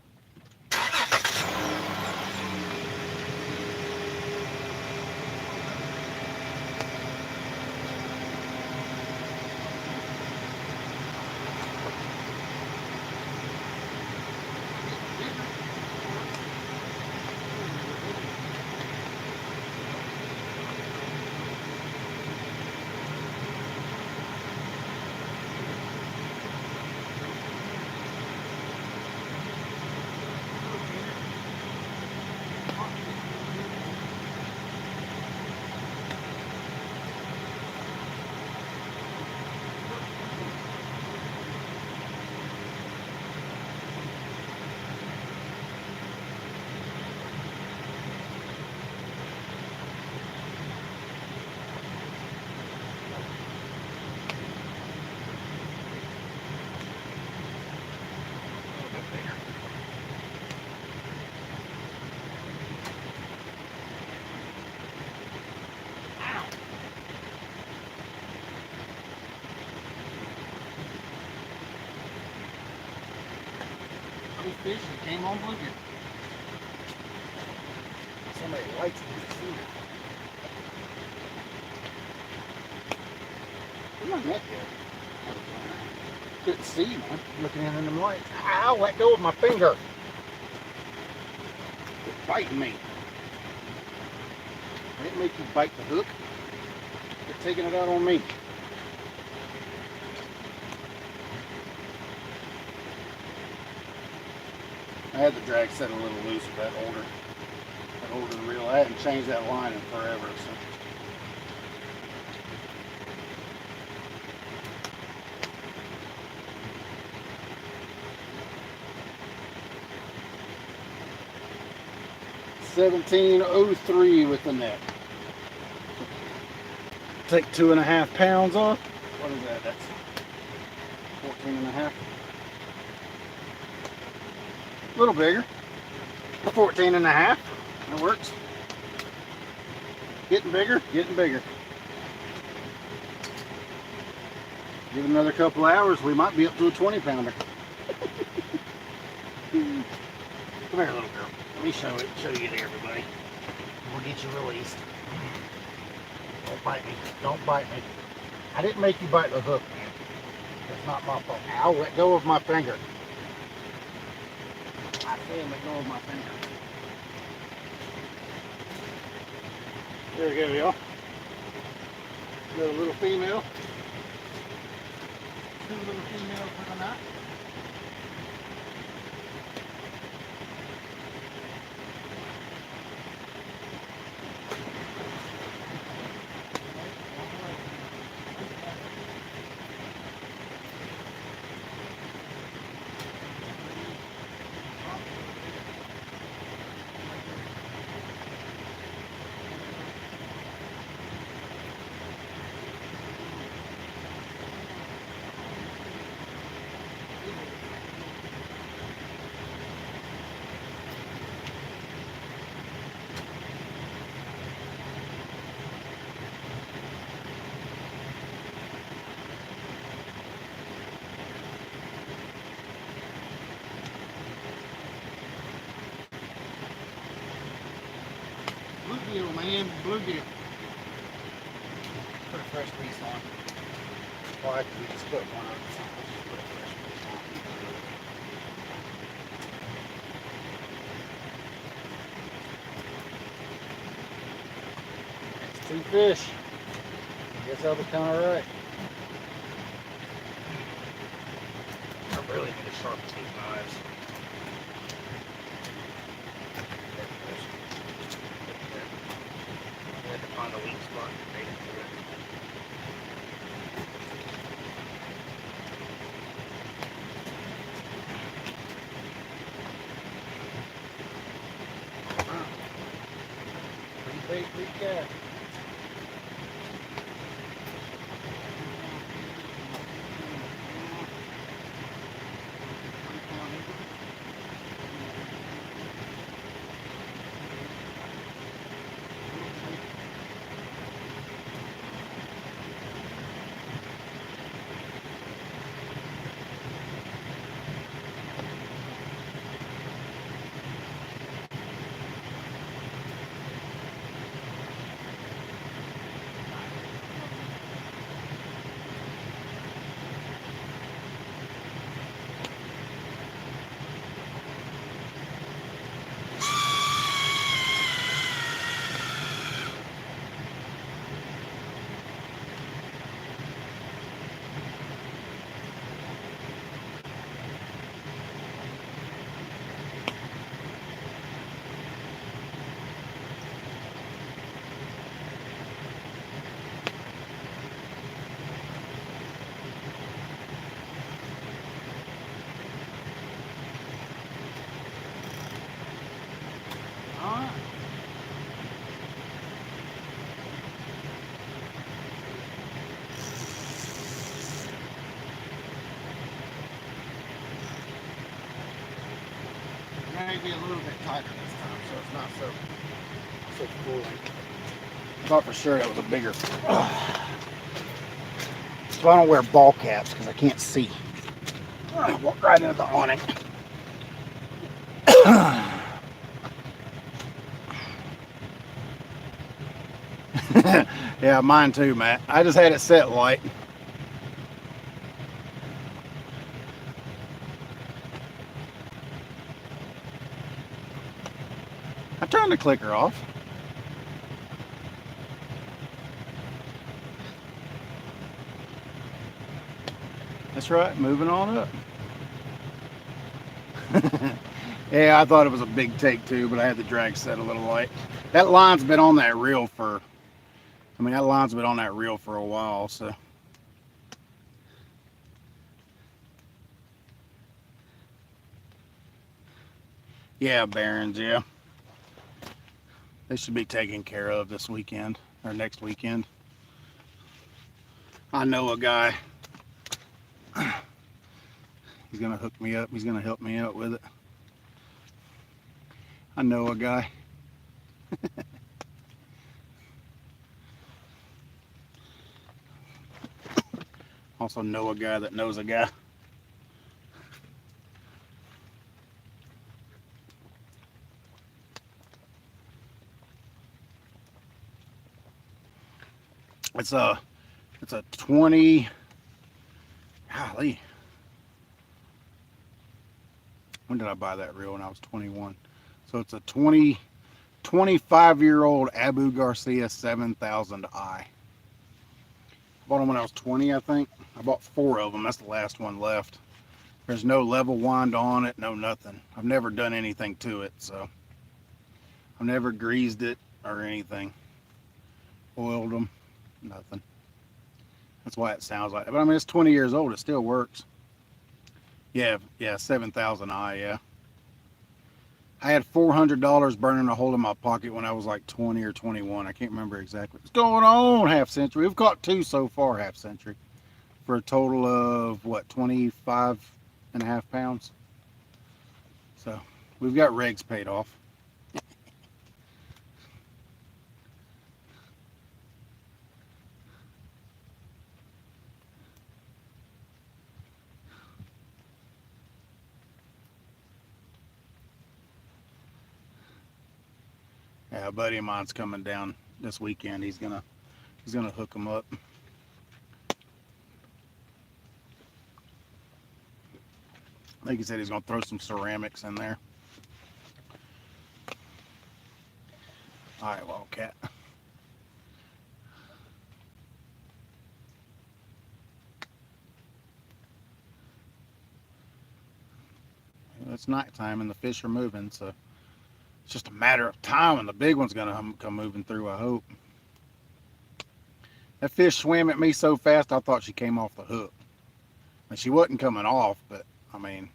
Those fish that came on bluegill. Somebody likes this food. Where's my net there? Couldn't see, man. Looking in them lights. Ow, let go of my finger. It's biting me. I didn't make you bite the hook. You're taking it out on me. I had the drag set a little loose with that older reel. I hadn't changed that line in forever. So. $17.03 with the net. Take 2.5 pounds off. What is that? That's 14.5. A little bigger. 14.5. That works. Getting bigger, getting bigger. Give it another couple hours, we might be up to a 20-pounder. Come here, little girl. Let me show you to everybody. We'll get you released. Don't bite me. Don't bite me. I didn't make you bite the hook, man. That's not my fault. Ow, let go of my finger. I said let go of my finger. There we go, y'all. Got a little female. Two little females for the night. Bluegill, man, bluegill. Put a fresh piece on. Well, actually, we just put one on. Let's just put a fresh piece on. It's 2 fish. I guess I'll be kind of right. I really need to sharpen these knives. I had to find a weak spot and made it to it. big cat. Alright. Maybe a little bit tighter this time, so it's not so full. I thought for sure that was a bigger. So I don't wear ball caps because I can't see. I walk right into the awning. Yeah, mine too, Matt. I just had it set light. I turned the clicker off. That's right, moving on up. Yeah, I thought it was a big take too, but I had the drag set a little light. That line's been on that reel for, that line's been on that reel for a while, so. Yeah, Barons, yeah. They should be taken care of this weekend, or next weekend. I know a guy. He's gonna hook me up. He's gonna help me out with it. I know a guy. Also know a guy that knows a guy. It's a 20. Golly. When did I buy that reel? When I was 21. So it's a 25-year-old Abu Garcia 7000i. Bought them when I was 20, I think. I bought 4 of them. That's the last one left. There's no level wind on it, no nothing. I've never done anything to it, so I've never greased it or anything. Oiled them, nothing. That's why it sounds like that. But I mean, it's 20 years old. It still works. Yeah, 7000i, yeah. I had $400 burning a hole in my pocket when I was like 20 or 21. I can't remember exactly what's going on. Half century. We've caught 2 so far, half century, for a total of what, 25.5 pounds. So we've got rigs paid off. Yeah, a buddy of mine's coming down this weekend. He's gonna hook them up. I think he said he's gonna throw some ceramics in there. All right, Wildcat. It's nighttime and the fish are moving, so it's just a matter of time and the big one's gonna come moving through, I hope. That fish swam at me so fast I thought she came off the hook. And she wasn't coming off, but I mean,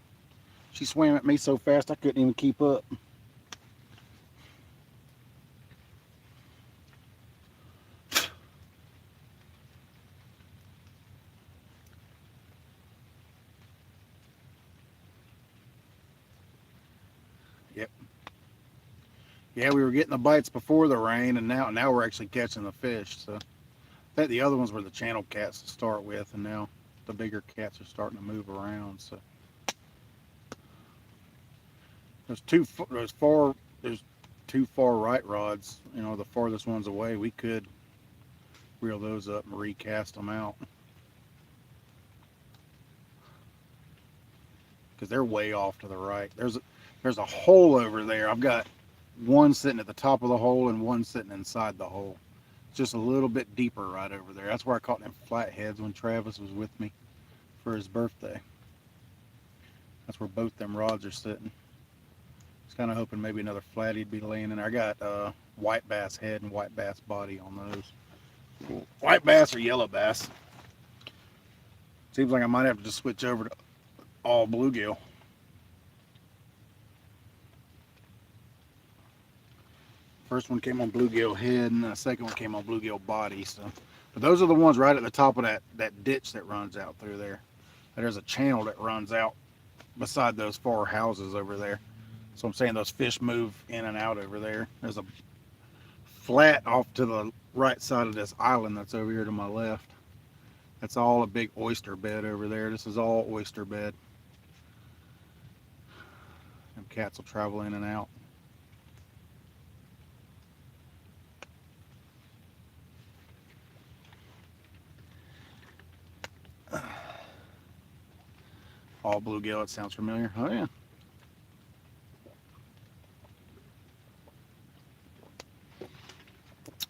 she swam at me so fast I couldn't even keep up. Yeah, we were getting the bites before the rain, and now we're actually catching the fish. So I think the other ones were the channel cats to start with, and now the bigger cats are starting to move around. So there's there's two far right rods. You know, the farthest ones away. We could reel those up and recast them out because they're way off to the right. There's a hole over there. I've got one sitting at the top of the hole and one sitting inside the hole. Just a little bit deeper right over there. That's where I caught them flatheads when Travis was with me for his birthday. That's where both them rods are sitting. I was kind of hoping maybe another flatty'd be laying in there. I got white bass head and white bass body on those. White bass or yellow bass. Seems like I might have to just switch over to all bluegill. First one came on bluegill head, and the second one came on bluegill body. So, but those are the ones right at the top of that ditch that runs out through there. There's a channel that runs out beside those four houses over there. So I'm saying those fish move in and out over there. There's a flat off to the right side of this island that's over here to my left. That's all a big oyster bed over there. This is all oyster bed. Them cats will travel in and out. All bluegill, it sounds familiar. Oh yeah.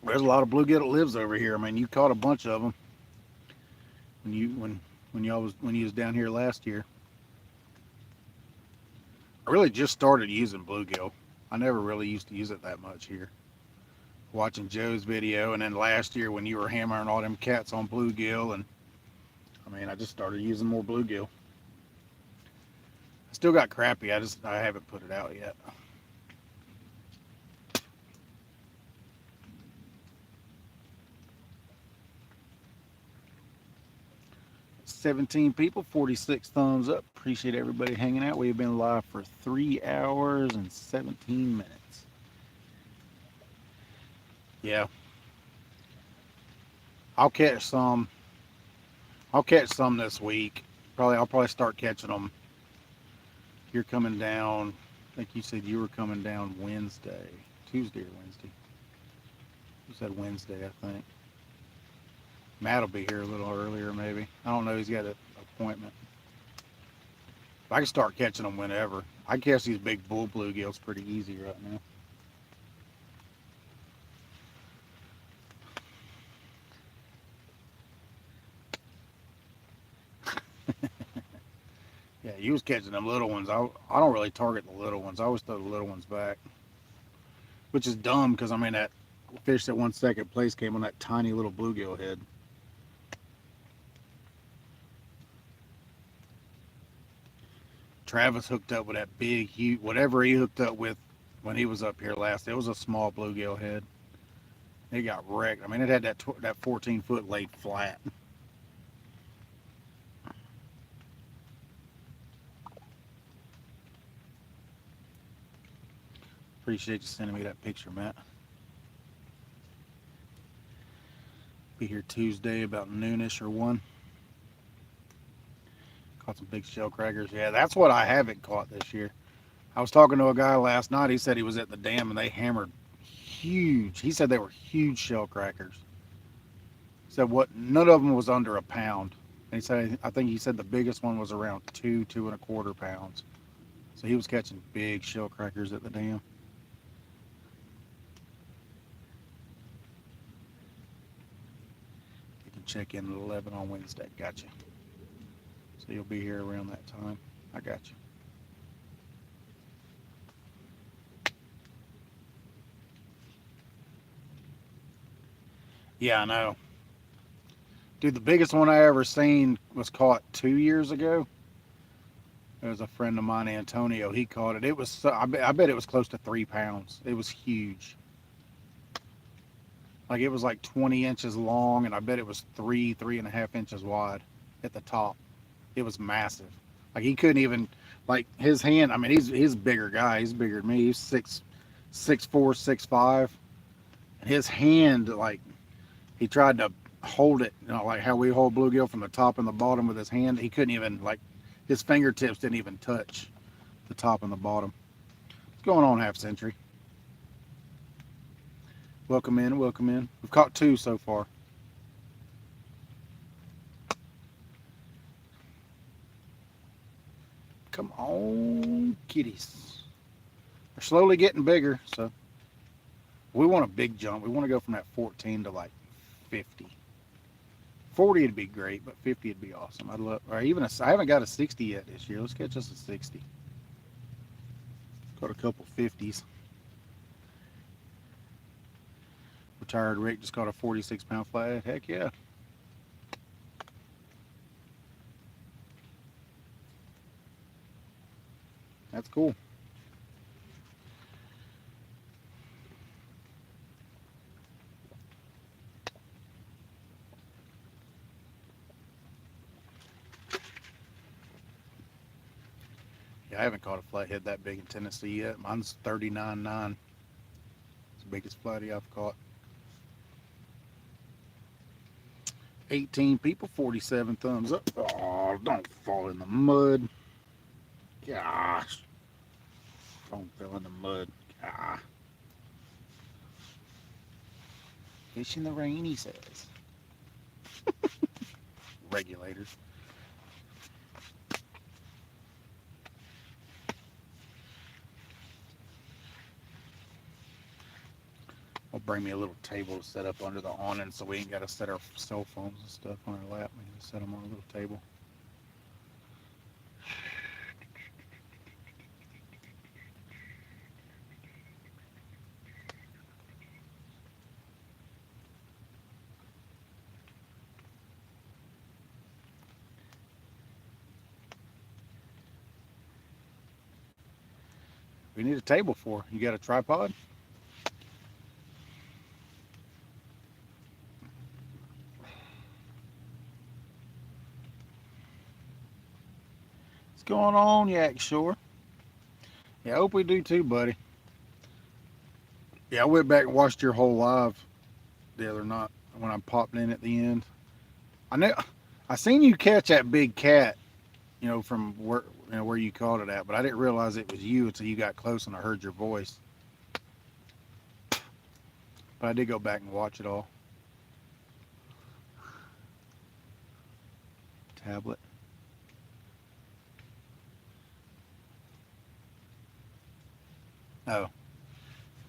There's a lot of bluegill that lives over here. I mean, you caught a bunch of them when you was down here last year. I really just started using bluegill. I never really used to use it that much here. Watching Joe's video, and then last year when you were hammering all them cats on bluegill, and I mean, I just started using more bluegill. I still got crappie. I haven't put it out yet. $17 people, 46 thumbs up. Appreciate everybody hanging out. We've been live for 3 hours and 17 minutes. Yeah. I'll catch some this week. I'll probably start catching them. You're coming down. I think you said you were coming down Tuesday or Wednesday. You said Wednesday, I think. Matt will be here a little earlier, maybe. I don't know. He's got an appointment. But I can start catching them whenever. I catch these big bull bluegills pretty easy right now. Yeah, you was catching them little ones. I don't really target the little ones. I always throw the little ones back. Which is dumb because, I mean, that fish that won second place came on that tiny little bluegill head. Travis hooked up with that big, huge, whatever he hooked up with when he was up here last. It was a small bluegill head. It got wrecked. I mean, it had that 14-foot laid flat. Appreciate you sending me that picture, Matt. Be here Tuesday about noonish or 1. Caught some big shell crackers. Yeah, that's what I haven't caught this year. I was talking to a guy last night. He said he was at the dam and they hammered huge. He said they were huge shell crackers. He said none of them was under a pound. And he said, I think he said the biggest one was around 2.25 pounds. So he was catching big shell crackers at the dam. You can check in at 11 on Wednesday. Gotcha. So you'll be here around that time. I got you. Yeah, I know. Dude, the biggest one I ever seen was caught 2 years ago. There was a friend of mine, Antonio. He caught it. It was, I bet it was close to 3 pounds. It was huge. Like it was like 20 inches long, and I bet it was 3.5 inches wide at the top. It was massive. Like he couldn't even, like his hand. I mean, he's a bigger guy. He's bigger than me. He's 6'4", 6'5", and his hand, like, he tried to hold it, like how we hold bluegill from the top and the bottom with his hand. He couldn't even, like, his fingertips didn't even touch the top and the bottom. What's going on, Half Century? Welcome in, welcome in. We've caught 2 so far. Come on, kitties. They're slowly getting bigger, so we want a big jump. We want to go from that 14 to like 50. 40 would be great, but 50 would be awesome. I'd love, or even I haven't got a 60 yet this year. Let's catch us a 60. Got a couple 50s. Retired Rick just caught a 46-pound flathead. Heck yeah. That's cool. Yeah, I haven't caught a flathead that big in Tennessee yet. Mine's 39.9. It's the biggest flathead I've caught. 18 people, 47 thumbs up. Oh, don't fall in the mud. Gosh. Don't fall in the mud. Ah. Fish in the rain, he says. Regulators. I'll bring me a little table to set up under the awning so we ain't got to set our cell phones and stuff on our lap. We can just set them on a little table. We need a table for. You got a tripod? What's going on, Yak Shore? Yeah, I hope we do too, buddy. Yeah, I went back and watched your whole live the other night when I popped in at the end. I seen you catch that big cat, from where you caught it at, but I didn't realize it was you until you got close and I heard your voice. But I did go back and watch it all. Tablet. Oh.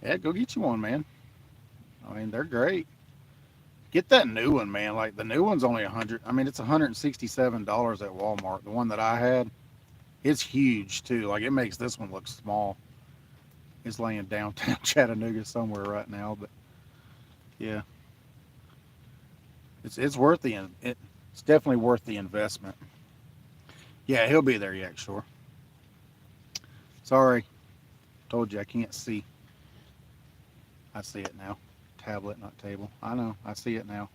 Yeah, go get you one, man. I mean, they're great. Get that new one, man. Like, the new one's only 100. I mean, it's $167 at Walmart. The one that I had, it's huge too. Like, it makes this one look small. It's laying downtown Chattanooga somewhere right now, but yeah, it's worth it's definitely worth the investment. Yeah, he'll be there, yeah, sure. Sorry, told you I can't see. I see it now. Tablet, not table. I know. I see it now.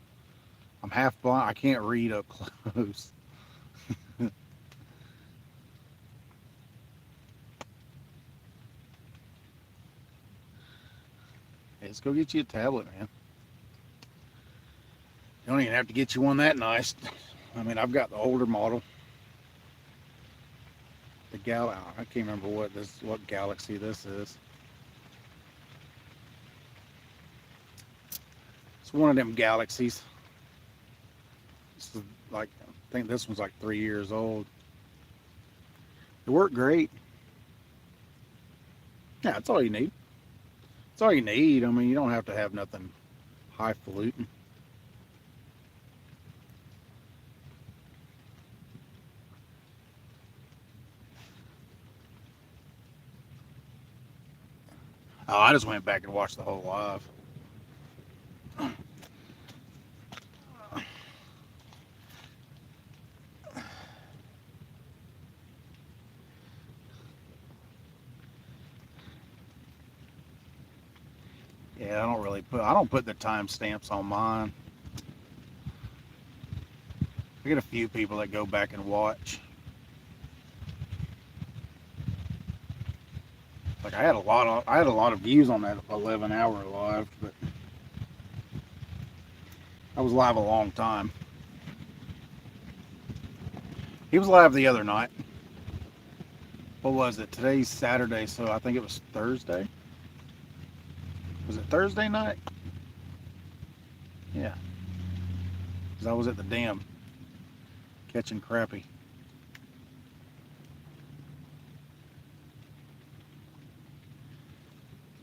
I'm half blind. I can't read up close. Hey, let's go get you a tablet, man. You don't even have to get you one that nice. I mean, I've got the older model. The I can't remember what Galaxy this is. It's one of them Galaxies. This is like, I think this one's like 3 years old. It worked great. Yeah, that's all you need. That's all you need. I mean, you don't have to have nothing highfalutin. Oh, I just went back and watched the whole live. Yeah, I don't put the timestamps on mine. I get a few people that go back and watch. Like I had a lot of views on that 11-hour live, but I was live a long time. He was live the other night. What was it? Today's Saturday, so I think it was Thursday. Was it Thursday night? Yeah. Because I was at the dam catching crappie.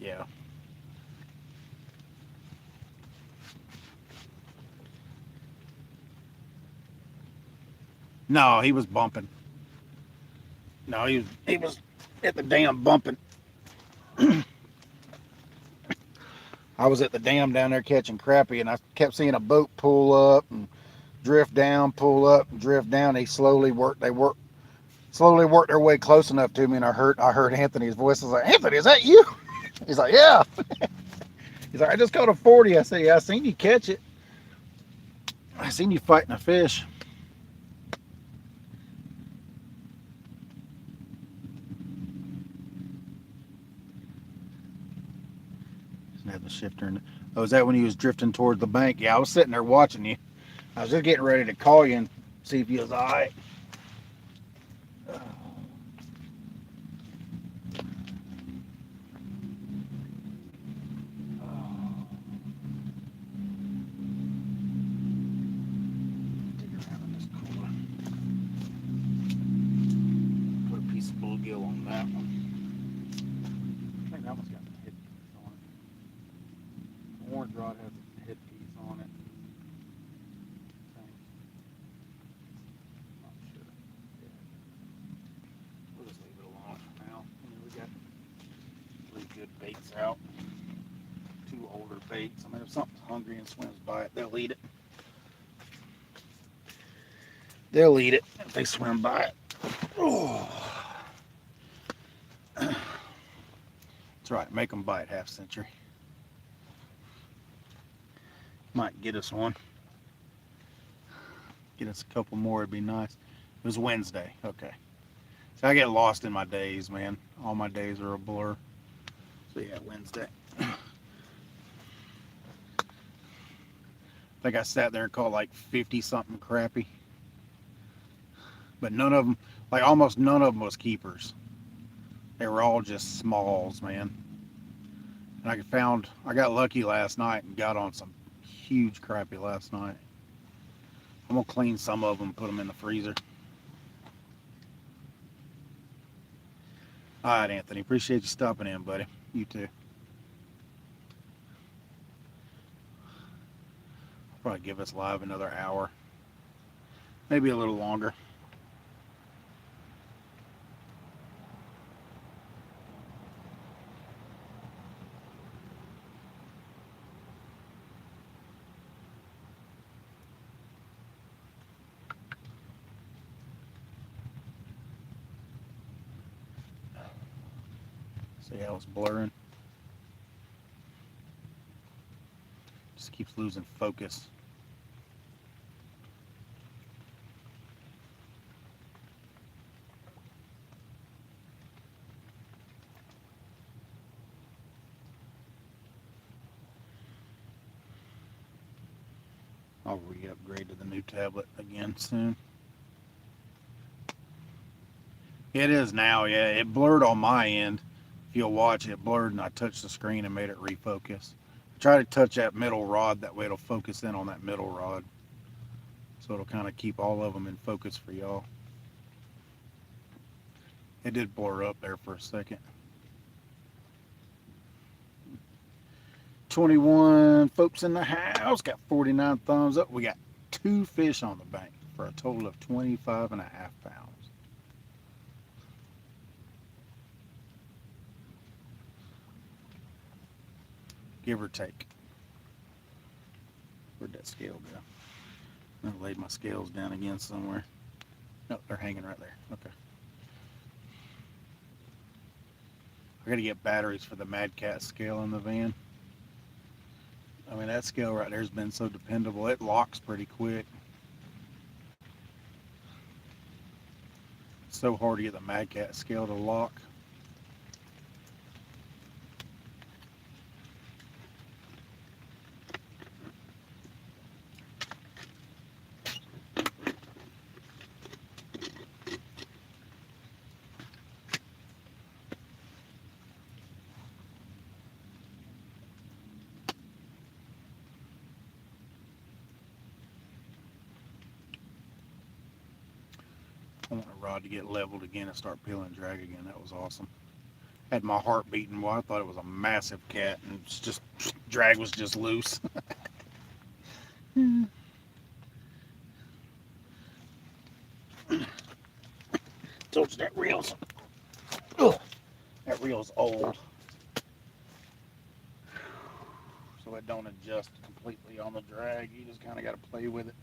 Yeah. No, he was bumping. No, he was at the dam bumping. I was at the dam down there catching crappie, and I kept seeing a boat pull up and drift down, pull up and drift down. Slowly worked their way close enough to me, and I heard Anthony's voice. I was like, Anthony, is that you? He's like, yeah. He's like, I just caught a 40. I said, yeah, I seen you catch it. I seen you fighting a fish. Had the shifter in. Oh, is that when he was drifting toward the bank? Yeah, I was sitting there watching you. I was just getting ready to call you and see if you was all right. Dig around in this cooler. Put a piece of bluegill on that one. I think that one's got a headpiece on it. The orange rod has a headpiece on it. Not sure. Yeah. We'll just leave it alone for now. We got 3 good baits out. 2 older baits. I mean, if something's hungry and swims by it, they'll eat it. They'll eat it if they swim by it. Oh. That's right. Make them bite, half century. Might get us one. Get us a couple more. It'd be nice. It was Wednesday. Okay. So I get lost in my days, man. All my days are a blur. So yeah, Wednesday. I think I sat there and caught like 50 something crappie. But none of them, like almost none of them was keepers. They were all just smalls, man. And I got lucky last night and got on some huge crappie last night. I'm gonna clean some of them and put them in the freezer. All right, Anthony. Appreciate you stopping in, buddy. You too. Probably give us live another hour. Maybe a little longer. See how it's blurring? Just keeps losing focus. I'll re-upgrade to the new tablet again soon. It is now, yeah. It blurred on my end. If you'll watch, it blurred and I touched the screen and made it refocus. Try to touch that middle rod, that way it'll focus in on that middle rod. So it'll kind of keep all of them in focus for y'all. It did blur up there for a second. 21 folks in the house, got 49 thumbs up. We got 2 fish on the bank for a total of 25.5 pounds. Give or take. Where'd that scale go? I laid my scales down again somewhere. No, they're hanging right there. Okay. I gotta get batteries for the Mad Cat scale in the van. I mean, that scale right there has been so dependable. It locks pretty quick. It's so hard to get the Mad Cat scale to lock. rod to get leveled again and start peeling drag again. That was awesome. Had my heart beating. Well, I thought it was a massive cat, and it's just drag was just loose. Told you that reel's, that reel's old, so it don't adjust completely on the drag. You just kind of got to play with it.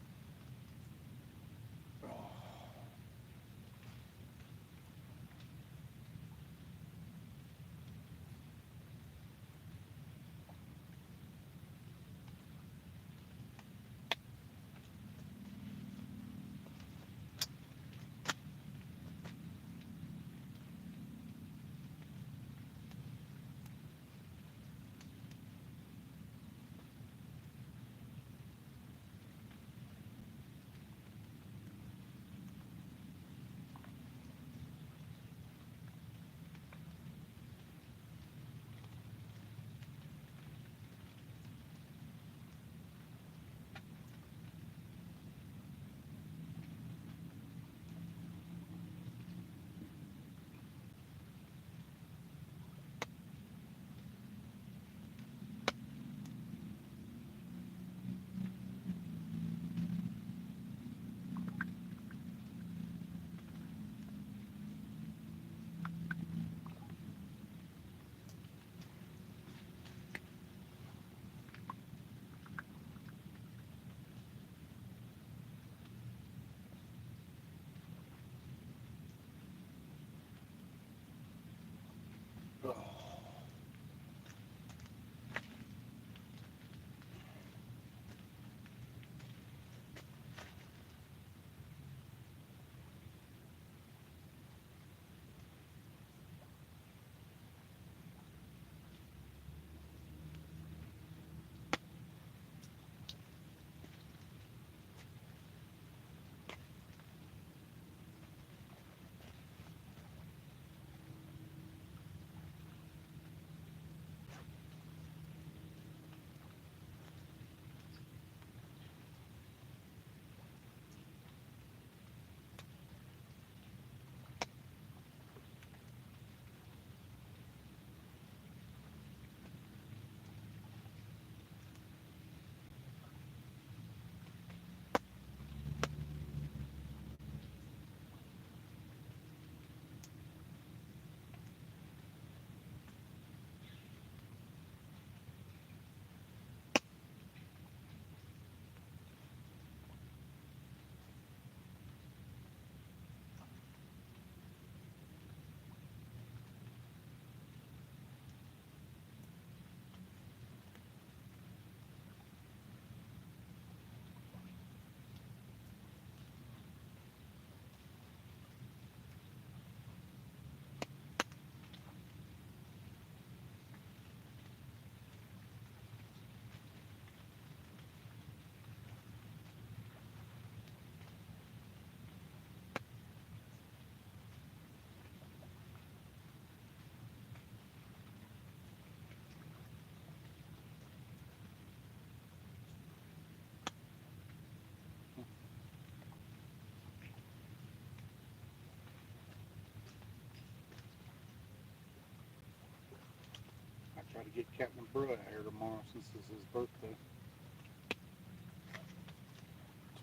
I try to get Captain Brew out here tomorrow since it's his birthday.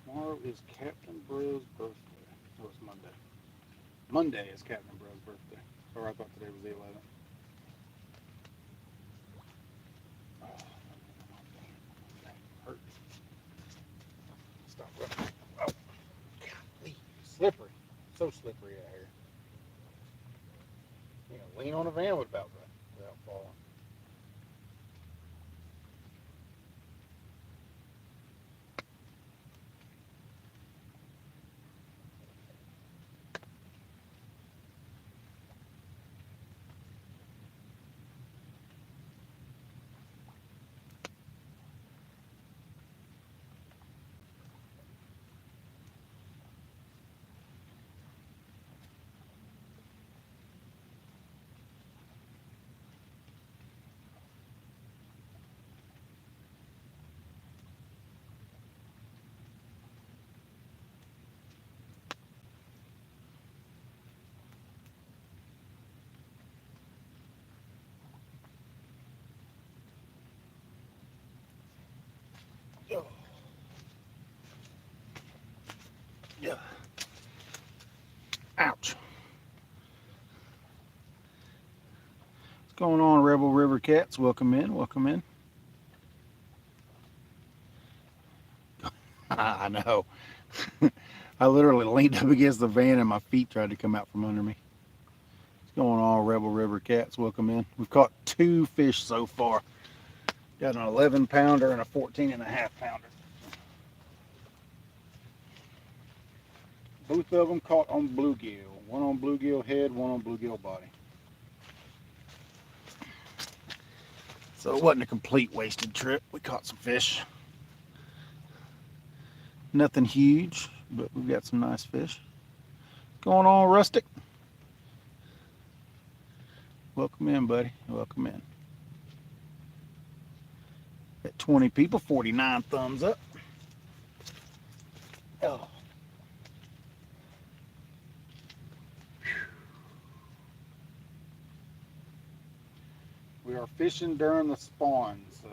Tomorrow is Captain Brew's birthday. Oh, it's Monday. Monday is Captain Brew's birthday. Or I thought today was the 11th. Oh, hurt. Stop running. Oh, golly. Slippery. So slippery out here. You know, lean on a van without falling. Yeah. Ouch. What's going on, Rebel River Cats? Welcome in, welcome in. I know. I literally leaned up against the van and my feet tried to come out from under me. What's going on, Rebel River Cats? Welcome in. We've caught 2 fish so far. Got an 11 pounder and a 14.5 pounder. Both of them caught on bluegill. One on bluegill head, one on bluegill body. So it wasn't a complete wasted trip. We caught some fish. Nothing huge, but we've got some nice fish. Going on, Rustic? Welcome in, buddy. Welcome in. Got 20 people, 49 thumbs up. Oh. We are fishing during the spawn, so.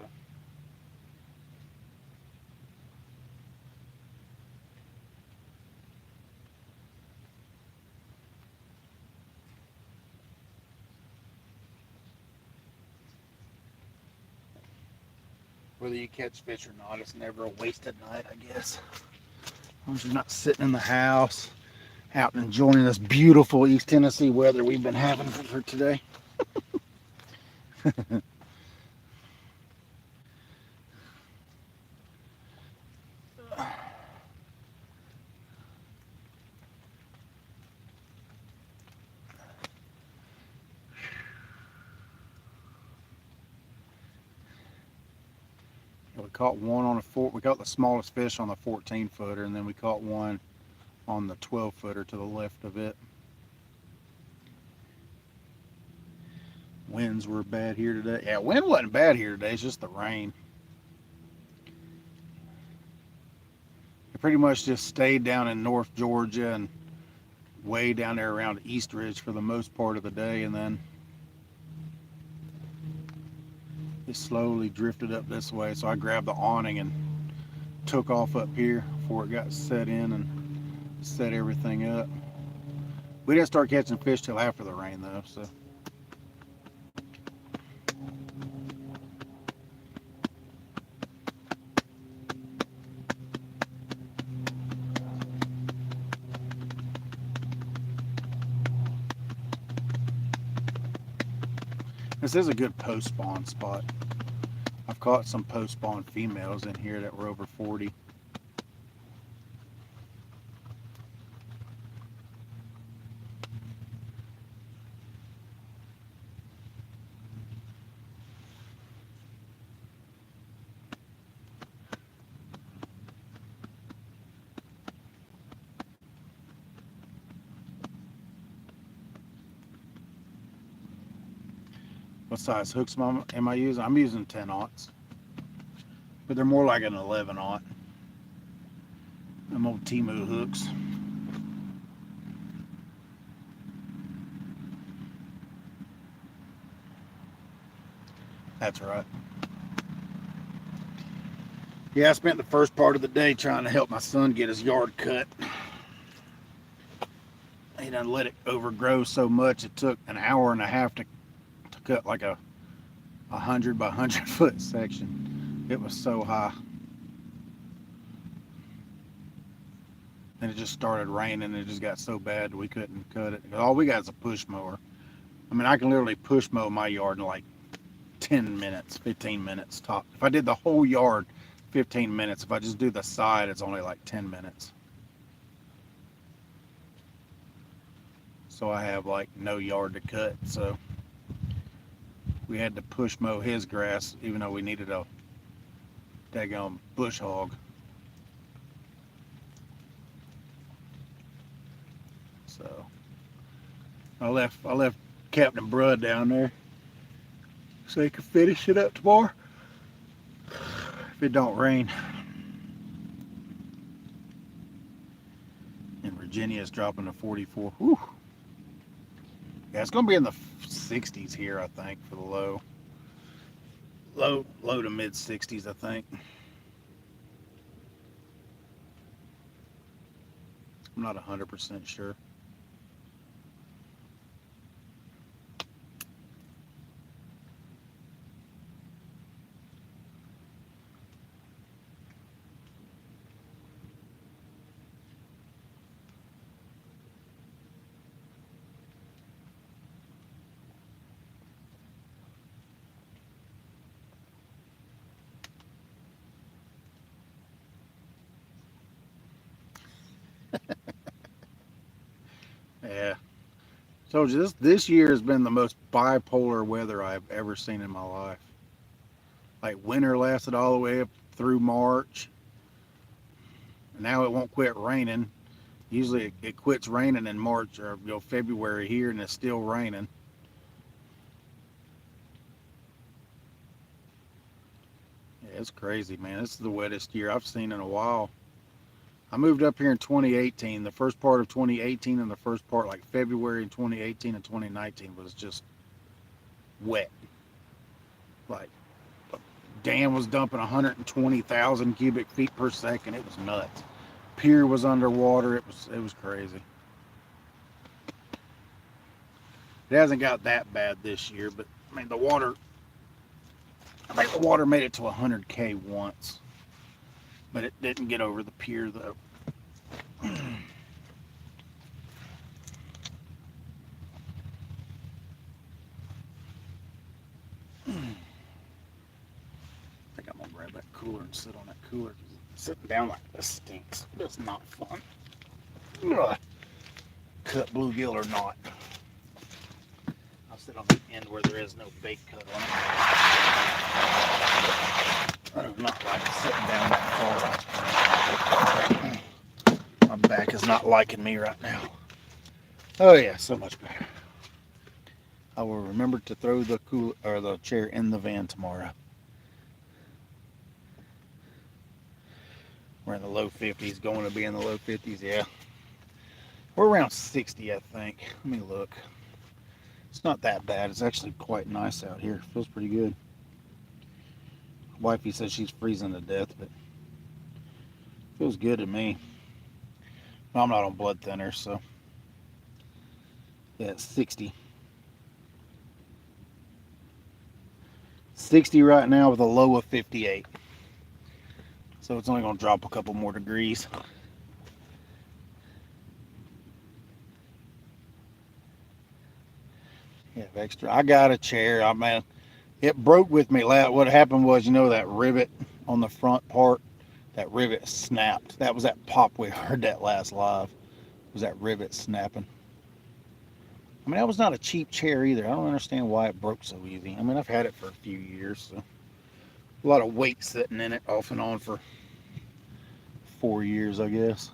Whether you catch fish or not, it's never a wasted night, I guess. As long as you're not sitting in the house, out and enjoying this beautiful East Tennessee weather we've been having for today. We caught one on we caught the smallest fish on the 14 footer, and then we caught one on the 12 footer to the left of it. Winds were bad here today. Yeah, wind wasn't bad here today, it's just the rain. It pretty much just stayed down in North Georgia and way down there around East Ridge for the most part of the day, and then it slowly drifted up this way. So I grabbed the awning and took off up here before it got set in and set everything up. We didn't start catching fish till after the rain though, so. This is a good post-spawn spot. I've caught some post-spawn females in here that were over 40. What size hooks am I using? I'm using 10-aughts, but they're more like an 11-aught. Them old Timu hooks. That's right. Yeah, I spent the first part of the day trying to help my son get his yard cut. He done let it overgrow so much it took an hour and a half to cut like a 100 by 100 foot section. It was so high. And it just started raining and it just got so bad we couldn't cut it. All we got is a push mower. I mean, I can literally push mow my yard in like 10 minutes, 15 minutes top. If I did the whole yard, 15 minutes. If I just do the side, it's only like 10 minutes. So I have like no yard to cut, so we had to push mow his grass, even though we needed a daggone bush hog. So I left Captain Brudd down there so he could finish it up tomorrow if it don't rain. And Virginia's dropping to 44. Whew. Yeah, it's gonna be in the 60s here, I think, for the low to mid 60s, I think. I'm not 100% sure. Yeah. Told you this year has been the most bipolar weather I've ever seen in my life. Like winter lasted all the way up through March. And now it won't quit raining. Usually it quits raining in March or February here, and it's still raining. Yeah, it's crazy, man. This is the wettest year I've seen in a while. I moved up here in 2018. The first part of 2018 and the first part, like February in 2018 and 2019, was just wet. Like the dam was dumping 120,000 cubic feet per second. It was nuts. Pier was underwater. It was crazy. It hasn't got that bad this year, but I mean the water. I think the water made it to 100K once, but it didn't get over the pier though. I think I'm gonna grab that cooler and sit on that cooler because sitting down like this stinks. It's not fun. Ugh. Cut bluegill or not. I'll sit on the end where there is no bait cut on it. I do not like sitting down that far. My back is not liking me right now. Oh yeah, so much better. I will remember to throw the cooler or the chair in the van tomorrow. We're in the low 50s, going to be in the low 50s, yeah. We're around 60, I think. Let me look. It's not that bad. It's actually quite nice out here. Feels pretty good. Wifey says she's freezing to death, but feels good to me. I'm not on blood thinners, so yeah, it's 60. 60 right now with a low of 58. So it's only going to drop a couple more degrees. Yeah, extra. I got a chair. I mean, it broke with me. What happened was, that rivet on the front part, that rivet snapped. That was that pop we heard that last live. Was that rivet snapping? I mean, that was not a cheap chair either. I don't understand why it broke so easy. I mean, I've had it for a few years, so a lot of weight sitting in it off and on for 4 years, I guess.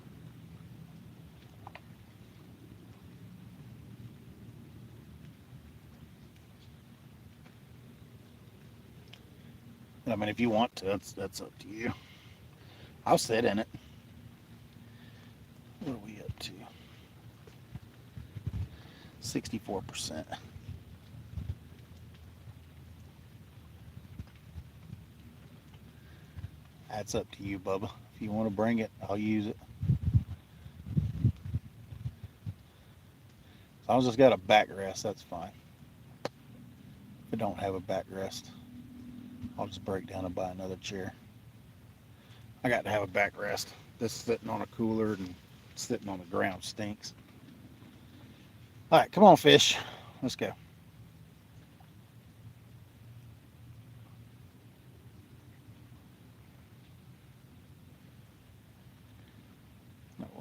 I mean, if you want to, that's up to you. I'll sit in it. What are we up to? 64%. That's up to you, Bubba. If you want to bring it, I'll use it. As long as it's got a backrest, that's fine. If it don't have a backrest, I'll just break down and buy another chair. I got to have a backrest. This sitting on a cooler and sitting on the ground stinks. All right, come on, fish. Let's go.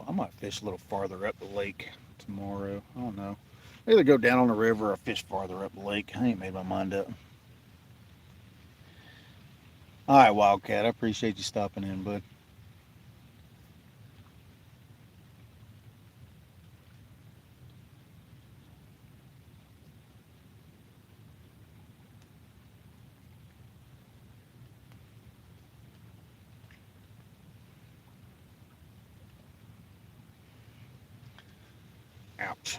I might fish a little farther up the lake tomorrow. I don't know. Either go down on the river or fish farther up the lake. I ain't made my mind up. All right, Wildcat. I appreciate you stopping in, bud. Ouch.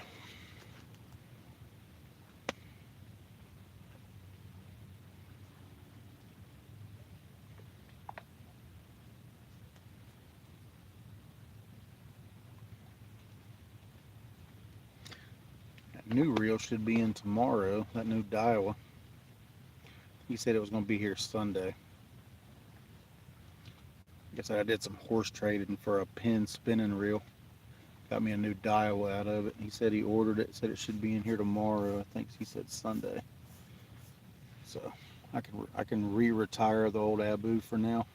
new reel should be in tomorrow. That new Daiwa. He said it was going to be here Sunday. I guess I did some horse trading for a pin spinning reel. Got me a new Daiwa out of it. He said he ordered it. Said it should be in here tomorrow. I think he said Sunday. So I can re-retire the old Abu for now.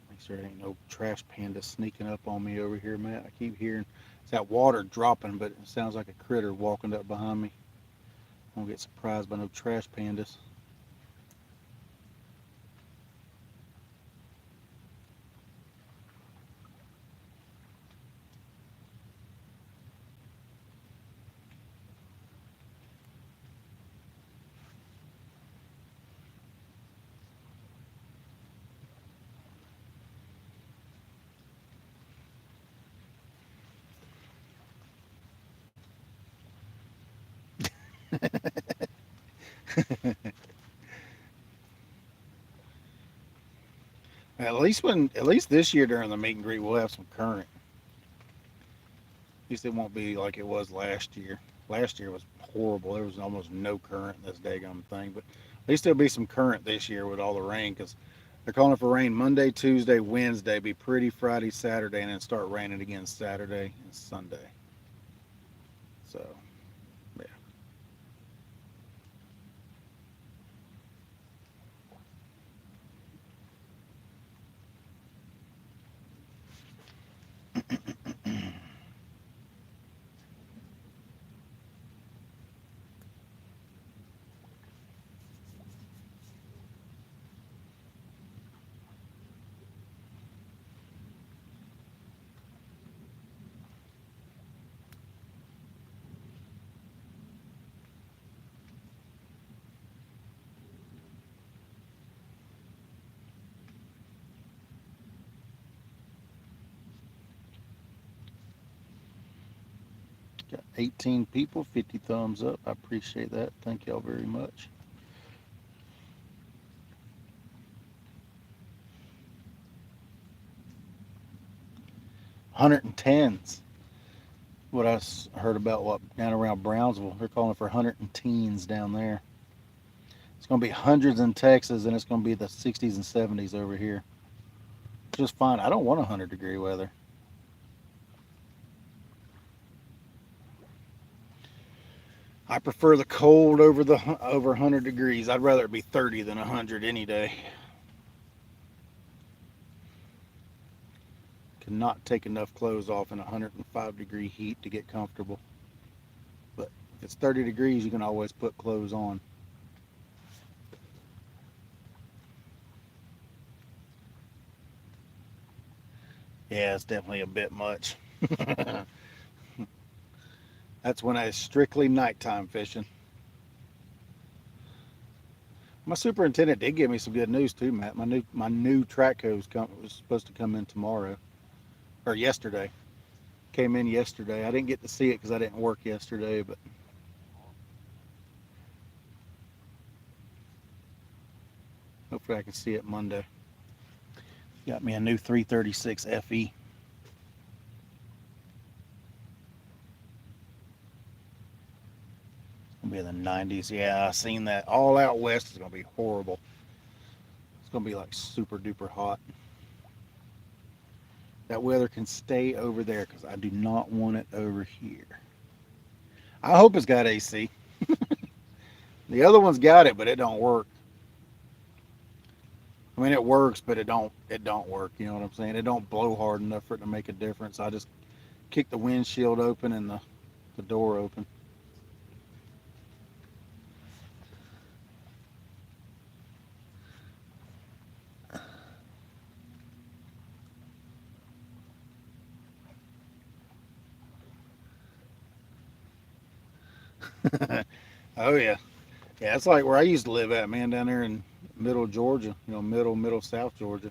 Make sure there ain't no trash panda sneaking up on me over here, Matt. I keep hearing it's that water dropping, but it sounds like a critter walking up behind me. I won't get surprised by no trash pandas. At least this year during the meet and greet we'll have some current. At least it won't be like it was last year. Last year was horrible. There was almost no current in this daggum thing. But at least there'll be some current this year with all the rain, because they're calling for rain Monday, Tuesday, Wednesday. Be pretty Friday, Saturday, and then start raining again Saturday and Sunday. So, yeah. Got 18 people, 50 thumbs up. I appreciate that. Thank y'all very much. $110s. What I heard about down around Brownsville, they're calling for 110s down there. It's going to be hundreds in Texas, and it's going to be the 60s and 70s over here. Just fine. I don't want 100-degree weather. I prefer the cold over 100 degrees. I'd rather it be 30 than 100 any day. Cannot take enough clothes off in 105-degree heat to get comfortable. But if it's 30 degrees, you can always put clothes on. Yeah, it's definitely a bit much. That's when it's strictly nighttime fishing. My superintendent did give me some good news too, Matt. My new track hose was supposed to come in tomorrow, or yesterday. Came in yesterday. I didn't get to see it because I didn't work yesterday, but hopefully I can see it Monday. Got me a new 336 FE. Gonna be in the 90s. Yeah, I seen that. All out west is gonna be horrible. It's gonna be like super duper hot. That weather can stay over there because I do not want it over here. I hope it's got AC. The other one's got it, but it don't work. I mean, it works, but it don't work. You know what I'm saying? It don't blow hard enough for it to make a difference. I just kick the windshield open and the door open. Oh yeah. Yeah, it's like where I used to live at, man, down there in middle Georgia, middle South Georgia.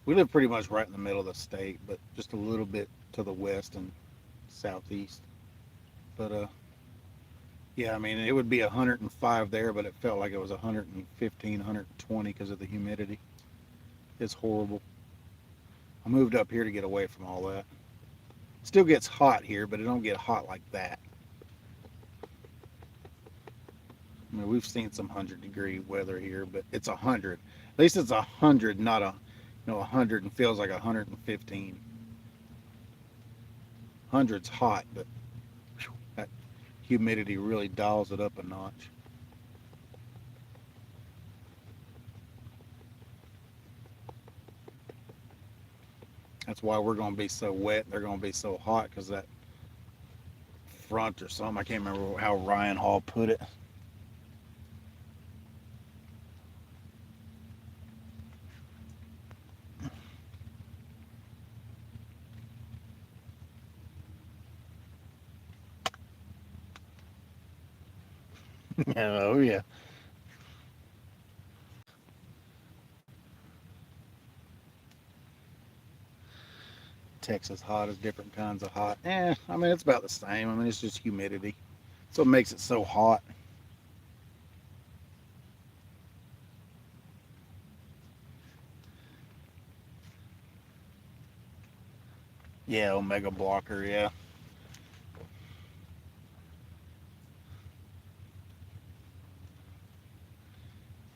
We live pretty much right in the middle of the state, but just a little bit to the west and southeast. But yeah, I mean, it would be 105 there, but it felt like it was 115, 120 because of the humidity. It's horrible. I moved up here to get away from all that. Still gets hot here, but it don't get hot like that. I mean, we've seen some 100-degree weather here, but it's 100. At least it's 100, not 100 and feels like 115. 100's hot, but that humidity really dials it up a notch. That's why we're going to be so wet. They're going to be so hot because that front or something. I can't remember how Ryan Hall put it. Oh yeah. Texas hot is different kinds of hot. I mean it's about the same. I mean it's just humidity. That's what makes it so hot. Yeah, Omega blocker. Yeah.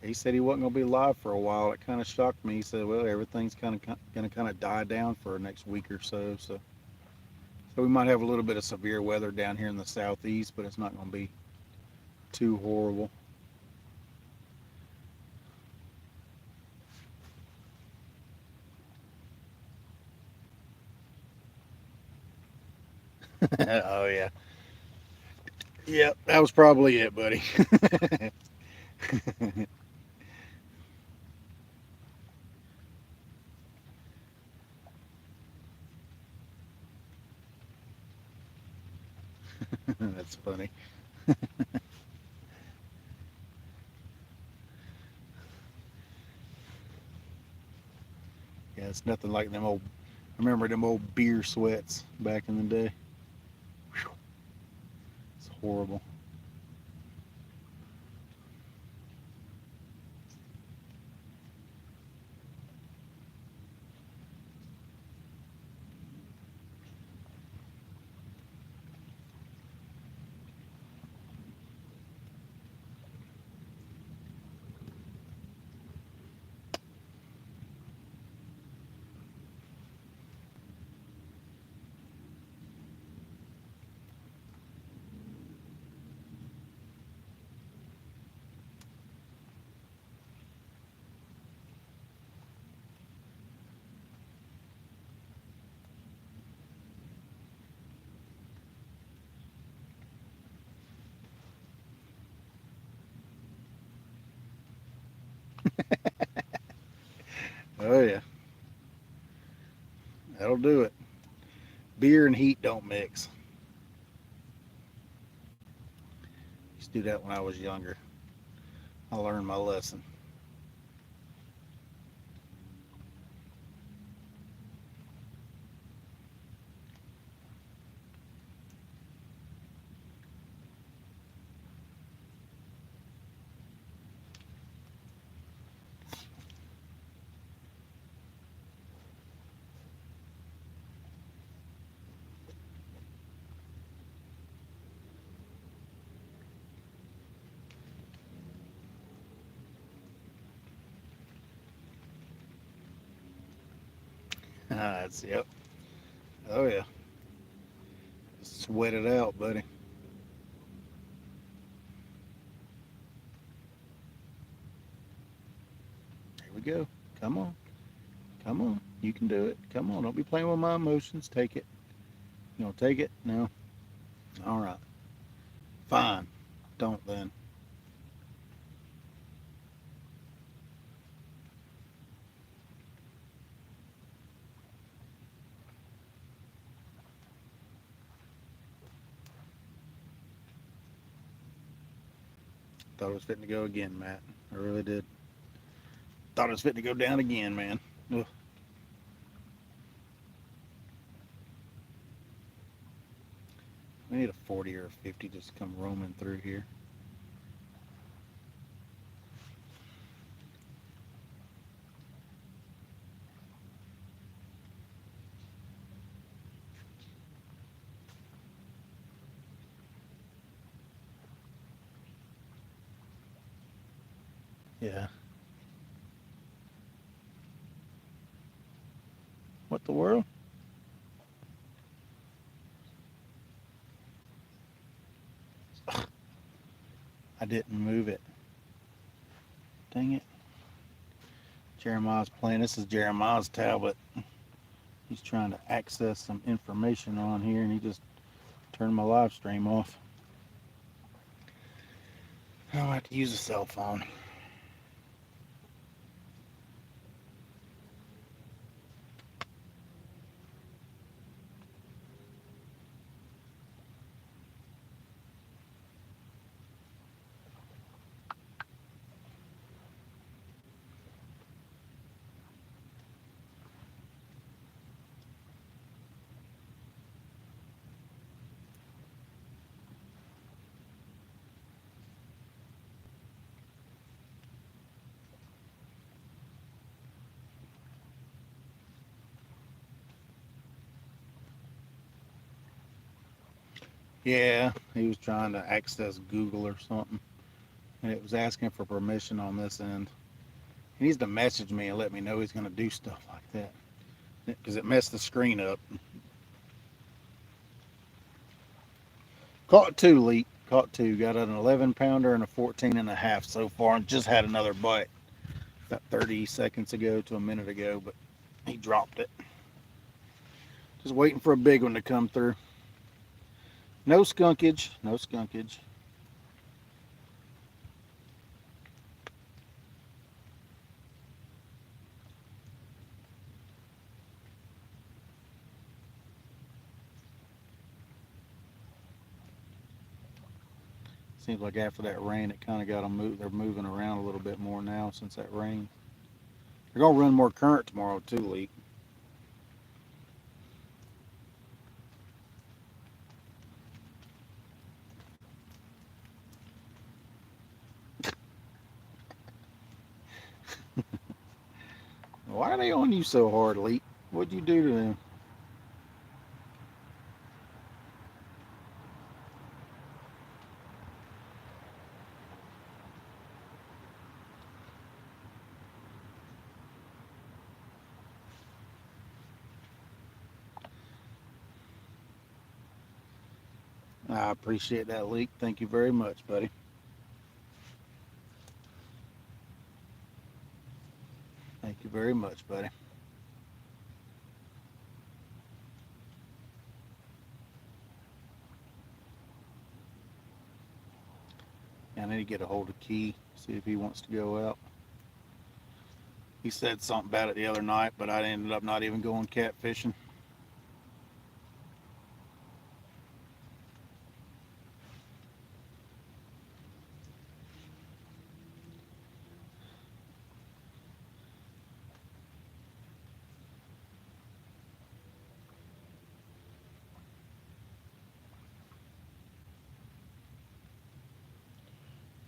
He said he wasn't going to be live for a while. It kind of shocked me. He said, "Well, everything's going to kind of die down for the next week or so." So we might have a little bit of severe weather down here in the southeast, but it's not going to be too horrible. Oh yeah. Yep, that was probably it, buddy. That's funny. Yeah, it's nothing like them old. I remember them old beer sweats back in the day. Whew, it's horrible. Oh yeah, that'll do it. Beer and heat don't mix. Used to do that when I was younger. I learned my lesson. That's yep. Oh yeah. Sweat it out, buddy. Here we go. Come on. Come on. You can do it. Come on. Don't be playing with my emotions. Take it. You know, take it. No. All right. Fine. Don't then. Thought it was fitting to go again, Matt. I really did. Thought it was fitting to go down again, man. Ugh. We need a 40 or a 50 just to come roaming through here. Yeah. What the world? I didn't move it. Dang it. Jeremiah's playing. This is Jeremiah's tablet. He's trying to access some information on here and he just turned my live stream off. I don't have to use a cell phone. Yeah, he was trying to access Google or something. And it was asking for permission on this end. He needs to message me and let me know he's going to do stuff like that. Because it messed the screen up. Caught two, Leak. Caught two. Got an 11 pounder and a 14 and a half so far. And just had another bite about 30 seconds ago to a minute ago. But he dropped it. Just waiting for a big one to come through. No skunkage. No skunkage. Seems like after that rain, it kind of got them move. They're moving around a little bit more now since that rain. They're gonna run more current tomorrow too, Leak. Why are they on you so hard, Leak? What'd you do to them? I appreciate that, Leak. Thank you very much, buddy. Thank you very much, buddy. I need to get a hold of Key, see if he wants to go out. He said something about it the other night, but I ended up not even going catfishing.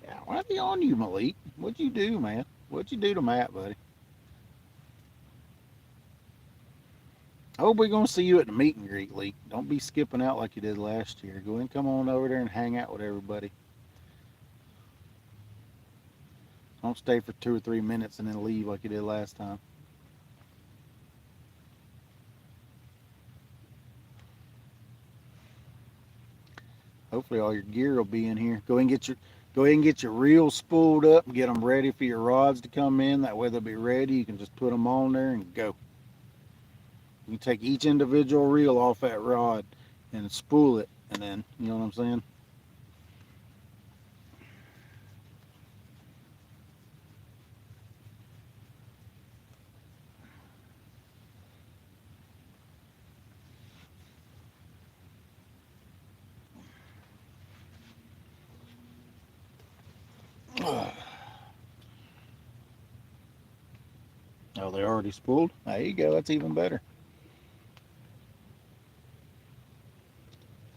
Yeah, why are they on you, Malik? What'd you do, man? What'd you do to Matt, buddy? I hope we're going to see you at the meet and greet, Leak. Don't be skipping out like you did last year. Go and come on over there and hang out with everybody. Don't stay for 2 or 3 minutes and then leave like you did last time. Hopefully all your gear will be in here. Go ahead and get your reels spooled up and get them ready for your rods to come in. That way they'll be ready. You can just put them on there and go. You take each individual reel off that rod and spool it, and then, you know what I'm saying? Oh, they already spooled? There you go. That's even better.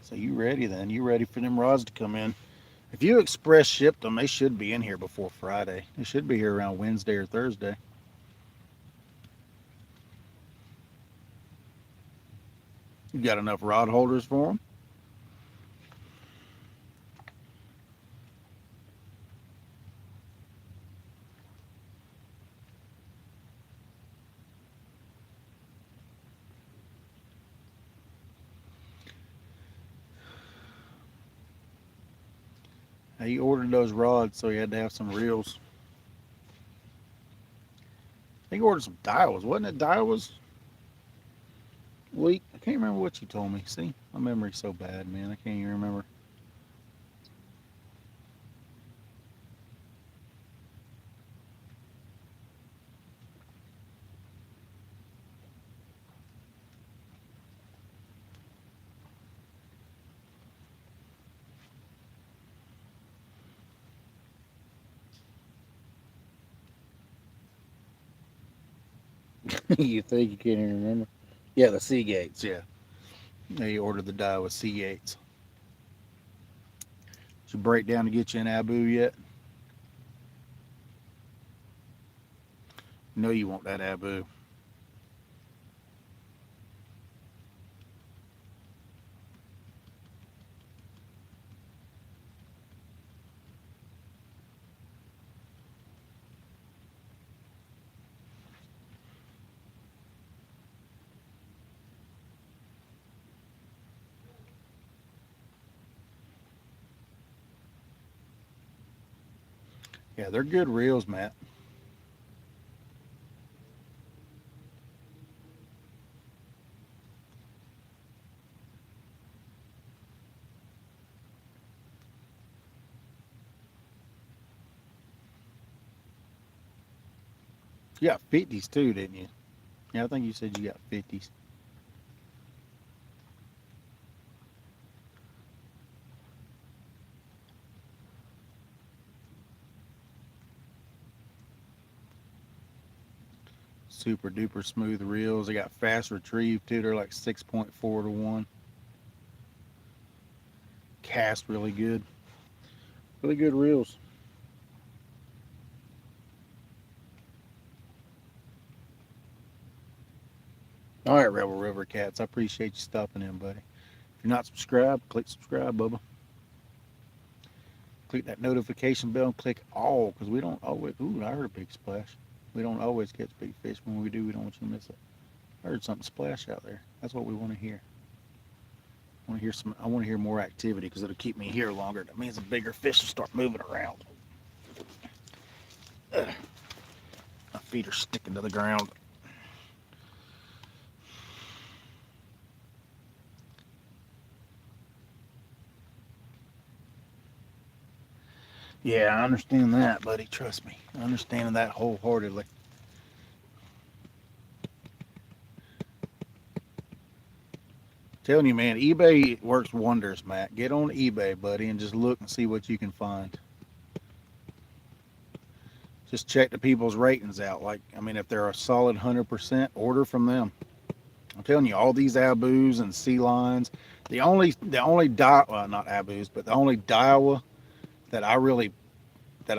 So you ready then? You ready for them rods to come in? If you express shipped them, they should be in here before Friday. They should be here around Wednesday or Thursday. You got enough rod holders for them? He ordered those rods, so he had to have some reels. I think he ordered some Daiwas. Wasn't it Daiwas? Week? I can't remember what you told me. See, my memory's so bad, man. I can't even remember. You think you can't even remember? Yeah, the Seagates, yeah. He ordered the Daiwa Seagates. Did you break down to get you an Abu yet? No, you want that Abu. Yeah, they're good reels, Matt. You got 50s too, didn't you? Yeah, I think you said you got 50s. Super duper smooth reels. They got fast retrieve too. They're like 6.4 to 1. Cast really good. Really good reels. All right, Rebel River Cats. I appreciate you stopping in, buddy. If you're not subscribed, click subscribe, Bubba. Click that notification bell and click all because we don't always. Ooh, I heard a big splash. We don't always catch big fish. When we do, we don't want you to miss it. I heard something splash out there. That's what we want to hear. I want to hear more activity because it'll keep me here longer. That means the bigger fish will start moving around. Ugh. My feet are sticking to the ground. Yeah, I understand that, buddy. Trust me. I understand that wholeheartedly. Telling you, man, eBay works wonders, Matt. Get on eBay, buddy, and just look and see what you can find. Just check the people's ratings out. Like, I mean, if they're a solid 100%, order from them. I'm telling you, all these Abus and Sea Lions, well, not Abus, but the only Daiwa that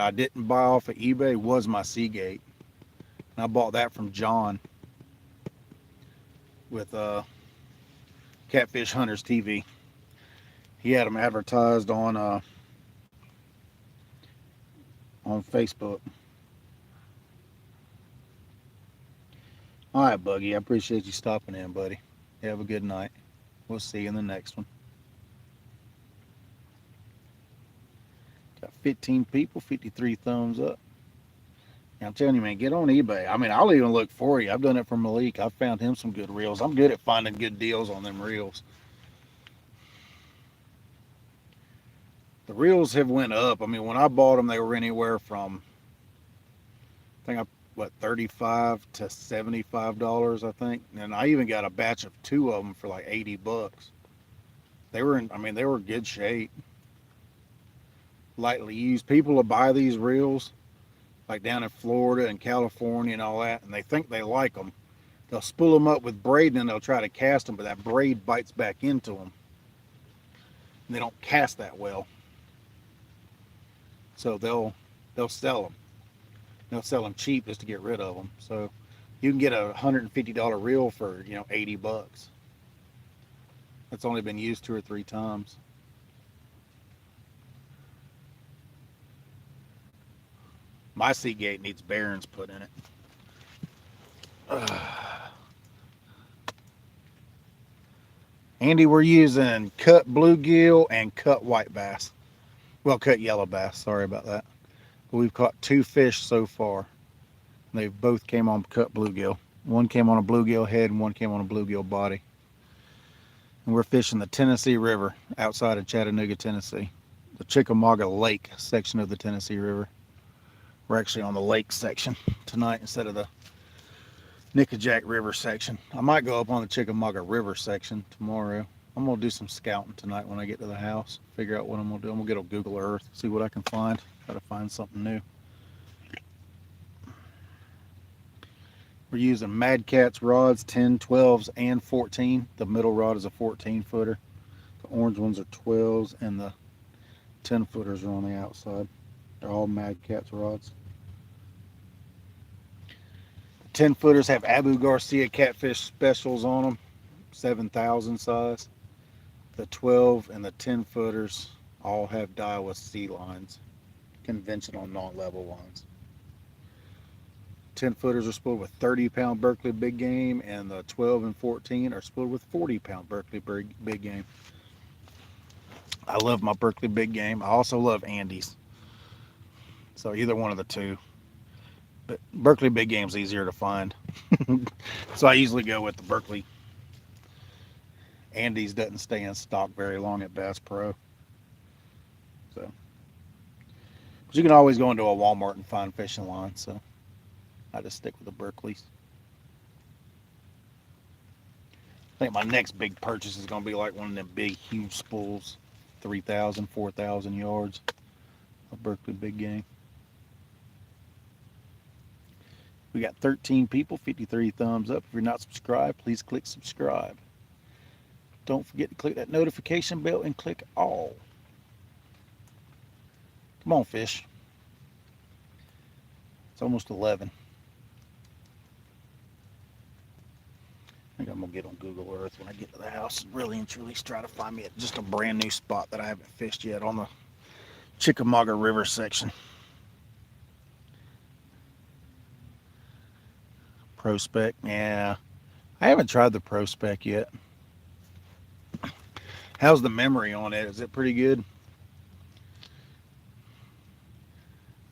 I didn't buy off of eBay was my Seagate. And I bought that from John with Catfish Hunters TV. He had them advertised on Facebook. All right, Buggy. I appreciate you stopping in, buddy. Have a good night. We'll see you in the next one. Got 15 people, 53 thumbs up. I'm telling you, man, get on eBay. I mean, I'll even look for you. I've done it for Malik. I've found him some good reels. I'm good at finding good deals on them reels. The reels have went up. I mean, when I bought them, they were anywhere from, I think, 35 to $75, I think. And I even got a batch of 2 of them for like $80. They were in good shape. lightly used. People will buy these reels, like down in Florida and California and all that, and they think they like them. They'll spool them up with braid and then they'll try to cast them, but that braid bites back into them. And they don't cast that well. So they'll sell them. They'll sell them cheap just to get rid of them. So you can get a $150 reel for, $80. That's only been used 2 or 3 times. My Seagate needs bearings put in it. Andy, we're using cut bluegill and cut white bass. Well, cut yellow bass. Sorry about that. But we've caught 2 fish so far. They both came on cut bluegill. One came on a bluegill head and one came on a bluegill body. And we're fishing the Tennessee River outside of Chattanooga, Tennessee. The Chickamauga Lake section of the Tennessee River. We're actually on the lake section tonight instead of the Nickajack River section. I might go up on the Chickamauga River section tomorrow. I'm going to do some scouting tonight when I get to the house. Figure out what I'm going to do. I'm going to get on Google Earth, see what I can find. Try to find something new. We're using Mad Cat's rods, 10, 12s, and 14. The middle rod is a 14-footer. The orange ones are 12s, and the 10-footers are on the outside. They're all Mad Cat's rods. The 10-footers have Abu Garcia catfish specials on them, 7,000 size. The 12 and the 10-footers all have Daiwa sea lines, conventional non-level lines. 10-footers are spooled with 30-pound Berkley big game, and the 12 and 14 are spooled with 40-pound Berkley big game. I love my Berkley big game. I also love Andy's. So either one of the two. But Berkley big game's easier to find. So I usually go with the Berkley. Andy's doesn't stay in stock very long at Bass Pro. So, but you can always go into a Walmart and find fishing lines. So I just stick with the Berkleys. I think my next big purchase is going to be like one of them big, huge spools, 3,000, 4,000 yards of Berkley big game. We got 13 people, 53 thumbs up. If you're not subscribed, please click subscribe. Don't forget to click that notification bell and click all. Come on, fish. It's almost 11. I think I'm going to get on Google Earth when I get to the house and really and truly try to find me just a brand new spot that I haven't fished yet on the Chickamauga River section. Prospect, yeah. I haven't tried the Prospect yet. How's the memory on it? Is it pretty good?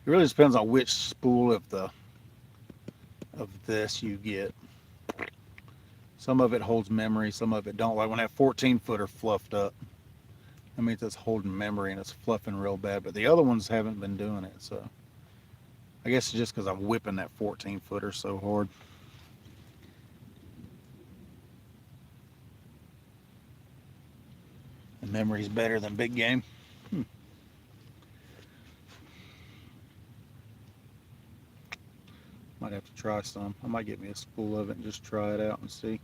It really depends on which spool of this you get. Some of it holds memory, some of it don't. Like when that 14-footer fluffed up, that means it's holding memory and it's fluffing real bad. But the other ones haven't been doing it, so I guess it's just because I'm whipping that 14-footer so hard. The memory's better than big game. Might have to try some. I might get me a spool of it and just try it out and see.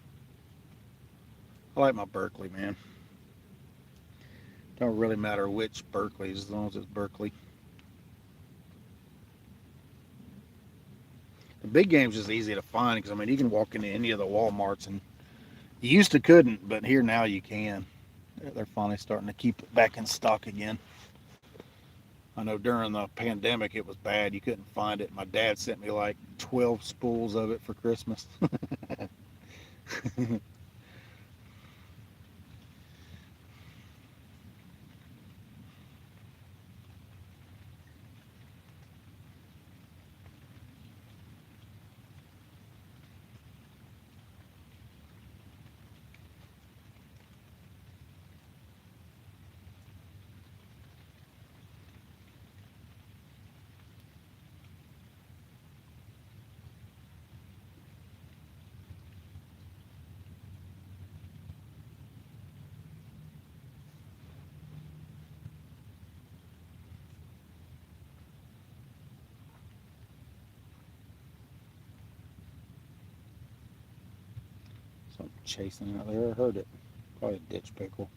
I like my Berkley, man. Don't really matter which Berkley, as long as it's Berkley. The big game's just easy to find because, I mean, you can walk into any of the Walmarts, and you used to couldn't, but here now you can. They're finally starting to keep it back in stock again. I know during the pandemic it was bad. You couldn't find it. My dad sent me like 12 spools of it for Christmas. Something chasing out there. I heard it. Probably a ditch pickle.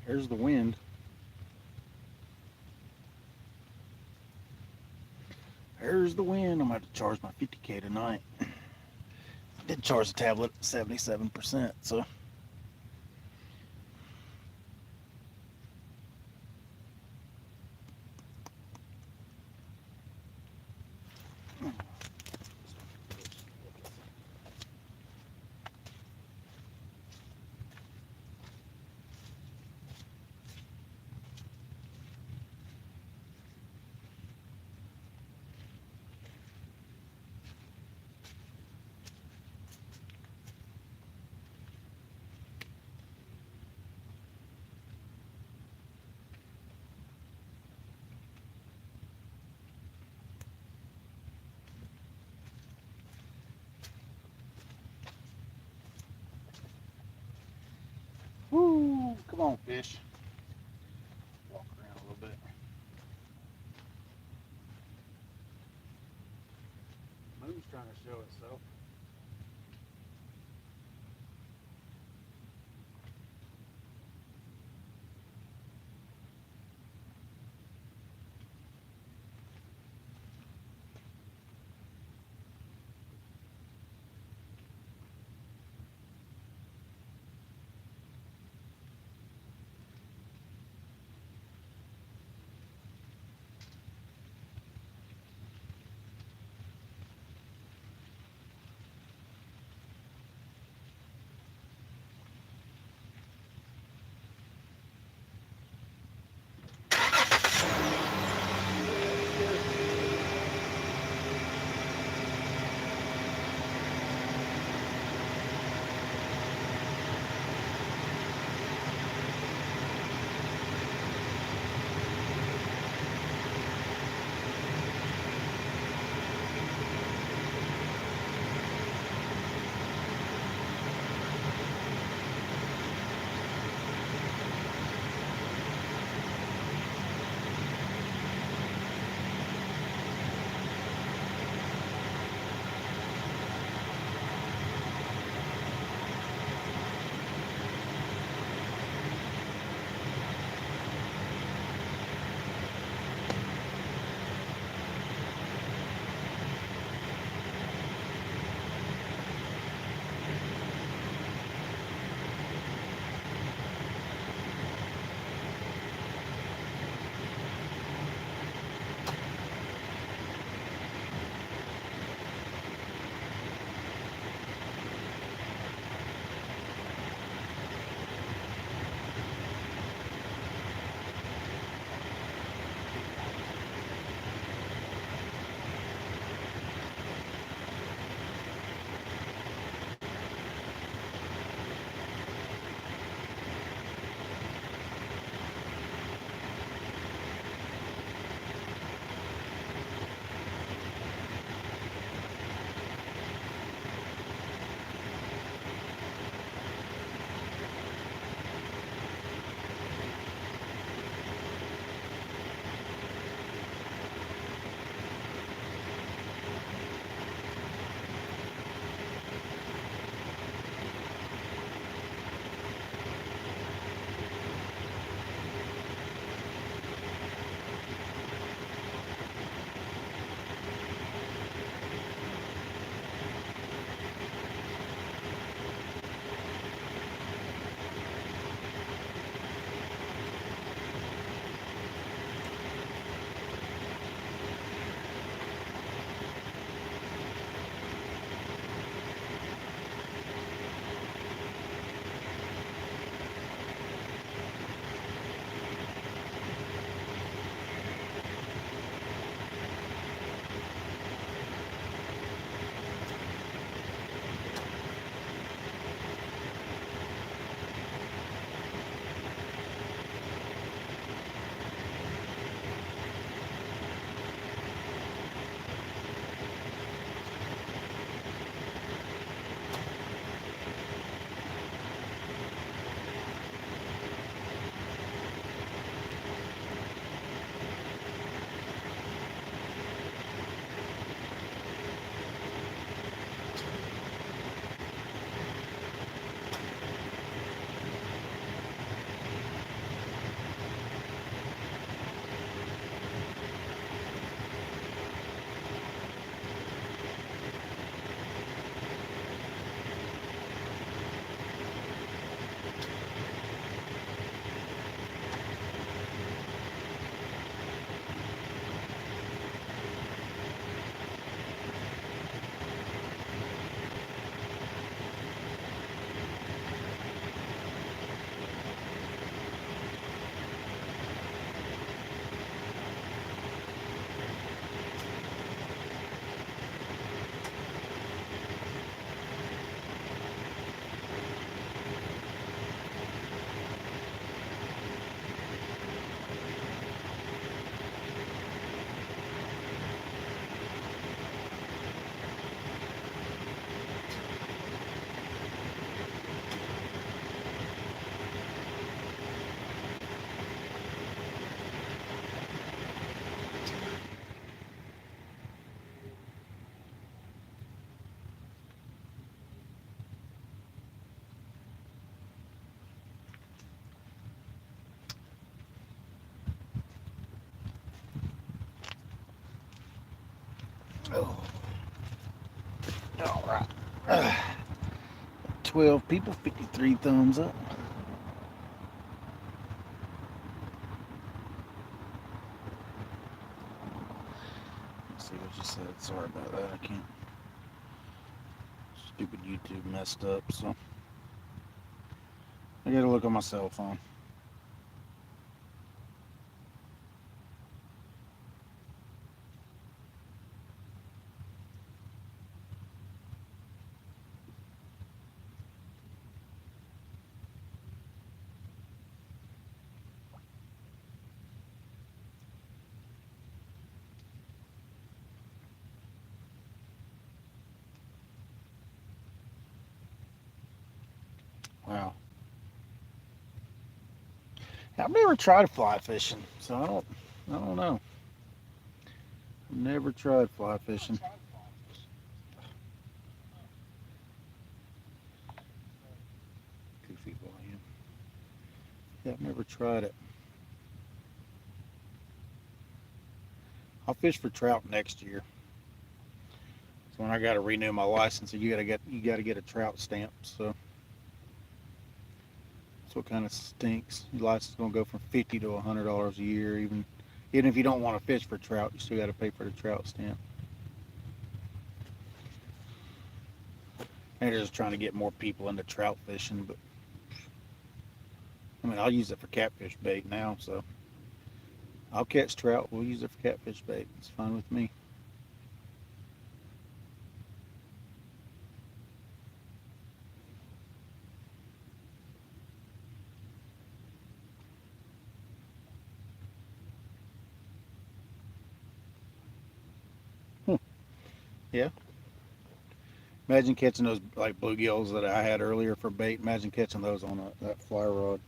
Here's the wind. There's the wind. I'm going to have to charge my 50K tonight. I did charge the tablet 77%, so. Woo! Come on, fish. Walk around a little bit. Moon's trying to show itself. Oh. All right. 12 people, 53 thumbs up. Let's see what you said. Sorry about that. I can't. Stupid YouTube messed up, so I gotta look on my cell phone. Wow. I've never tried fly fishing, so I don't know. I've never tried fly fishing. 2 feet volume. Yeah, I've never tried it. I'll fish for trout next year. So when I got to renew my license, you gotta get a trout stamp. So that's what kind of stinks. Your license is gonna go from $50 to $100 a year. Even if you don't want to fish for trout, you still got to pay for the trout stamp. They're just trying to get more people into trout fishing, but I mean, I'll use it for catfish bait now, so I'll catch trout. We'll use it for catfish bait. It's fine with me. Hmm. Yeah. Imagine catching those like bluegills that I had earlier for bait. Imagine catching those on that fly rod.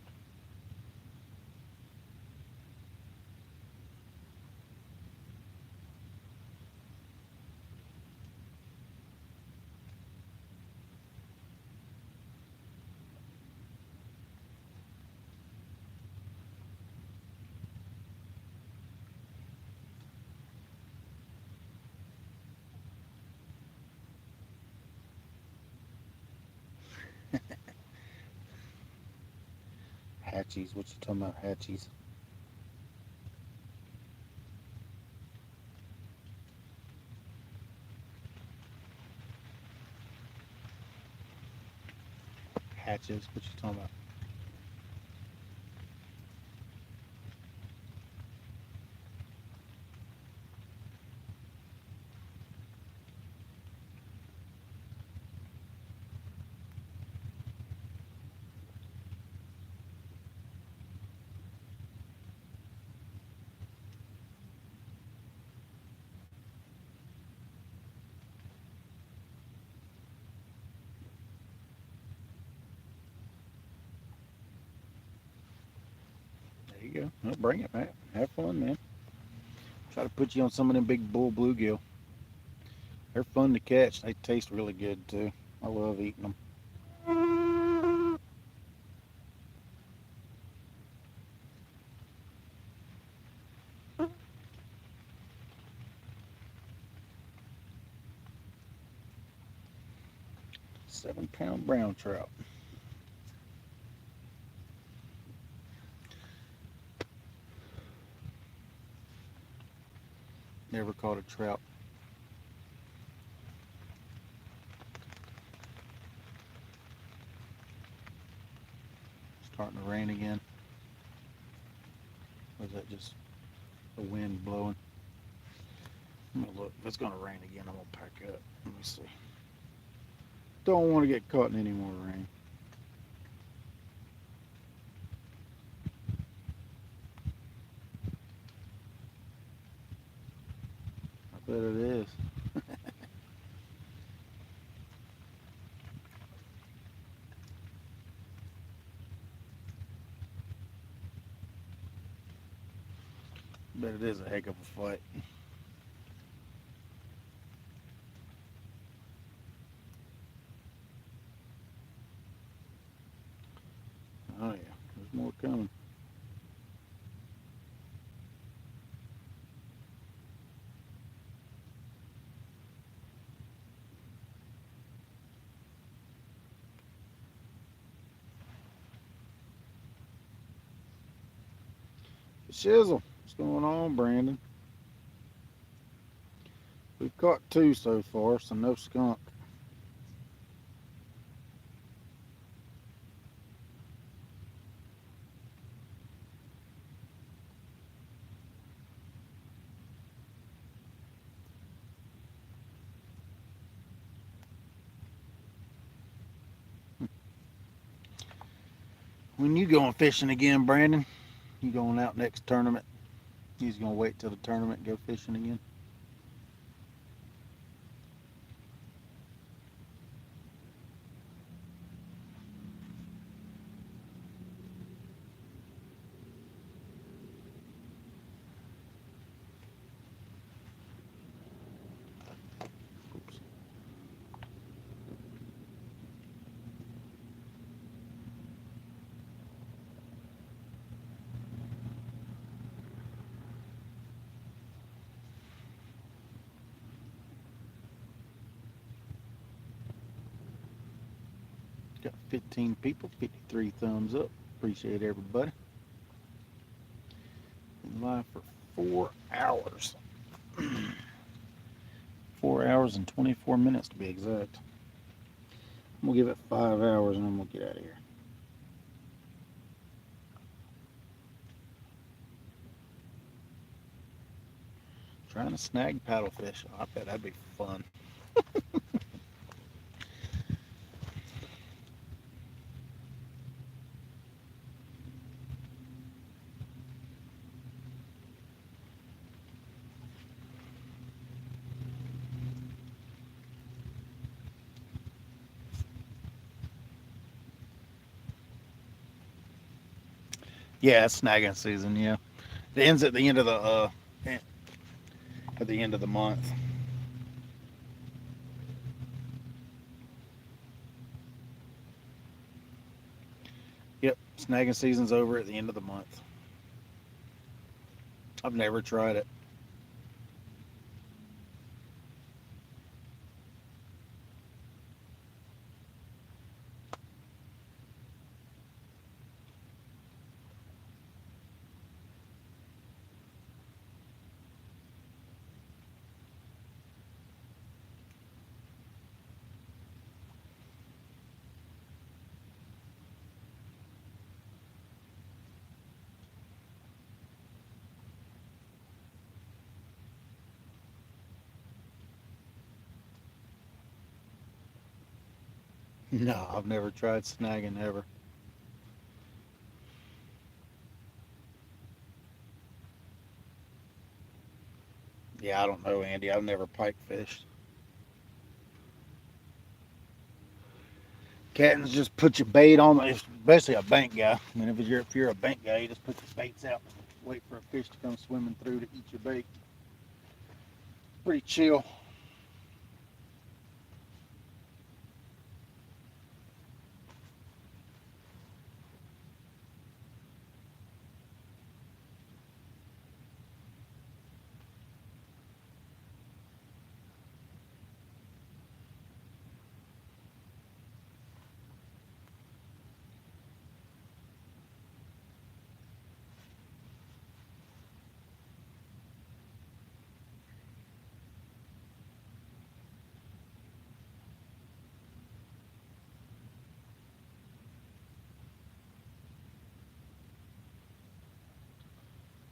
Hatchies. What you talking about, hatchies? Hatches. What you talking about? There you go. Well, bring it, man. Have fun, man. Try to put you on some of them big bull bluegill. They're fun to catch. They taste really good too. I love eating them. 7-pound brown trout. Never caught a trout. Starting to rain again. Or is that just the wind blowing? I'm gonna look. If it's gonna rain again, I'm gonna pack up. Let me see. Don't want to get caught in any more rain. I bet it is. I bet it is a heck of a fight. Oh yeah, there's more coming. Shizzle. What's going on, Brandon? We've caught 2 so far, so no skunk. When you going fishing again, Brandon? You going out next tournament? He's gonna wait till the tournament and go fishing again. Oops. Got 15 people, 53 thumbs up. Appreciate everybody. Been live for 4 hours. 4 hours and 24 minutes to be exact. I'm gonna give it 5 hours and I'm gonna get out of here. Trying to snag paddlefish. I bet that'd be fun. Yeah, it's snagging season. Yeah, it ends at the end of the month. Yep, snagging season's over at the end of the month. I've never tried it. No, I've never tried snagging ever. Yeah, I don't know, Andy. I've never pike fished. Cattins just put your bait on, especially a bank guy. I mean, if you're a bank guy, you just put your baits out and wait for a fish to come swimming through to eat your bait. Pretty chill.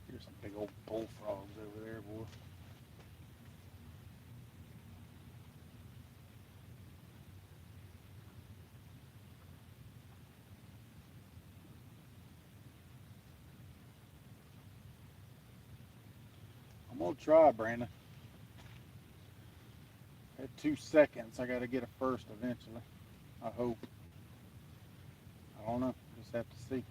There's some big old bullfrogs over there, boy. I'm gonna try, Brandon. At 2 seconds, I gotta get a first eventually. I hope. I don't know. Just have to see.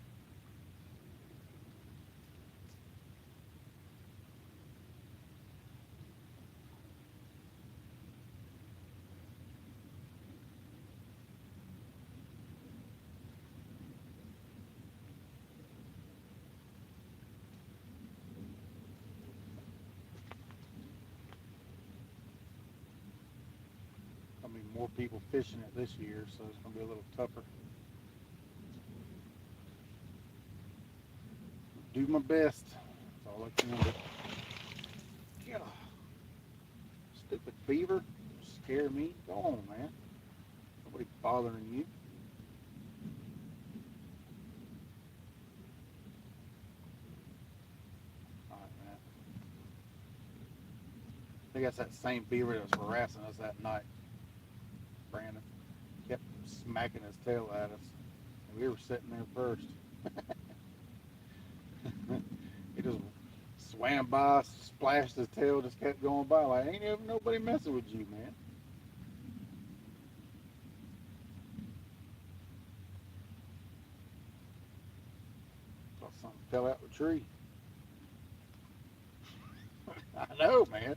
I mean, more people fishing it this year, so it's gonna be a little tougher. Do my best. all I can do. Yeah. Stupid beaver. Scare me. Go on, man. Nobody bothering you. Alright, man. I think that's that same beaver that was harassing us that night. Brandon kept smacking his tail at us. And we were sitting there first. He just swam by, splashed his tail, just kept going by. Like, ain't even nobody messing with you, man. Thought something fell out the tree. I know, man.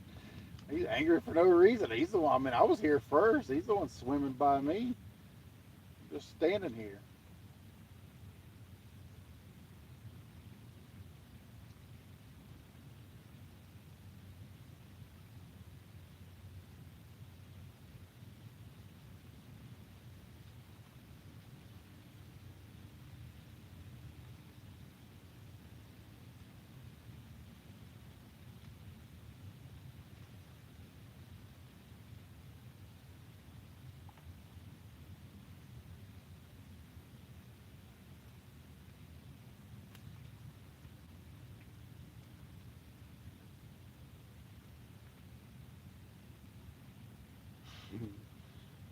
He's angry for no reason. He's the one. I mean, I was here first. He's the one swimming by me. Just standing here.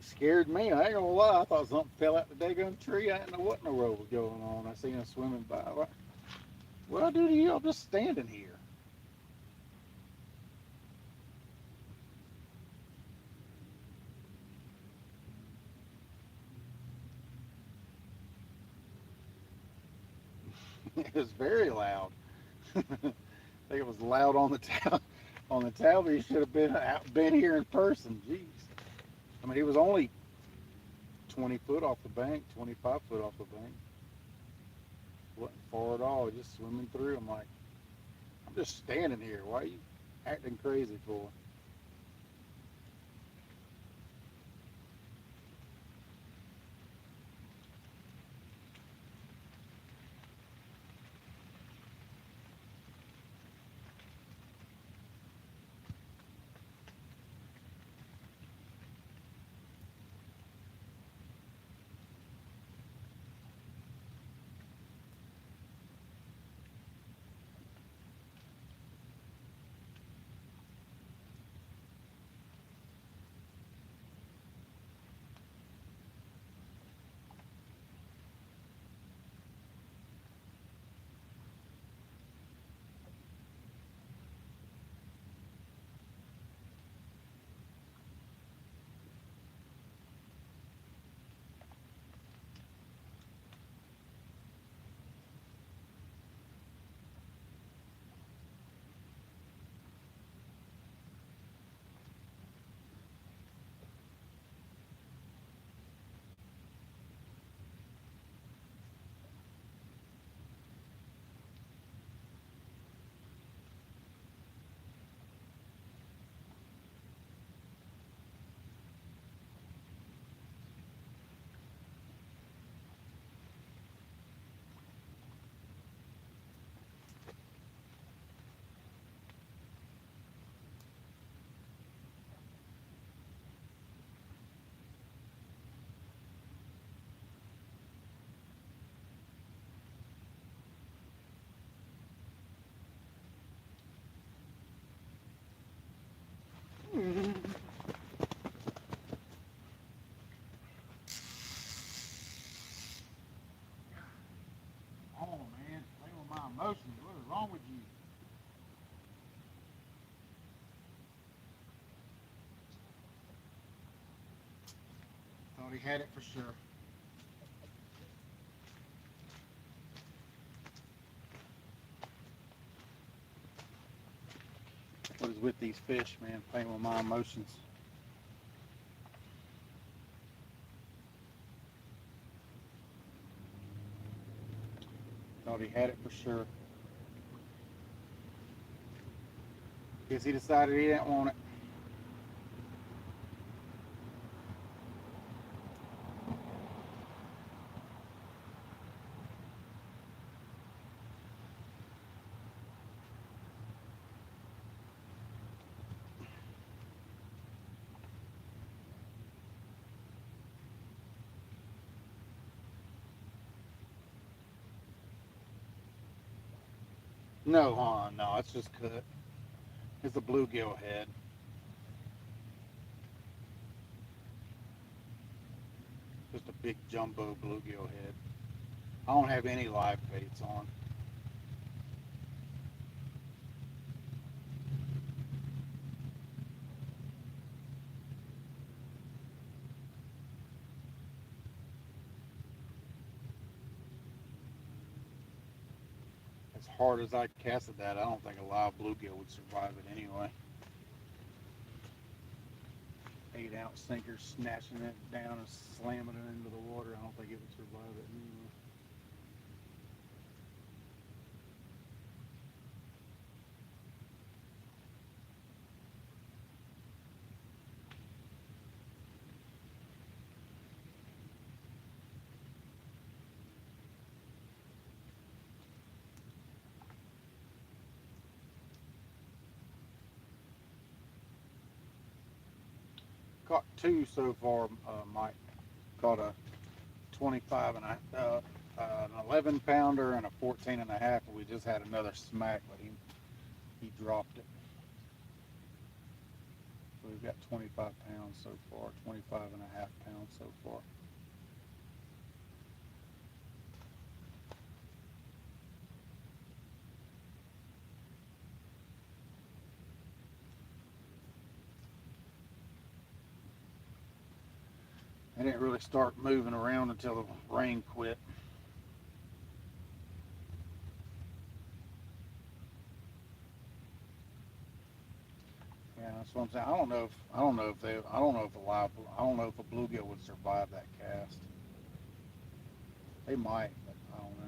Scared me. I ain't gonna lie. I thought something fell out the daggone tree. I didn't know what in the world was going on. I seen him swimming by. What I do to you? I'm just standing here. It was very loud. I think it was loud on the town. On the town, he should have been here in person. Jeez. I mean, he was only 20 foot off the bank, 25 foot off the bank. Wasn't far at all. Just swimming through. I'm like, I'm just standing here. Why are you acting crazy for? Oh man, play with my emotions. What is wrong with you? Thought he had it for sure. What is with these fish, man? Playing with my emotions. Thought he had it for sure. Guess he decided he didn't want it. No, huh? No, it's just cut. It's a bluegill head. Just a big jumbo bluegill head. I don't have any live baits on. As hard as I casted that, I don't think a live bluegill would survive it anyway. 8 ounce sinker snatching it down and slamming it into the water. I don't think it would survive it anyway. Caught two so far, Mike. Caught a 25 and an 11 pounder and a 14 and a half, and we just had another smack, but he dropped it. So we've got 25 pounds so far, 25 and a half pounds so far. I didn't really start moving around until the rain quit. Yeah, that's what I'm saying. I don't know if a bluegill would survive that cast. They might, but I don't know.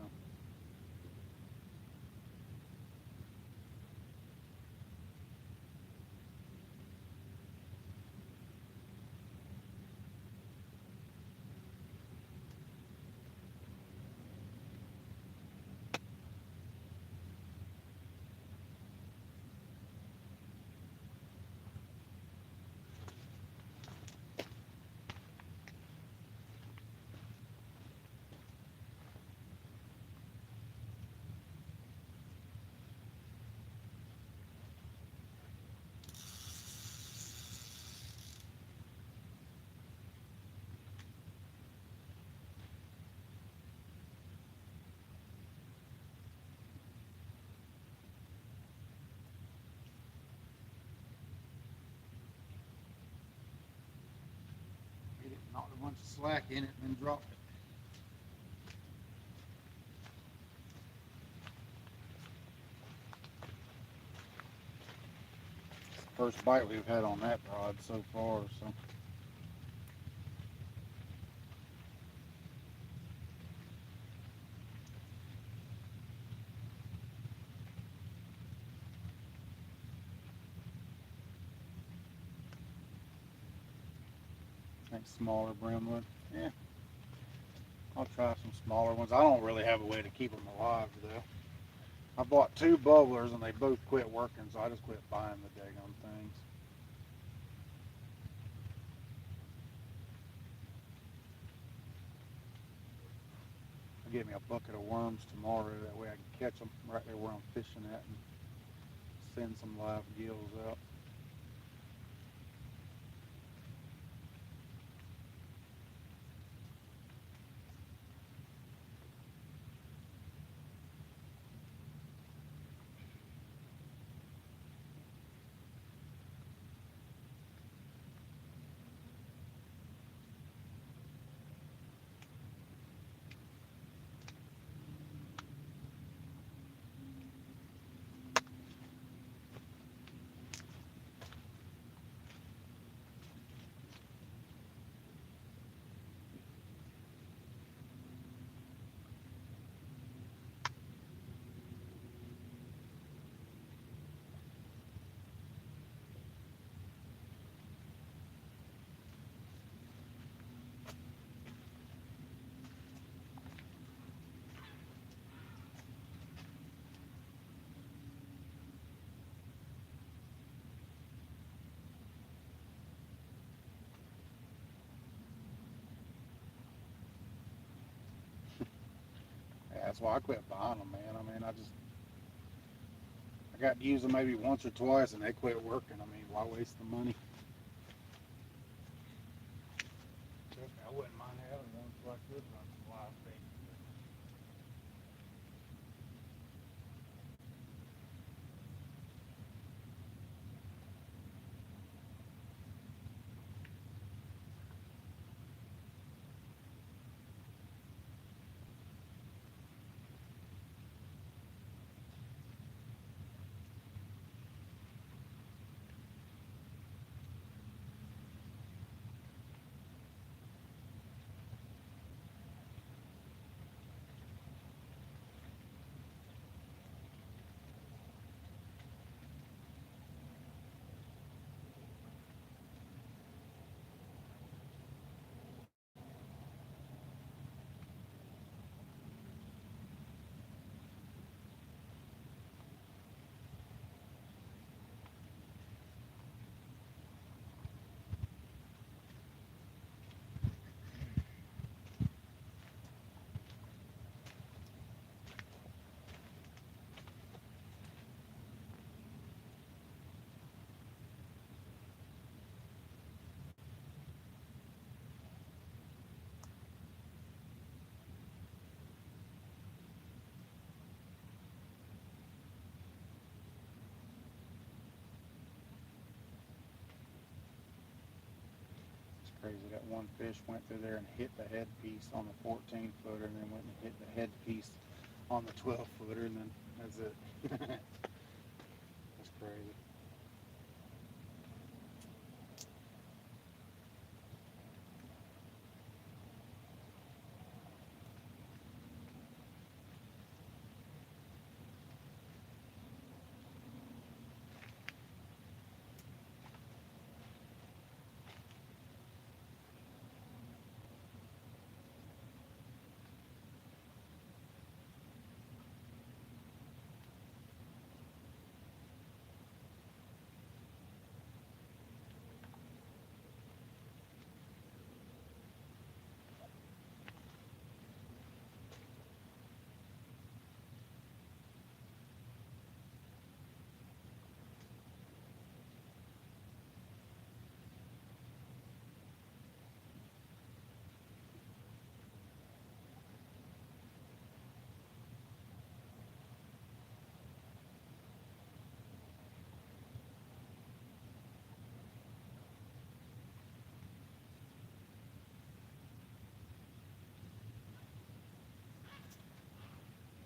Hit it, knocked a bunch of slack in it, and then dropped it. It's the first bite we've had on that rod so far, so. I think smaller brimwood. Yeah, I'll try some smaller ones. I don't really have a way to keep them alive though. I bought two bubblers and they both quit working, so I just quit buying the daggone things. I'll get me a bucket of worms tomorrow. That way I can catch them right there where I'm fishing at and send some live gills out. Yeah, that's why I quit buying them, man. I mean, I just I got to use them maybe once or twice and they quit working. I mean, why waste the money? I wouldn't mind having one so I could run some live bait. It's crazy. That one fish went through there and hit the head piece on the 14 footer and then went and hit the head piece on the 12 footer and then that's it. That's crazy.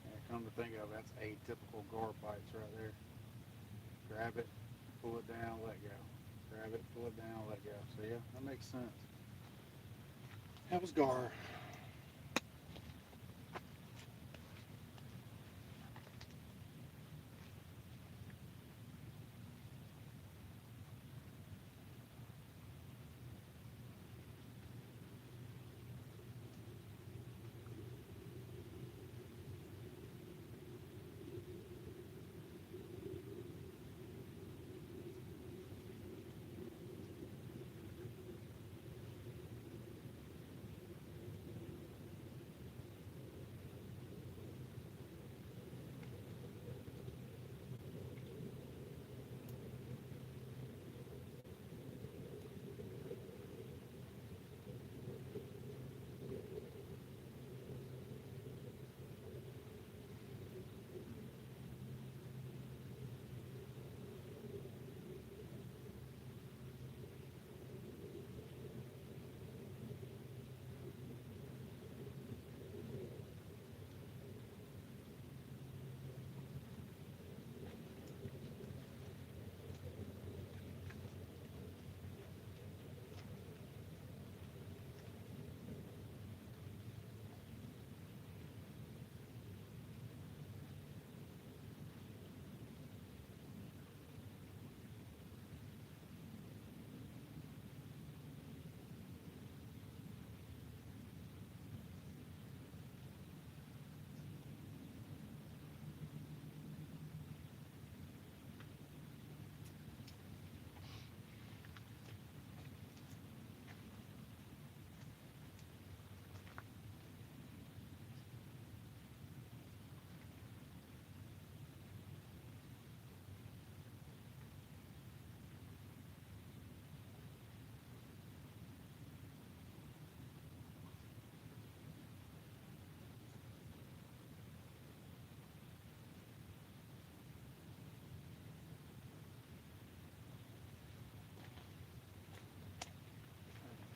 Yeah, come to think of it, that's atypical gar bites right there. Grab it, pull it down, let go. Grab it, pull it down, let go. So yeah, that makes sense. That was gar.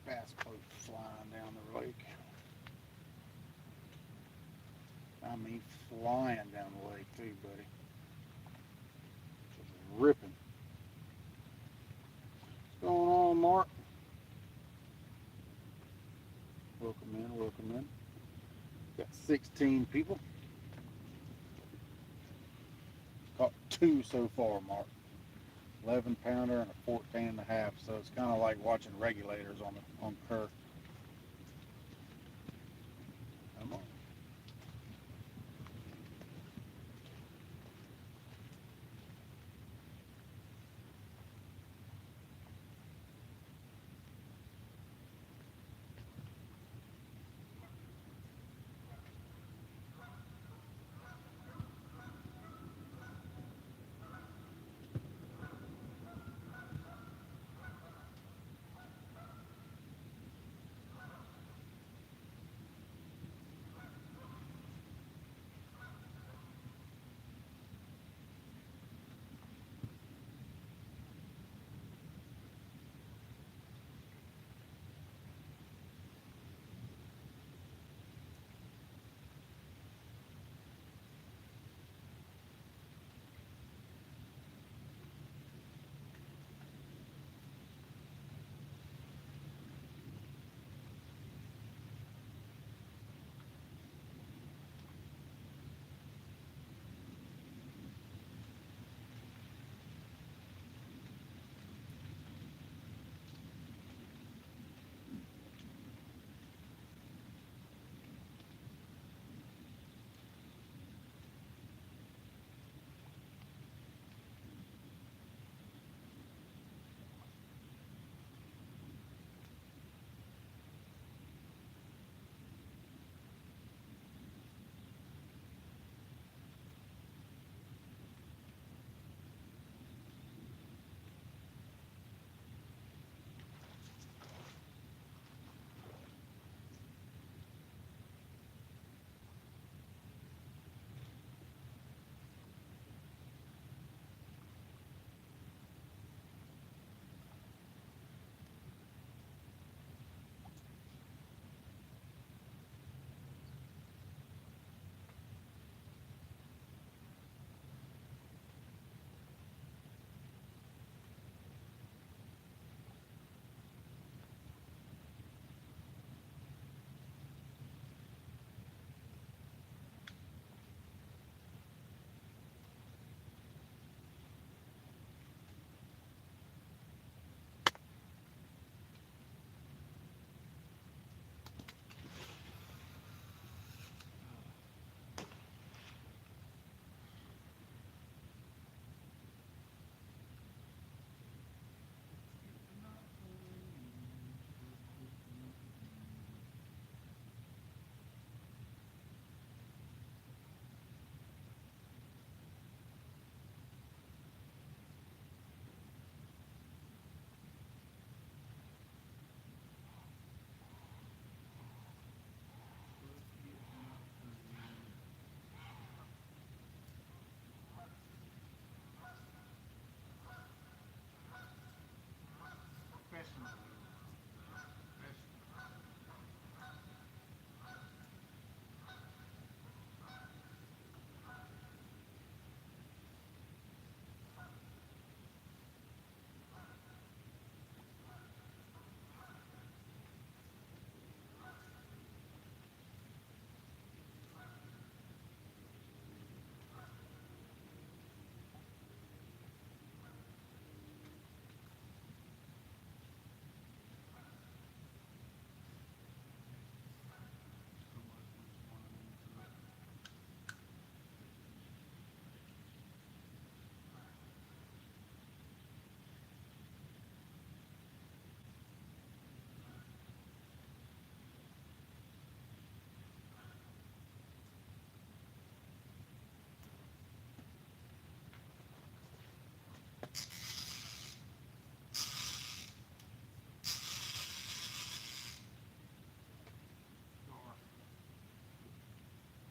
bass boat flying down the lake. I mean, flying down the lake too, buddy. Just ripping. What's going on, Mark? Welcome in, welcome in. Got 16 people. Caught 2 so far, Mark. 11 pounder and a 14 and a half. So it's kind of like watching regulators on curve. Come on.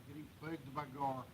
Getting plagued by gar.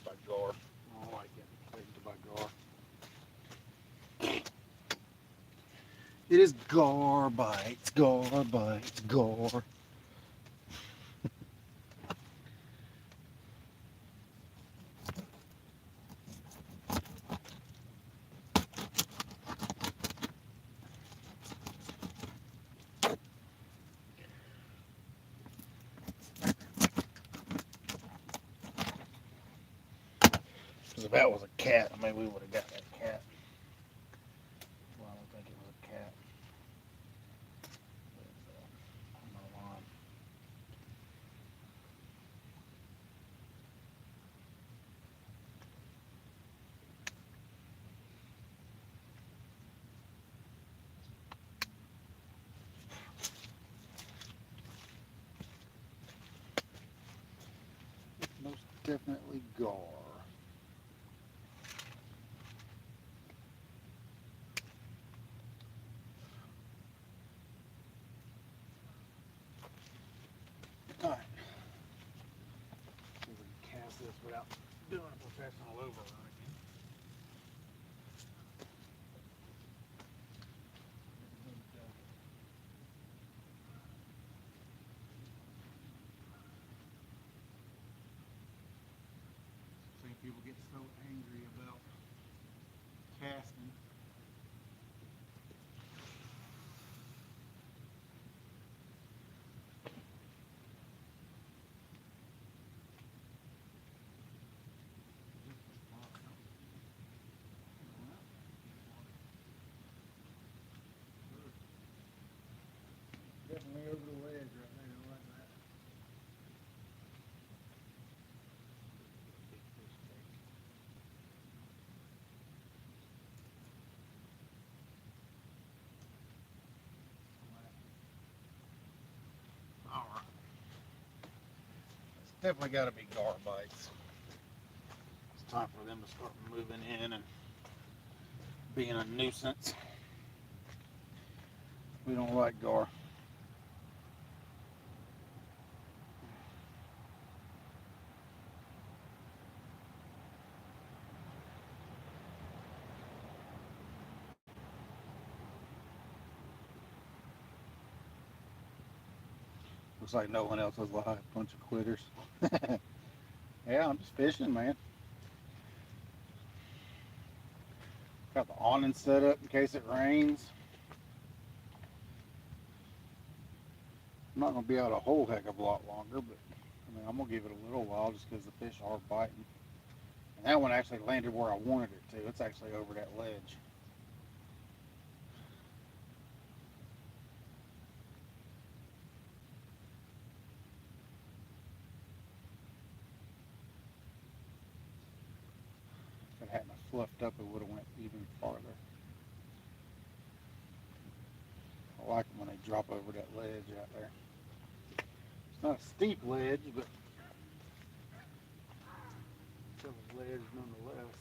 by gar. I don't like getting bitten by gar. It is gar bites, gar bites, gar. Because if that was a cat, I mean, we would have got that cat. Well, I don't think it was a cat. I'm not lying. Most definitely gar. Alright. See if we can cast this without doing a professional overrun again. See, people get so angry about casting. Definitely over the ledge right there, like that. Big fish take. Alright. It's definitely got to be gar bites. It's time for them to start moving in and being a nuisance. We don't like gar. Looks like no one else is live. Bunch of quitters. Yeah, I'm just fishing, man. Got the awning set up in case it rains. I'm not going to be out a whole heck of a lot longer, but I mean, I'm going to give it a little while just because the fish are biting. And that one actually landed where I wanted it to. It's actually over that ledge. If it hadn't fluffed up, it would have went even farther. I like them when they drop over that ledge out there. It's not a steep ledge, but still a ledge nonetheless.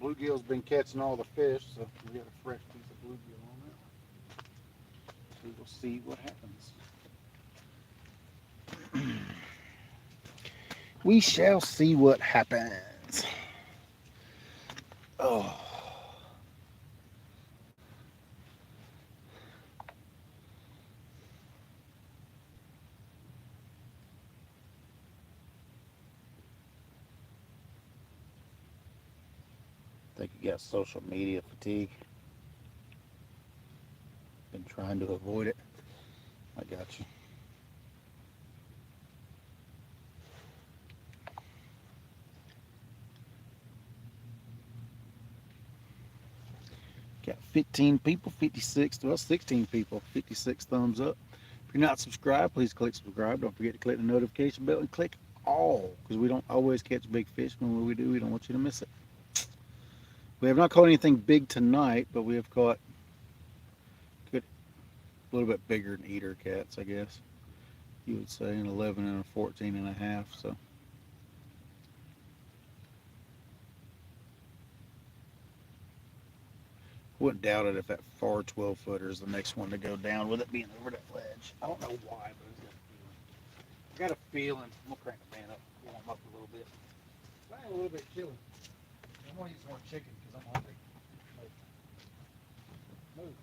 Bluegill's been catching all the fish, so we got a fresh piece of bluegill on it. We will see what happens. We shall see what happens. Oh. I think you got social media fatigue. Been trying to avoid it. I got you. Got 15 people, 56, well, 16 people, 56 thumbs up. If you're not subscribed, please click subscribe. Don't forget to click the notification bell and click all, because we don't always catch big fish. When we do, we don't want you to miss it. We have not caught anything big tonight, but we have caught good, a little bit bigger than eater cats, I guess. You would say an 11 and a 14 and a half. So wouldn't doubt it if that far 12 footer is the next one to go down with it being over that ledge. I don't know why, but it's I got a feeling. I'm gonna crank the fan up, warm up a little bit. It's a little bit chilly. I'm gonna eat some more chicken because I'm hungry. Move.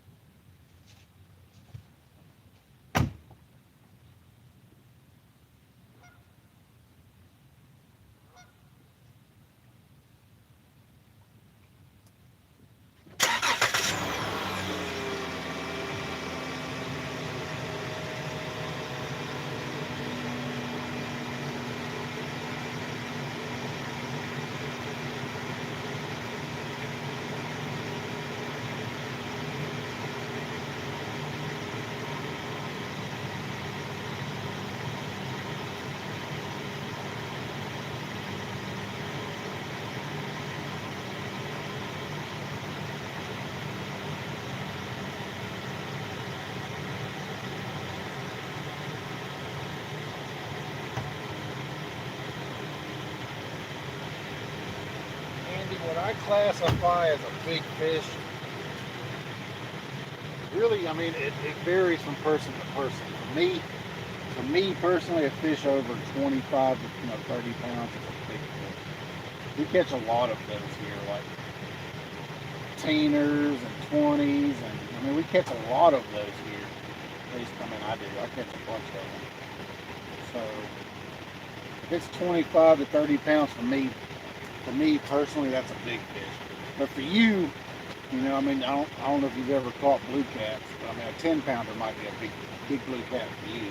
Andy, what I classify as a big fish, Really, I mean, it varies from person to person. For me personally, a fish over 25 to 30 pounds is a big fish. We catch a lot of those here, like teeners and 20s, and I mean, we catch a lot of those here. At least, I mean, I do. I catch a bunch of them. So if it's 25 to 30 pounds for me personally, that's a big fish. But for you, I mean, I don't know if you've ever caught blue cats, but I mean, a 10-pounder might be a big blue cat for you.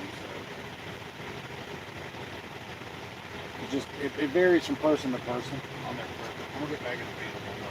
So it varies from person to person on their preference. I'm gonna get back in the field one more.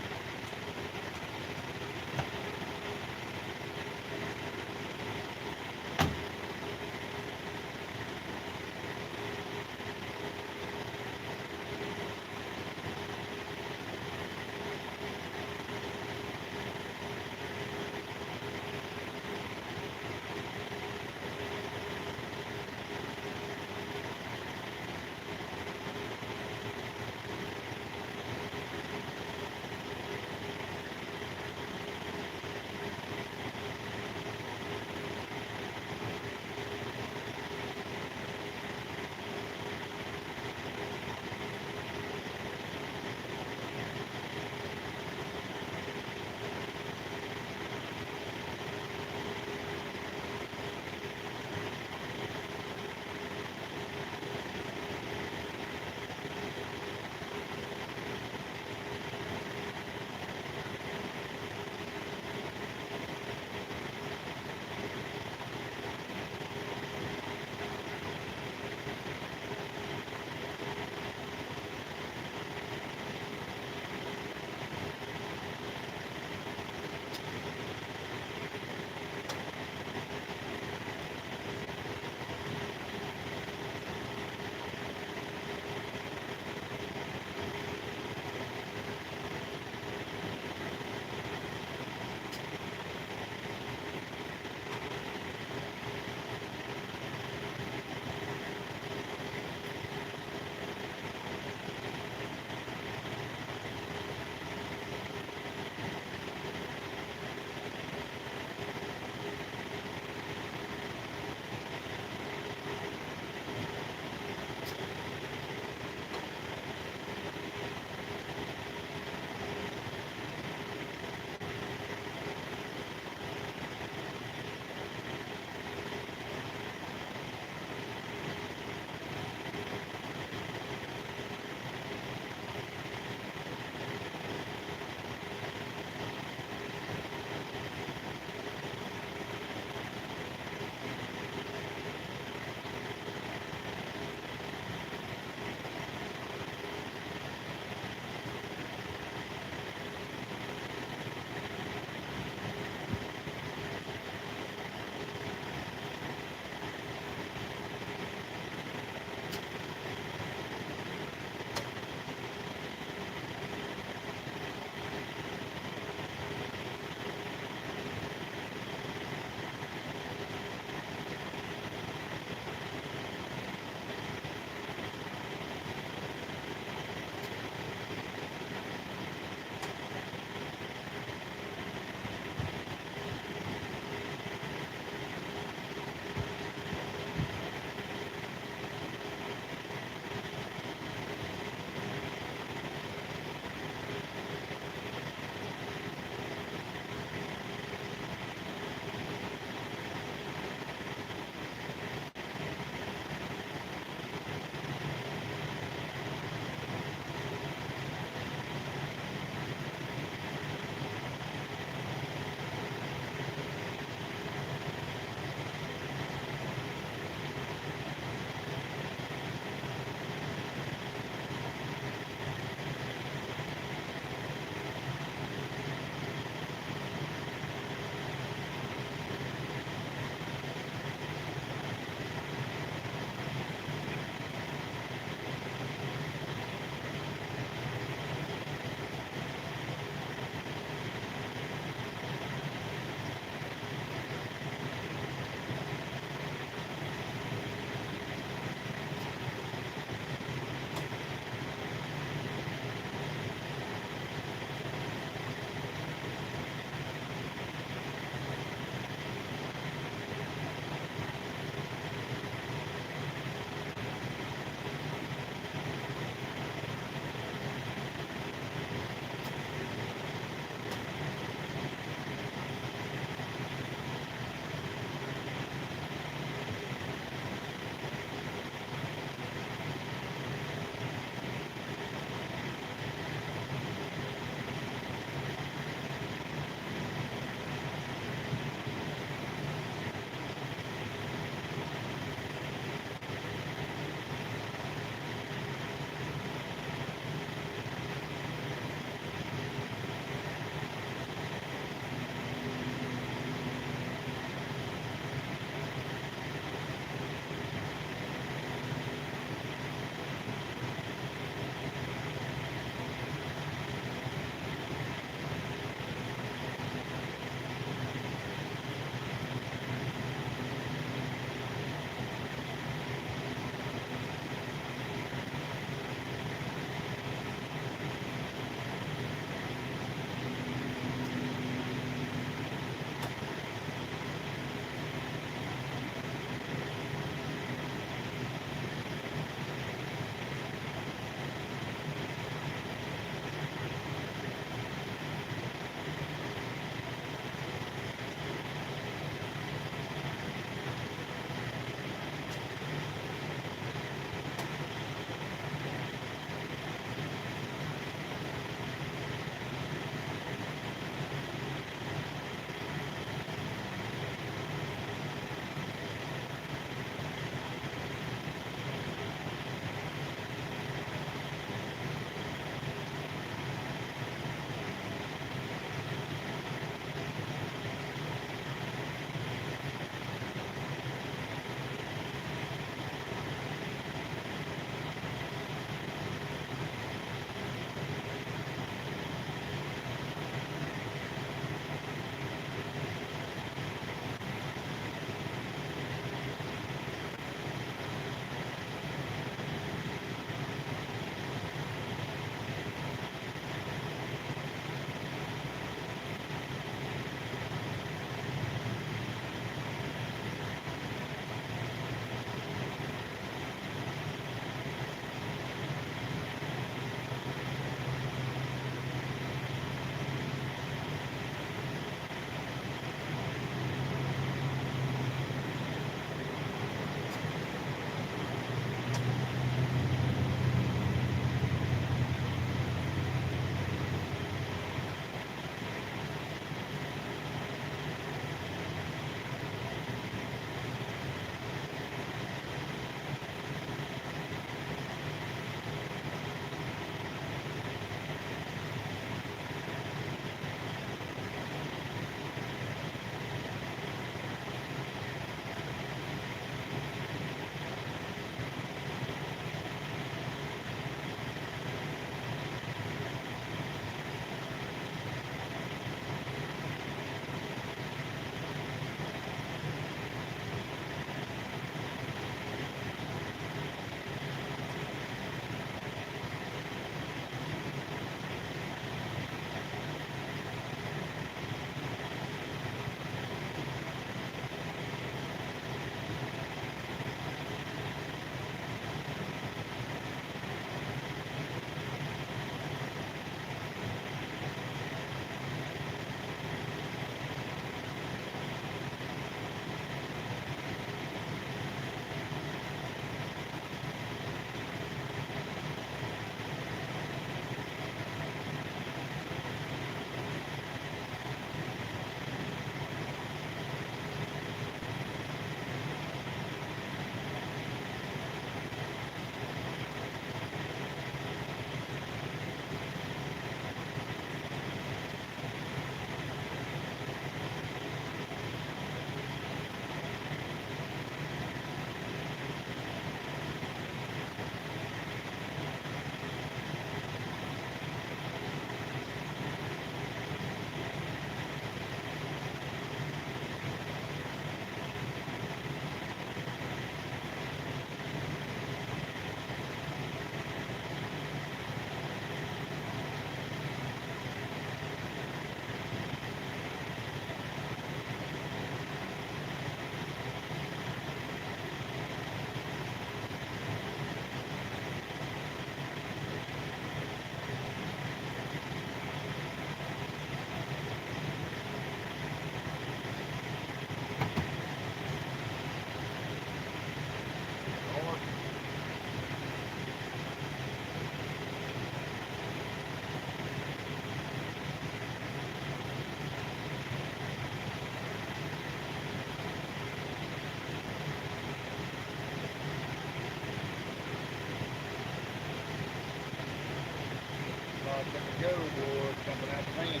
at the go, boy, jumping out the van.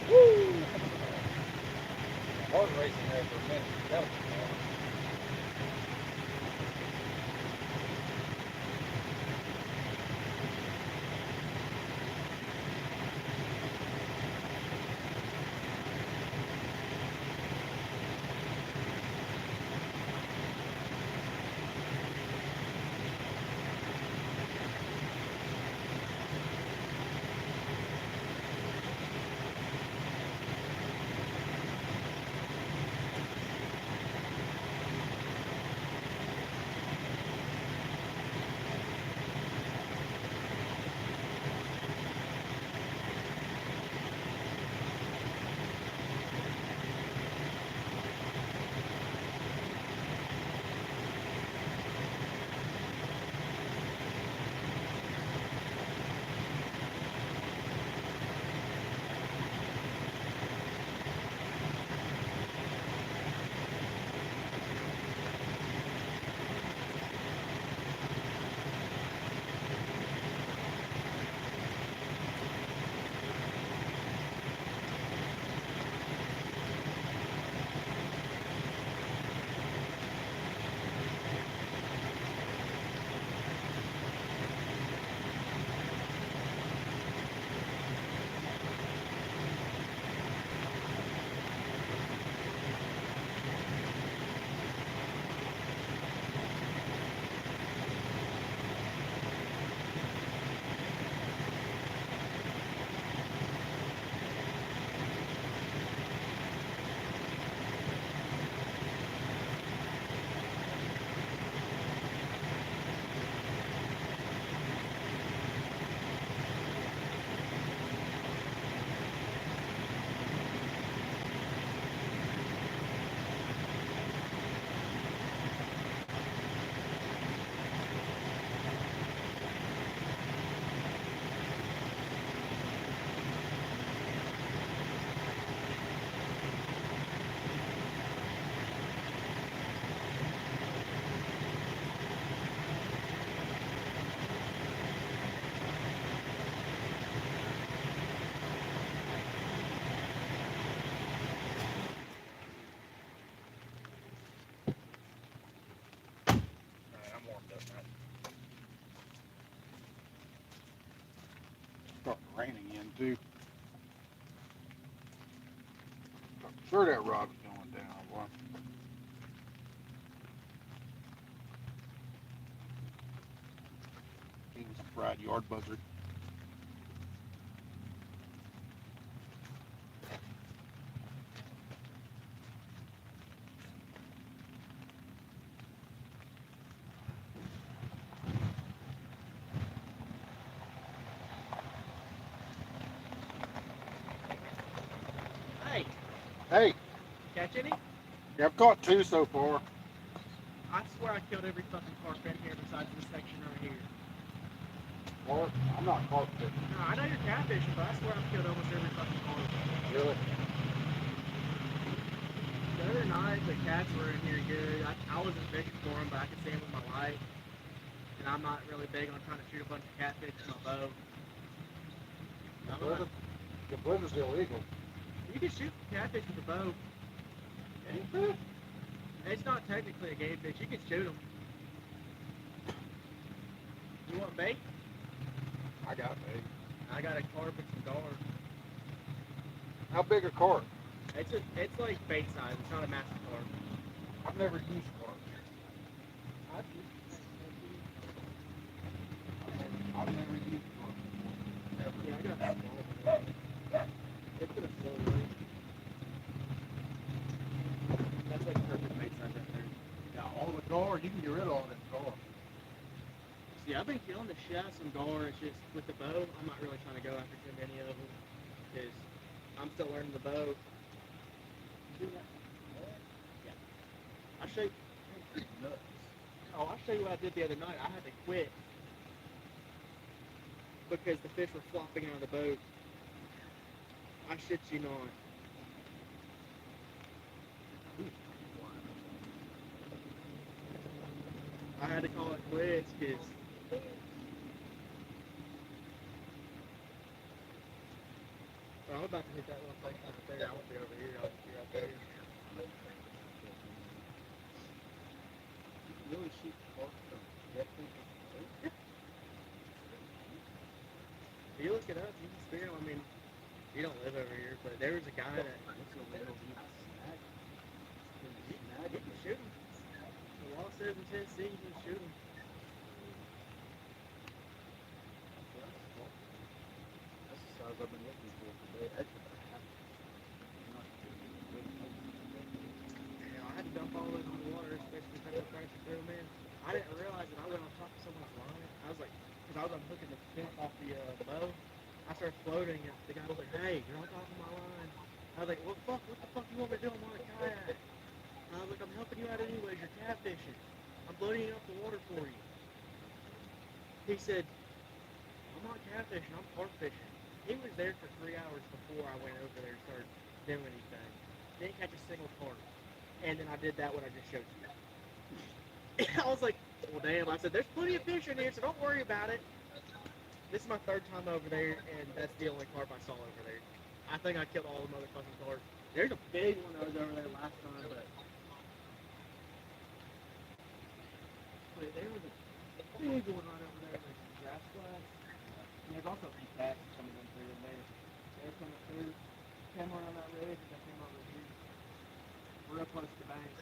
Woo! Heart racing there for a minute. That was fun. Alright, I'm warmed up now. Starting to rain again too. I'm sure that rod's going down, boy. Eating some fried yard buzzard. Hey, Hey, catch any? yeah, I've caught 2 so far. I swear I killed every fucking carp in here besides this section right here. Carp? I'm not carp fishing. No, I know you're catfishing, but I swear I've killed almost every fucking carp. Really? The other night, the cats were in here good. I wasn't fishing for them, but I could see them with my light. And I'm not really big on trying to shoot a bunch of catfish with my bow. I'm not, The blizzard's illegal. you can shoot catfish with a bow. It's not technically a game fish. You can shoot them. You want bait? I got bait. I got a carp and some gar. How big a carp? It's like bait size. It's not a massive carp. I've never used carp. I've never used carp. Never. Yeah, I got a small one. It's gonna slow rain. That's like perfect bait size right there. Yeah, all the gar, you can get rid of all that gar. See, I've been killing the shit out of some gar. It's just with the bow, I'm not really trying to go after too many of them because I'm still learning the bow. Yeah. I'll show you. Oh, I'll show you what I did the other night. I had to quit because the fish were flopping out of the boat. I shit you not. I had to call it quits because I'm about to hit that one place right there. I won't be over here. I'll just be right there. You can really shoot sparks from dead people. Yeah. If you look it up, you can spear them. I mean, you don't live over here, but there was a guy that. What's illegal? You can snag. You can shoot him. The law says in Tennessee you can shoot him. That's the size I've been looking for today. I had to dump all those in the water, especially if I was trying to throw them in. I didn't realize that I went on top of someone's line. I was like, because I was unhooking the fin off the bow. I started floating, and the guy was like, "Hey, you're on top of my line." I was like, "Well, fuck, what the fuck you want me to do? I'm on a kayak." I was like, "I'm helping you out anyways. You're catfishing. I'm bloating up the water for you." He said, "I'm not catfishing. I'm carp fishing." He was there for 3 hours before I went over there and started doing anything. Didn't catch a single carp. And then I did that what I just showed you. I was like, well, damn. I said, there's plenty of fish in here, so don't worry about it. This is my third time over there, and that's the only carp I saw over there. I think I killed all the motherfucking carp. There's a big one that was over there last time, but there was a big one right over there. There's some grass flats. And there's also some cats coming in through in there. They're coming through. Came around that ridge, and they came over here. We're up close to the bank.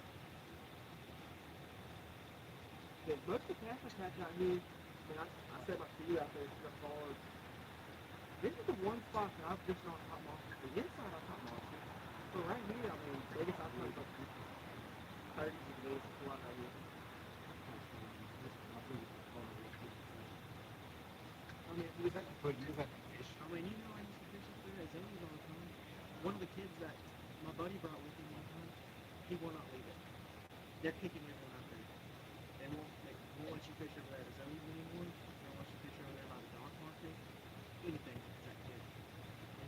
Yeah, most of the catfish hatch out here, I mean, I said my feet out there so far. This is the one spot that I've just not caught monsters. The inside I caught monsters. But right here, I mean, biggest I've caught like 30 of these flat right here. I mean, you have to put, you have to fish. I mean, you know, I used to fish up there at Zany's all the time. One of the kids that my buddy brought with him one time, he will not leave it. They're kicking everyone out there. They won't let you fish over there at Zany's anymore. They won't let you fish over there by the dock market. Anything with that kid. And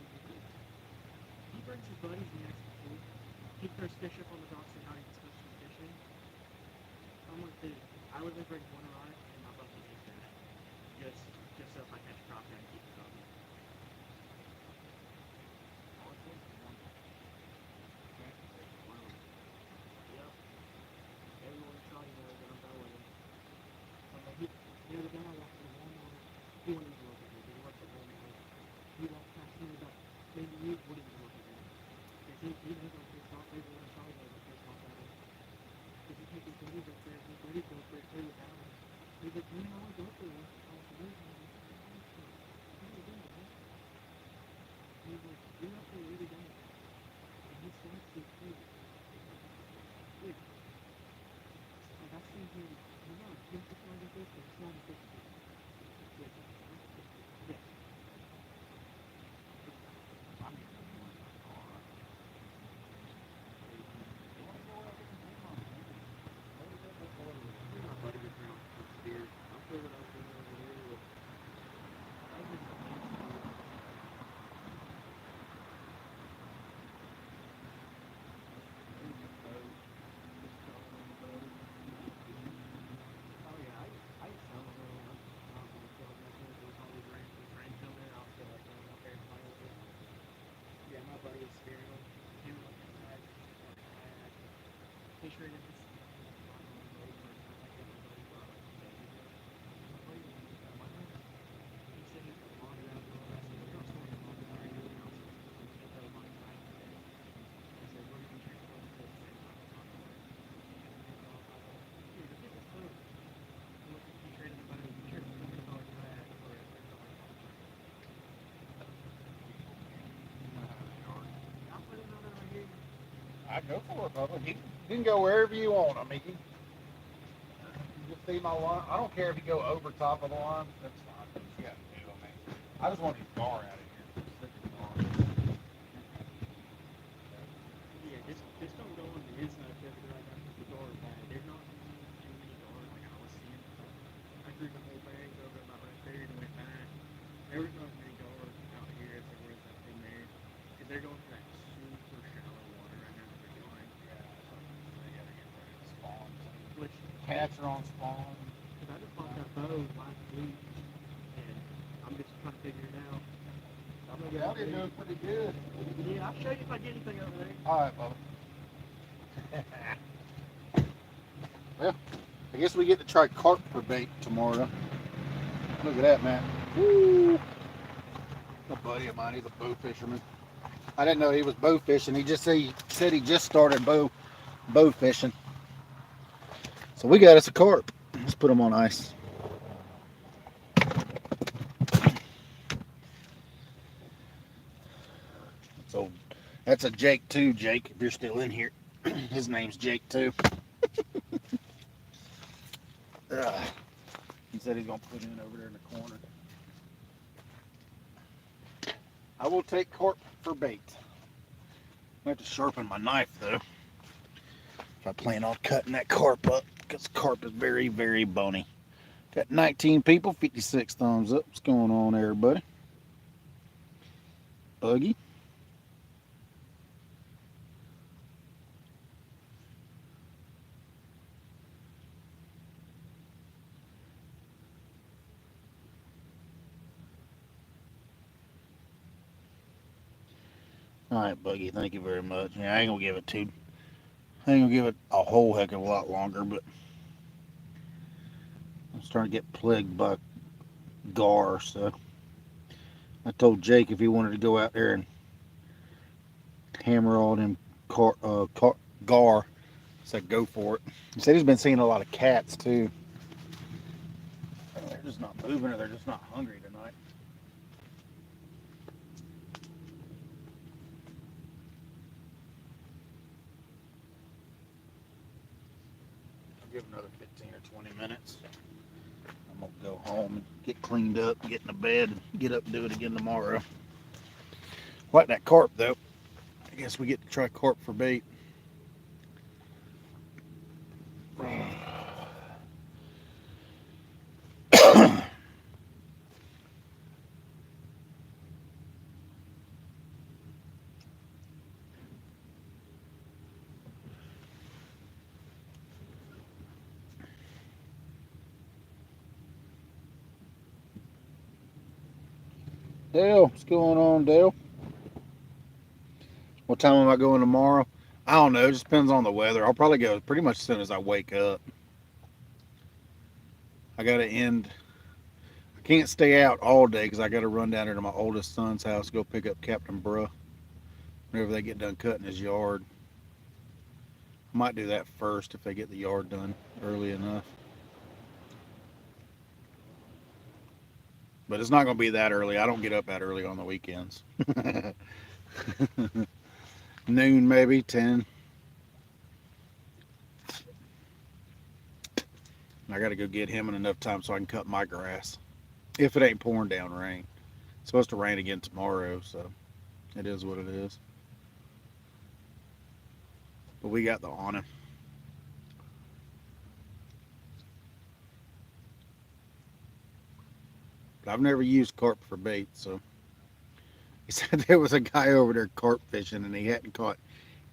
he brings his buddies and he acts the fool. He throws fish up on the docks and how he's supposed to be fishing. I'm like, dude, I literally bring one rod and my bucket is that. Just so if I catch a crappie, I can keep it on. Yep. Everyone saw you know that I'm going. The other guy walked in Walmart. He wouldn't even look at me. He worked at Walmart. He walked past me about maybe you wouldn't even look at me. Because he knows I'm pissed off. Everyone saw you know I'm pissed off at him. Because he takes his buddies up there. His buddies go up there too without him. He's like, man, I want to go up there. I want to lose him. He's like, you're up there every day. And he starts to too. Dude. Like, I've seen him, you know, him to try to fish, but it's not a fish. Yeah. Yeah. I'm here to do my car. My buddy was around for steer. I'm feeling up there over there with. I was just I go for it, Bubba. You can go wherever you want. I mean, you see my line. I don't care if you go over top of the line. That's fine. You got to do. I mean, I just want his bar out of here. yeah, just don't go on the inside because right now the door is bad. There's not too many doors like I was seeing. I threw the whole bag over about right there and went back. There was not as many doors out here as there was up in there because they're going for that super shallow water right now that they're going. They got to get ready to spawn. Which Cats are on spawn. because I just bought that bow last week and I'm just trying to figure it out. I'm gonna get out you're doing pretty good. Yeah, I'll show you if I get anything over there. All right, Bubba. Well, I guess we get to try carp for bait tomorrow. Look at that, man. Woo! A buddy of mine, he's a bow fisherman. I didn't know he was bow fishing. He said he just started bow fishing. So we got us a carp. Let's put him on ice. So that's a Jake too, Jake, if you're still in here. His name's Jake too. He said he's gonna put in over there in the corner. I will take carp for bait. I have to sharpen my knife though, if I plan on cutting that carp up, because carp is very, very bony. Got 19 people, 56 thumbs up. What's going on, everybody? Buggy. All right, Buggy. Thank you very much. Yeah, I ain't gonna give it a whole heck of a lot longer, but I'm starting to get plagued by gar. So I told Jake if he wanted to go out there and hammer all them gar, I said go for it. He said he's been seeing a lot of cats too. They're just not moving, or they're just not hungry tonight. I'll give another 15 or 20 minutes. I'm gonna go home and get cleaned up, get in the bed, and get up and do it again tomorrow. Like that carp though. I guess we get to try carp for bait. Dale, what's going on, Dale? What time am I going tomorrow? I don't know. It just depends on the weather. I'll probably go pretty much as soon as I wake up. I got to end. I can't stay out all day because I got to run down there to my oldest son's house, go pick up Captain Bruh whenever they get done cutting his yard. I might do that first if they get the yard done early enough. But it's not going to be that early. I don't get up that early on the weekends. Noon maybe, 10. I got to go get him in enough time so I can cut my grass. If it ain't pouring down rain. It's supposed to rain again tomorrow, so it is what it is. But we got the awning. But I've never used carp for bait, so. He said there was a guy over there carp fishing and he hadn't caught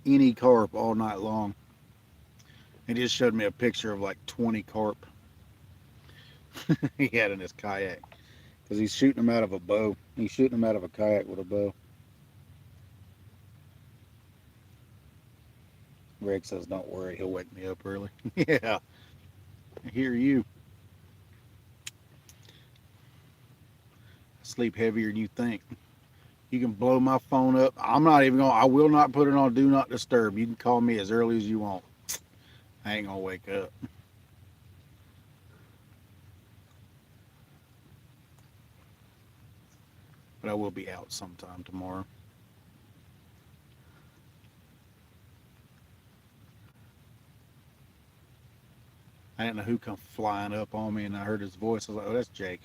any carp all night long. He just showed me a picture of like 20 carp he had in his kayak. Because he's shooting them out of a bow. He's shooting them out of a kayak with a bow. Greg says, don't worry, he'll wake me up early. Yeah, I hear you. I sleep heavier than you think. You can blow my phone up. I will not put it on do not disturb. You can call me as early as you want. I ain't gonna wake up. But I will be out sometime tomorrow. I didn't know who come flying up on me, and I heard his voice. I was like, oh, that's Jake.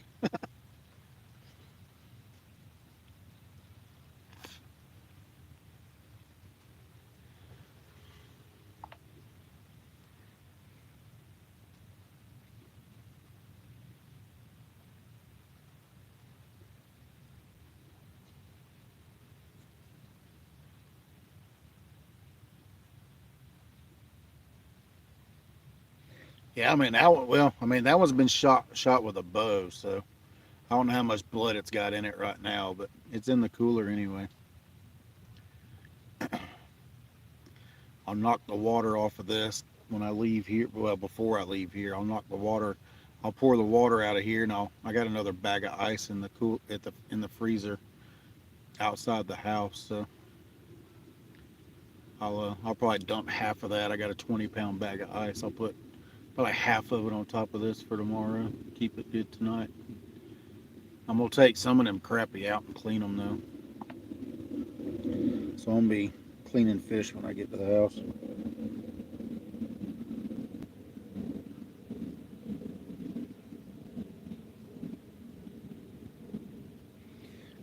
Yeah, I mean that one. Well, I mean that one's been shot with a bow, so I don't know how much blood it's got in it right now, but it's in the cooler anyway. I'll knock the water off of this when I leave here. Well, before I leave here, I'll knock the water. I'll pour the water out of here, and I got another bag of ice in the in the freezer outside the house. So I'll probably dump half of that. I got a 20-pound bag of ice. I'll put probably half of it on top of this for tomorrow. Keep it good tonight. I'm gonna take some of them crappie out and clean them though. So I'm gonna be cleaning fish when I get to the house.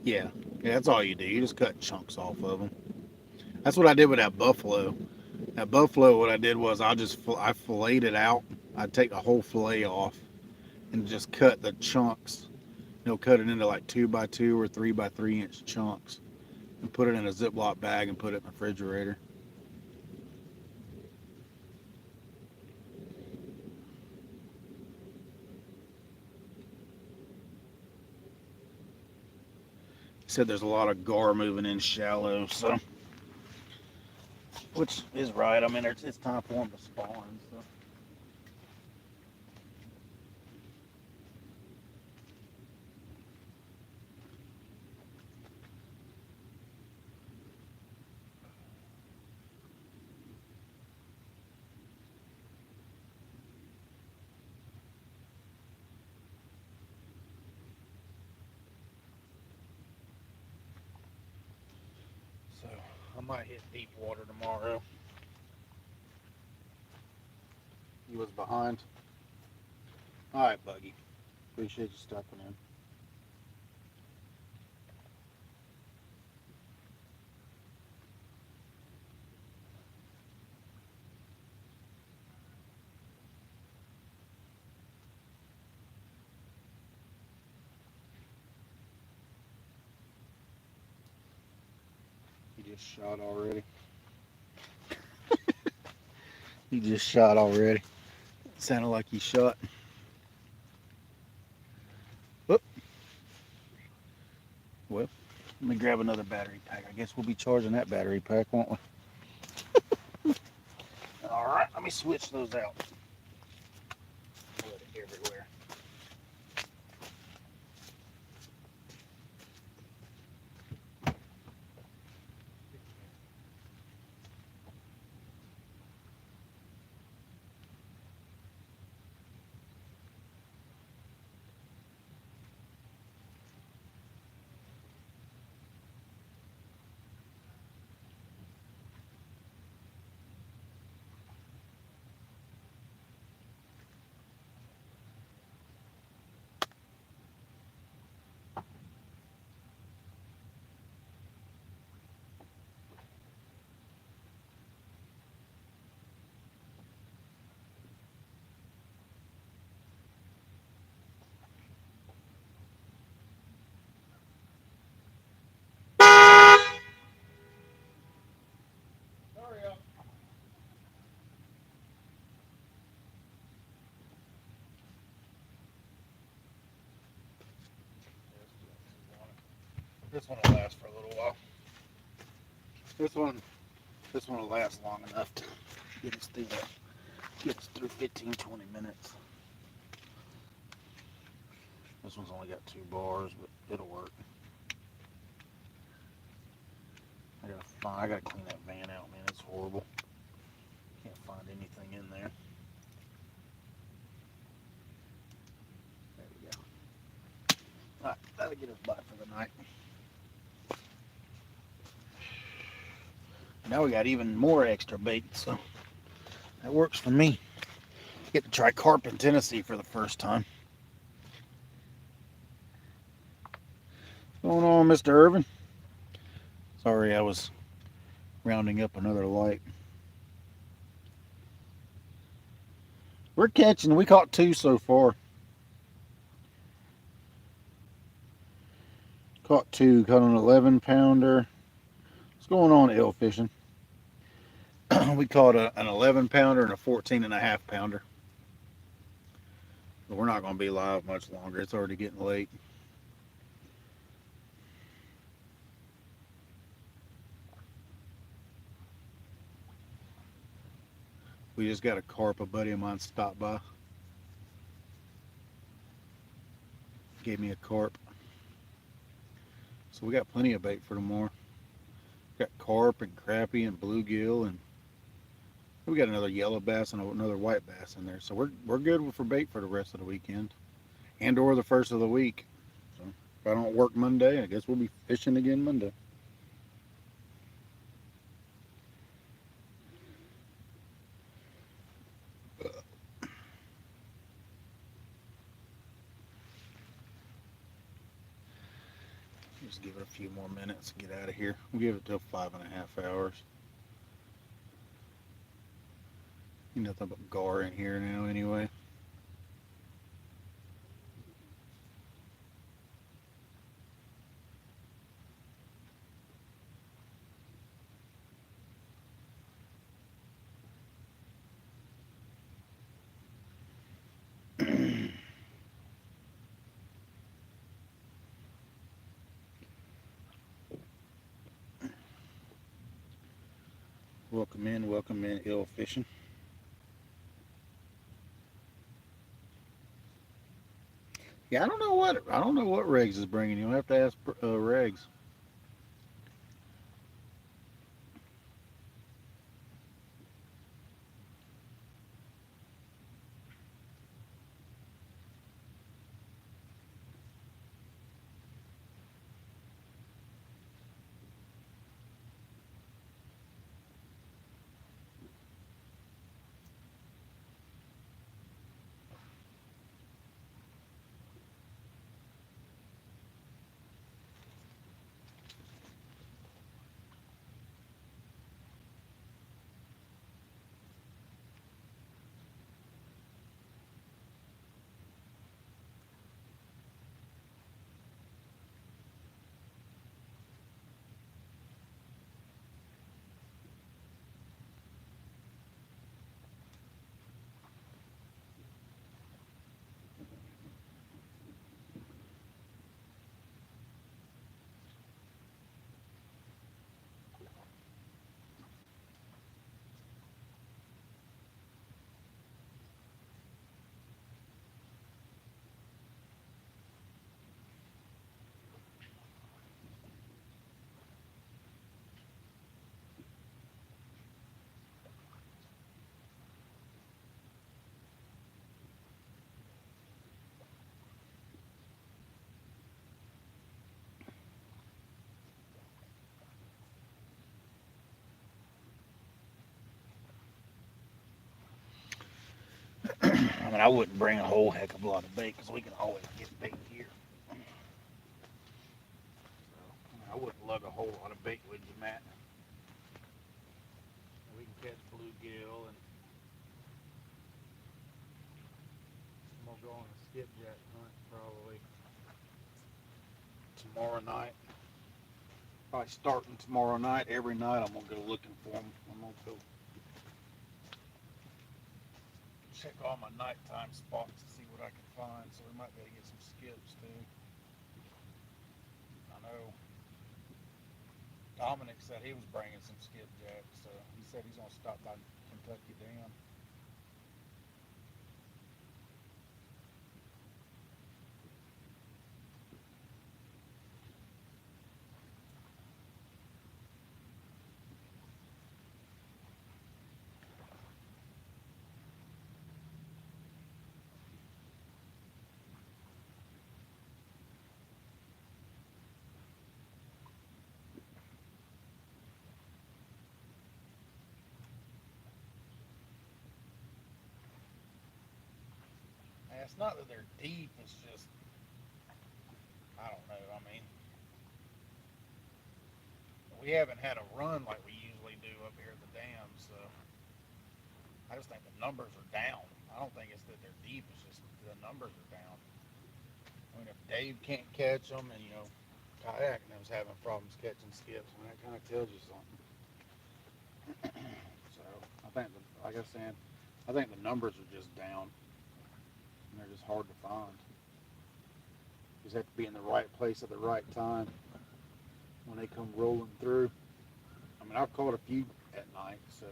Yeah, that's all you do. You just cut chunks off of them. That's what I did with that buffalo. That buffalo, what I did was I filleted it out. I'd take the whole fillet off and just cut the chunks. Cut it into like 2x2 or 3x3 inch chunks and put it in a Ziploc bag and put it in the refrigerator. He said there's a lot of gar moving in shallow, so which is right. I mean, it's time for them to spawn. So. So I might hit deep water tomorrow. He was behind. All right, Buggy. Appreciate you stepping in. He just shot already. He just shot already. Sounded like he shot. Whoop. Well, let me grab another battery pack. I guess we'll be charging that battery pack, won't we? All right, let me switch those out. Blood everywhere. Hurry up. This one will last for a little while. This one will last long enough to get us through that. Get us through 15, 20 minutes. This one's only got 2 bars, but it'll work. I gotta clean that van out, man. It's horrible. Can't find anything in there. There we go. Alright, that'll get us by for the night. Now we got even more extra bait, so that works for me. Get to try carp in Tennessee for the first time. What's going on, Mr. Irvin? Sorry, I was rounding up another light. We're catching. We caught 2 so far. Caught 2. Caught an 11-pounder. What's going on, eel fishing? We caught an 11-pounder and a 14.5-pounder. But we're not going to be live much longer. It's already getting late. We just got a carp. A buddy of mine stopped by. Gave me a carp. So we got plenty of bait for tomorrow. Got carp and crappie and bluegill, and we got another yellow bass and another white bass in there. So we're good for bait for the rest of the weekend, and or the first of the week. So if I don't work Monday, I guess we'll be fishing again Monday. Just give it a few more minutes and get out of here. We'll give it till 5.5 hours. Nothing but gar in here now anyway. Welcome in, ill fishing. Yeah, I don't know what Regs is bringing. You'll have to ask Regs. I mean, I wouldn't bring a whole heck of a lot of bait because we can always get bait here. So, I wouldn't lug a whole lot of bait with you, Matt. We can catch bluegill, and I'm gonna go on a skipjack hunt probably tomorrow night. Probably starting tomorrow night. Every night I'm gonna go looking for them. I'm gonna go check all my nighttime spots to see what I can find. So we might be able to get some skips too. I know Dominic said he was bringing some skipjacks, so he said he's gonna stop by Kentucky Dam. And it's not that they're deep, it's just, I don't know, I mean, we haven't had a run like we usually do up here at the dam, so I just think the numbers are down. I don't think it's that they're deep, it's just the numbers are down. I mean, if Dave can't catch them, and Kayak and them's having problems catching skips, I mean, that kind of tells you something. So I think, like I was saying, I think the numbers are just down, and they're just hard to find. You just have to be in the right place at the right time when they come rolling through. I mean, I've caught a few at night, so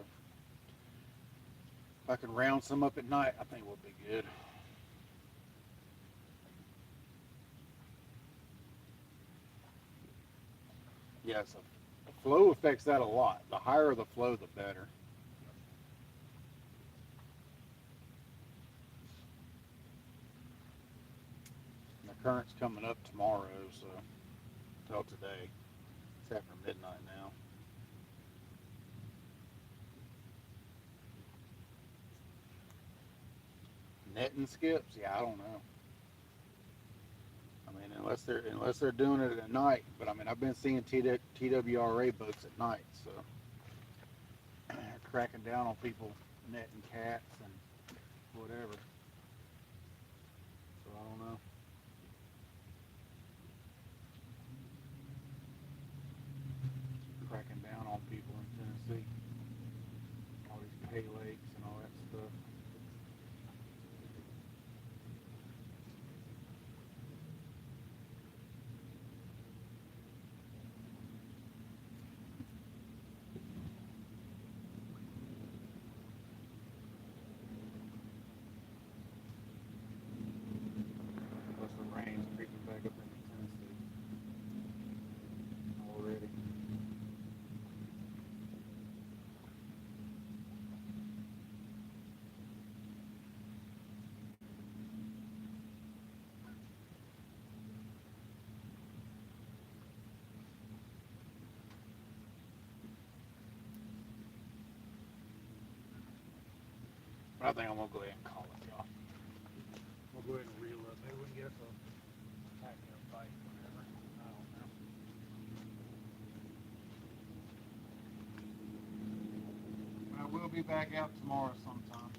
If I could round some up at night, I think it would be good. Yeah, so the flow affects that a lot. The higher the flow, the better. And the current's coming up tomorrow, so till today. It's after midnight now. Netting skips? Yeah, I don't know. I mean, unless they're doing it at night. But I mean, I've been seeing TWRA boats at night, so cracking down on people netting cats and whatever. So I don't know. Cracking down on people in Tennessee. All these pay lakes and all that stuff. Plus the rain's creeping back up into Tennessee already. But I think I'm gonna go ahead and call it, y'all. We'll go ahead and reel up. Maybe we can get us a tactical bite, whatever. I don't know. I will be back out tomorrow sometime.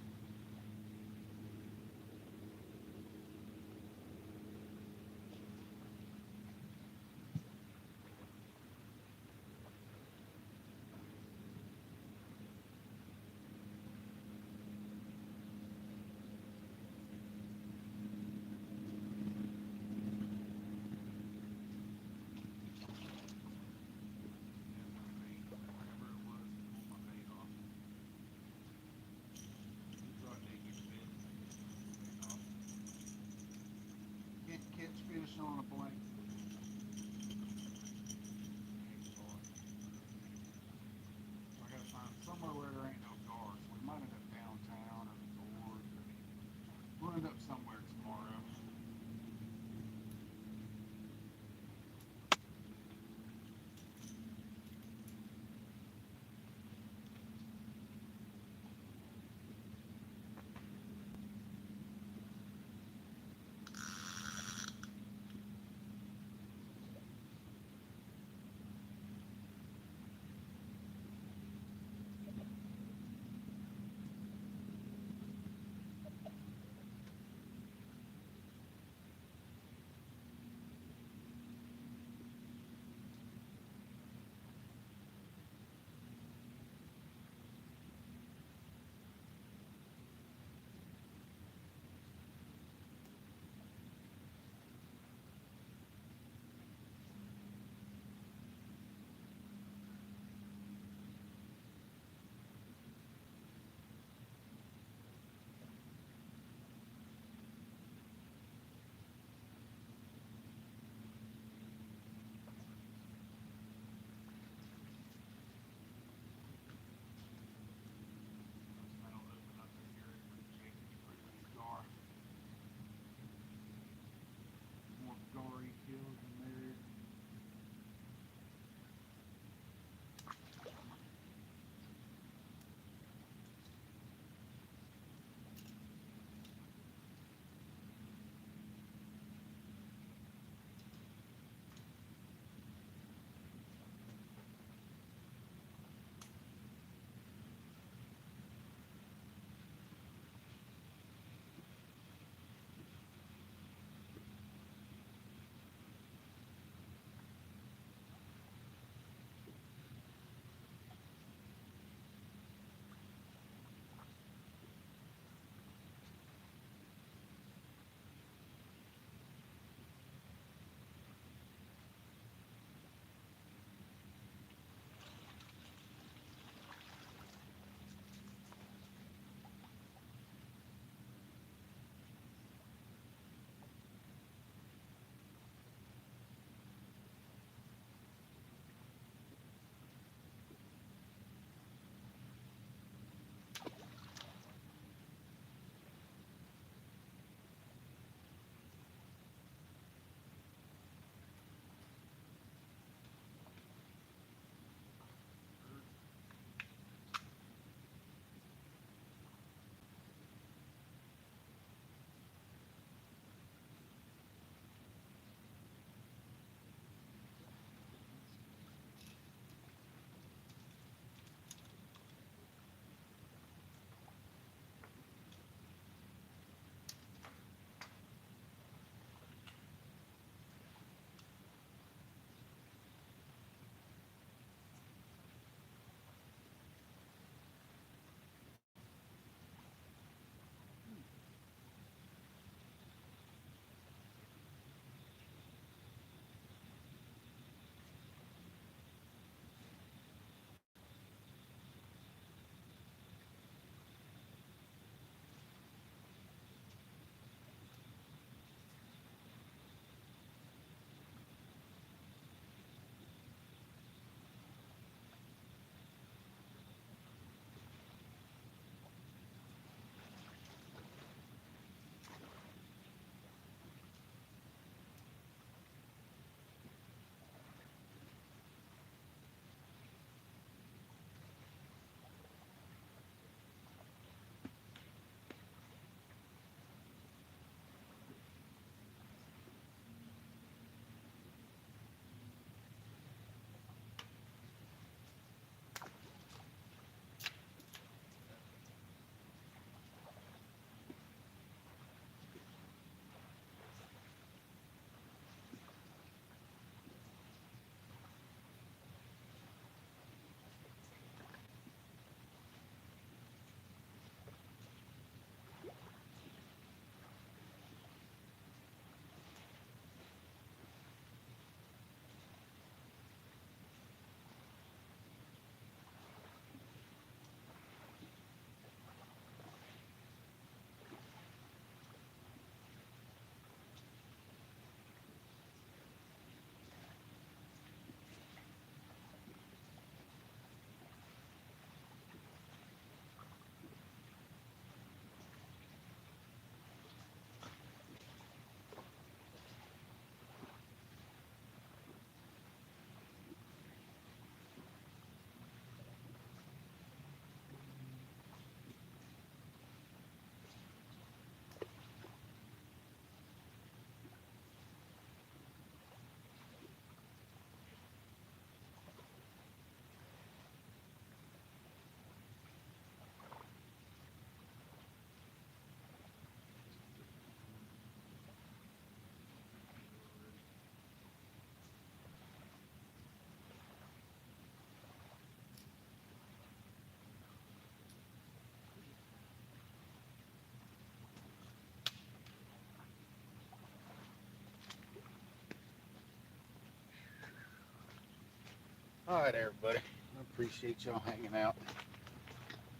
All right, everybody. I appreciate y'all hanging out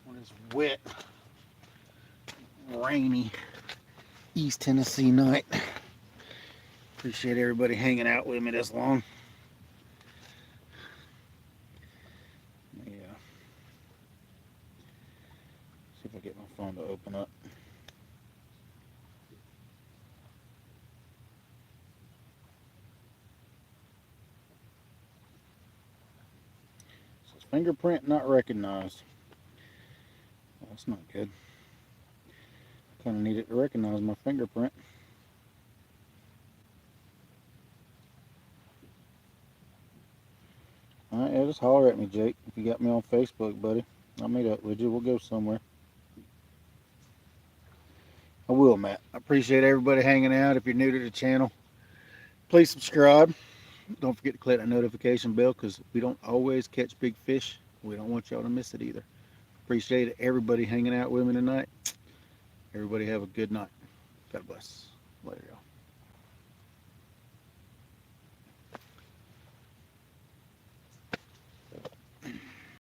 on this wet, rainy East Tennessee night. Appreciate everybody hanging out with me this long. Yeah. See if I get my phone to open up. Says fingerprint not recognized. Well, that's not good. Kind of need it to recognize my fingerprint. Alright, yeah, just holler at me, Jake. If you got me on Facebook, buddy, I'll meet up with you. We'll go somewhere. I will, Matt. I appreciate everybody hanging out. If you're new to the channel, please subscribe. Don't forget to click that notification bell because we don't always catch big fish. We don't want y'all to miss it either. Appreciate everybody hanging out with me tonight. Everybody have a good night. God bless. Later, y'all.